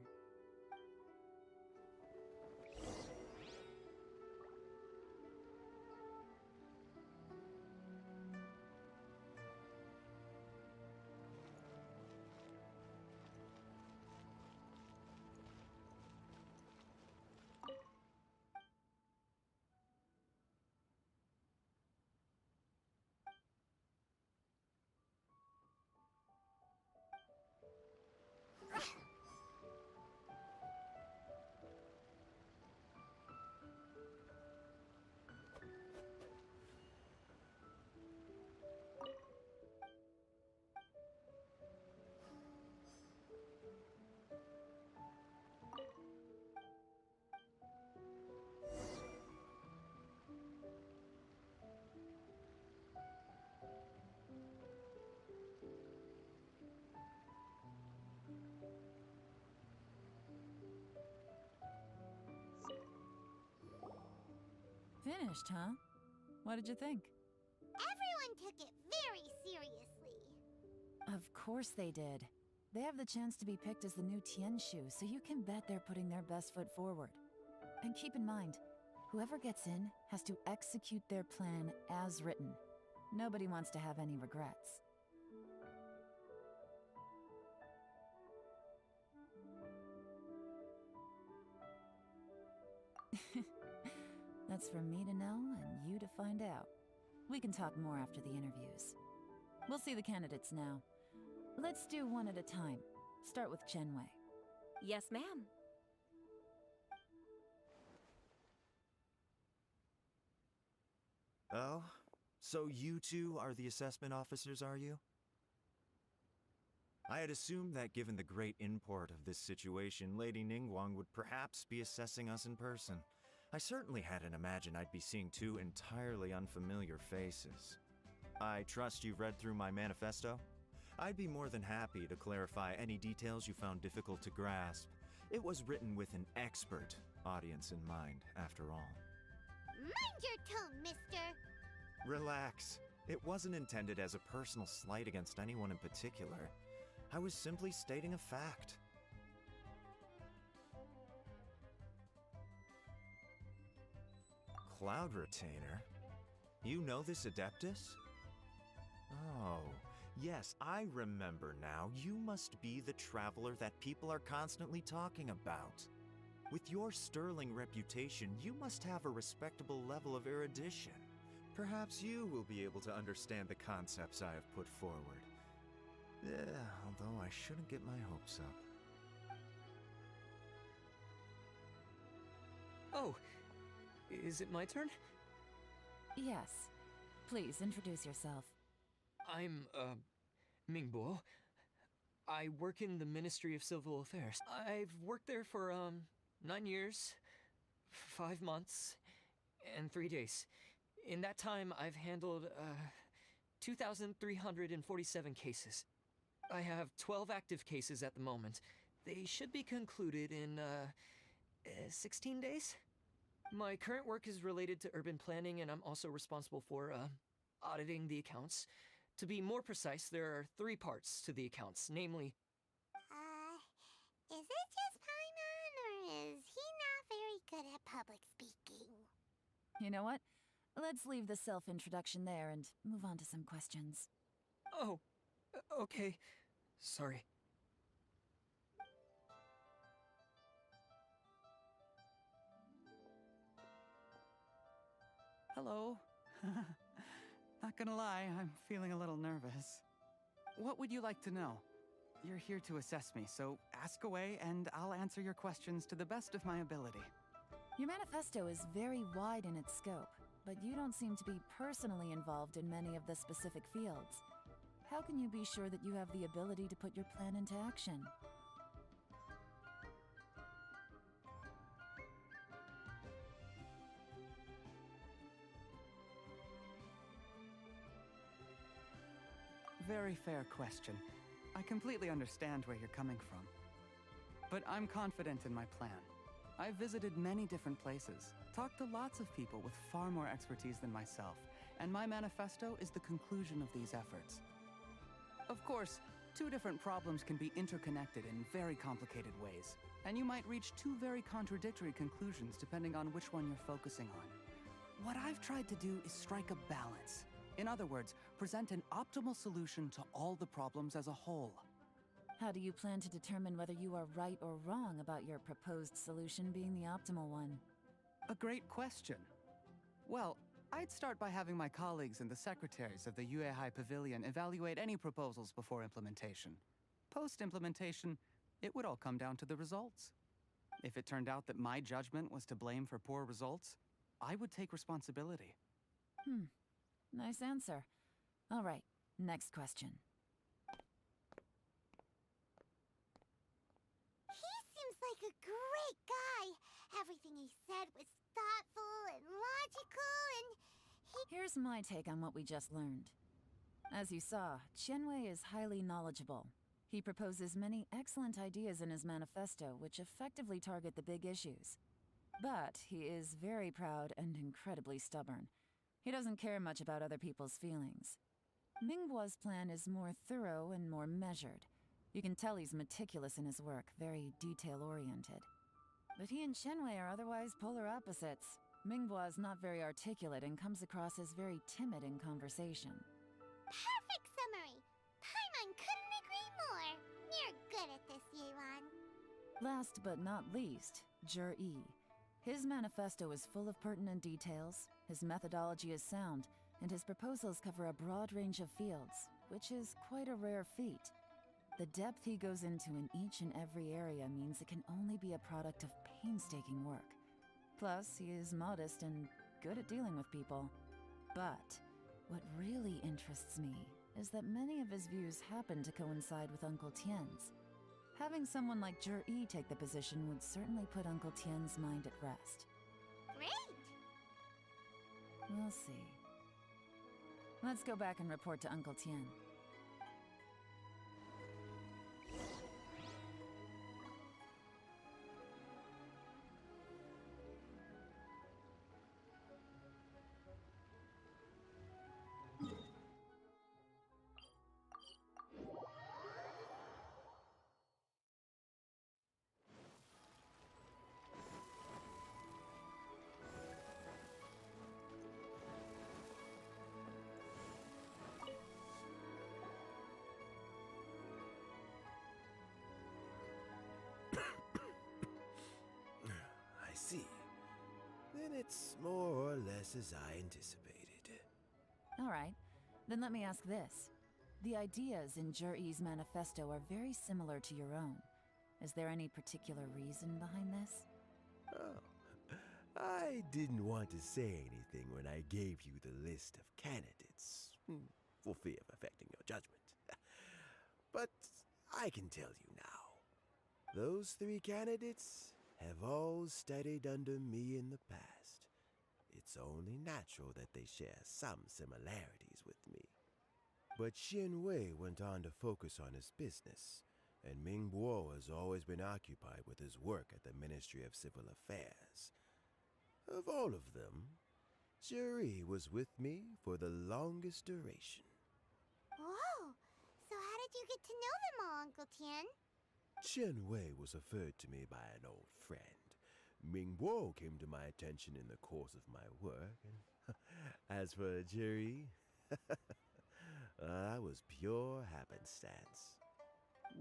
Finished, huh? What did you think? Everyone took it very seriously. Of course they did. They have the chance to be picked as the new Tianshu, so you can bet they're putting their best foot forward. And keep in mind, whoever gets in has to execute their plan as written. Nobody wants to have any regrets. That's for me to know and you to find out. We can talk more after the interviews. We'll see the candidates now. Let's do one at a time. Start with Chenwei. Yes, ma'am. Oh? So you 2 are the assessment officers, are you? I had assumed that given the great import of this situation, Lady Ningguang would perhaps be assessing us in person. I certainly hadn't imagined I'd be seeing 2 entirely unfamiliar faces. I trust you've read through my manifesto? I'd be more than happy to clarify any details you found difficult to grasp. It was written with an expert audience in mind, after all. Mind your tone, mister. Relax. It wasn't intended as a personal slight against anyone in particular. I was simply stating a fact. cloud retainer? You know this Adeptus? Oh, yes, I remember now. You must be the traveler that people are constantly talking about. With your sterling reputation, you must have a respectable level of erudition. Perhaps you will be able to understand the concepts I have put forward. Yeah, although I shouldn't get my hopes up. Oh, is it my turn? Yes. Please introduce yourself. I'm, Mingbo. I work in the Ministry of Civil Affairs. I've worked there for, 9 years, 5 months, and 3 days. In that time, I've handled, 2,347 cases. I have 12 active cases at the moment. They should be concluded in, 16 days? My current work is related to urban planning, and I'm also responsible for, auditing the accounts. To be more precise, there are 3 parts to the accounts, namely... Is it just Paimon, or is he not very good at public speaking? You know what? Let's leave the self-introduction there and move on to some questions. Oh, okay. Sorry. Hello. Not gonna lie, I'm feeling a little nervous. What would you like to know? You're here to assess me, so ask away and I'll answer your questions to the best of my ability. Your manifesto is very wide in its scope, but you don't seem to be personally involved in many of the specific fields. How can you be sure that you have the ability to put your plan into action? Very fair question. I completely understand where you're coming from. But I'm confident in my plan. I've visited many different places, talked to lots of people with far more expertise than myself, and my manifesto is the conclusion of these efforts. Of course, 2 different problems can be interconnected in very complicated ways, and you might reach 2 very contradictory conclusions depending on which one you're focusing on. What I've tried to do is strike a balance. In other words, present an optimal solution to all the problems as a whole. How do you plan to determine whether you are right or wrong about your proposed solution being the optimal one? A great question. Well, I'd start by having my colleagues and the secretaries of the Yuehai Pavilion evaluate any proposals before implementation. Post-implementation, it would all come down to the results. If it turned out that my judgment was to blame for poor results, I would take responsibility. Nice answer. All right, next question. He seems like a great guy. Everything he said was thoughtful and logical, and Here's my take on what we just learned. As you saw, Qianwei is highly knowledgeable. He proposes many excellent ideas in his manifesto which effectively target the big issues. But he is very proud and incredibly stubborn. He doesn't care much about other people's feelings. Mingbo's plan is more thorough and more measured. You can tell he's meticulous in his work, very detail-oriented. But he and Qianwei are otherwise polar opposites. Mingbo is not very articulate and comes across as very timid in conversation. perfect summary. Paimon couldn't agree more. You're good at this, yelan. Last but not least, Zhi. His manifesto is full of pertinent details, his methodology is sound, and his proposals cover a broad range of fields, which is quite a rare feat. The depth he goes into in each and every area means it can only be a product of painstaking work. Plus, he is modest and good at dealing with people. But what really interests me is that many of his views happen to coincide with Uncle Tien's. Having someone like Zhi take the position would certainly put Uncle Tien's mind at rest. Great! We'll see. Let's go back and report to Uncle Tien. It's more or less as I anticipated. All right, then let me ask this. The ideas in Jur-E's manifesto are very similar to your own. Is there any particular reason behind this? Oh, I didn't want to say anything when I gave you the list of candidates, for fear of affecting your judgment. But I can tell you now. Those 3 candidates have all studied under me in the past. It's only natural that they share some similarities with me. But Xin Wei went on to focus on his business, and Ming Bo has always been occupied with his work at the Ministry of Civil Affairs. Of all of them, Juri was with me for the longest duration. Whoa! So how did you get to know them all, Uncle Tian? Chen Wei was referred to me by an old friend. Ming Bo came to my attention in the course of my work, and as for Juri, that was pure happenstance.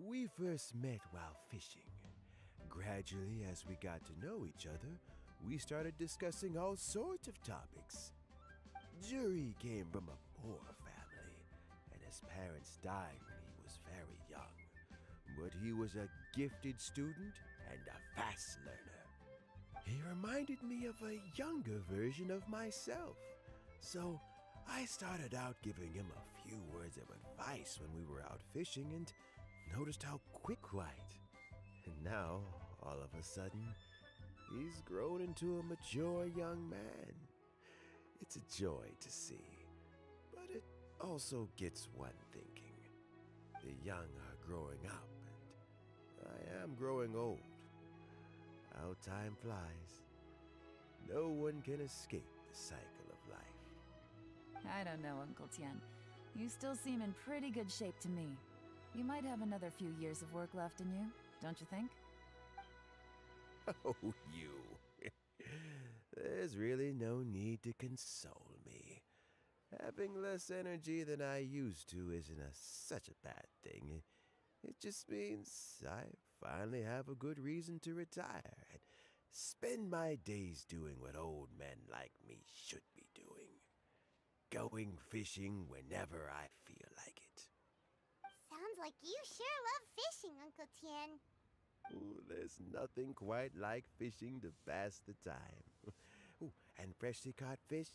We first met while fishing. Gradually, as we got to know each other, we started discussing all sorts of topics. Juri came from a poor family, and his parents died when he was very young. But he was a gifted student and a fast learner. He reminded me of a younger version of myself. So I started out giving him a few words of advice when we were out fishing and noticed how quick-witted. And now, all of a sudden, he's grown into a mature young man. It's a joy to see, but it also gets one thinking. The young are growing up, and I am growing old. How time flies. No one can escape the cycle of life. I don't know, Uncle Tian. You still seem in pretty good shape to me. You might have another few years of work left in you, don't you think? Oh, you. There's really no need to console me. Having less energy than I used to isn't such a bad thing. It just means I finally have a good reason to retire and spend my days doing what old men like me should be doing. Going fishing whenever I feel like it. Sounds like you sure love fishing, Uncle Tian. Ooh, there's nothing quite like fishing to pass the time. Ooh, and freshly caught fish,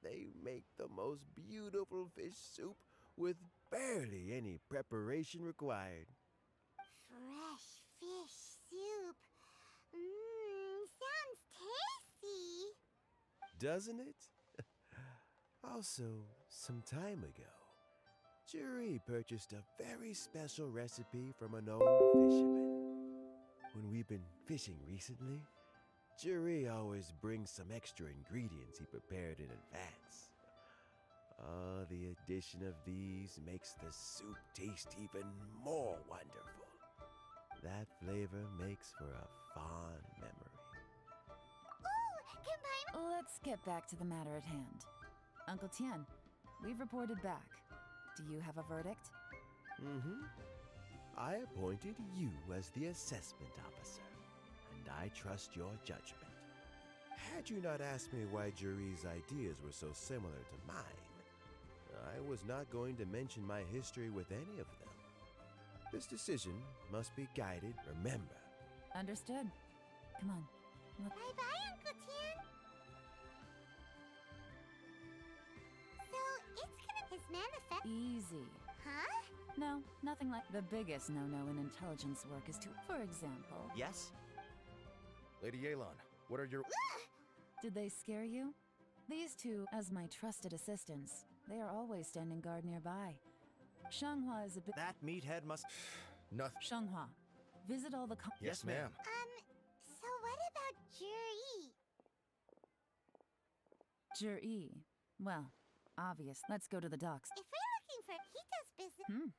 they make the most beautiful fish soup with barely any preparation required. Fresh fish soup. Sounds tasty. Doesn't it? Also, some time ago, Juri purchased a very special recipe from an old fisherman. When we've been fishing recently, Juri always brings some extra ingredients he prepared in advance. The addition of these makes the soup taste even more wonderful. That flavor makes for a fond memory. Ooh, Let's get back to the matter at hand. Uncle Tian, we've reported back. Do you have a verdict? I appointed you as the assessment officer, and I trust your judgment. Had you not asked me why Juri's ideas were so similar to mine, I was not going to mention my history with any of them. This decision must be guided, remember. Understood. Come on. Bye-bye, Uncle Tian. So, it's gonna his manifest. Easy. Huh? No, nothing like the biggest no-no in intelligence work is to, for example... Yes? Lady Yelan, what are your... Did they scare you? These two, as my trusted assistants, they are always standing guard nearby. Shanghua is a bit... That meathead must... Nothing. Shanghua, visit all the... Yes, ma'am. So what about Juri? Jur-E. Well, obvious. Let's go to the docks. If we're looking for... He does business...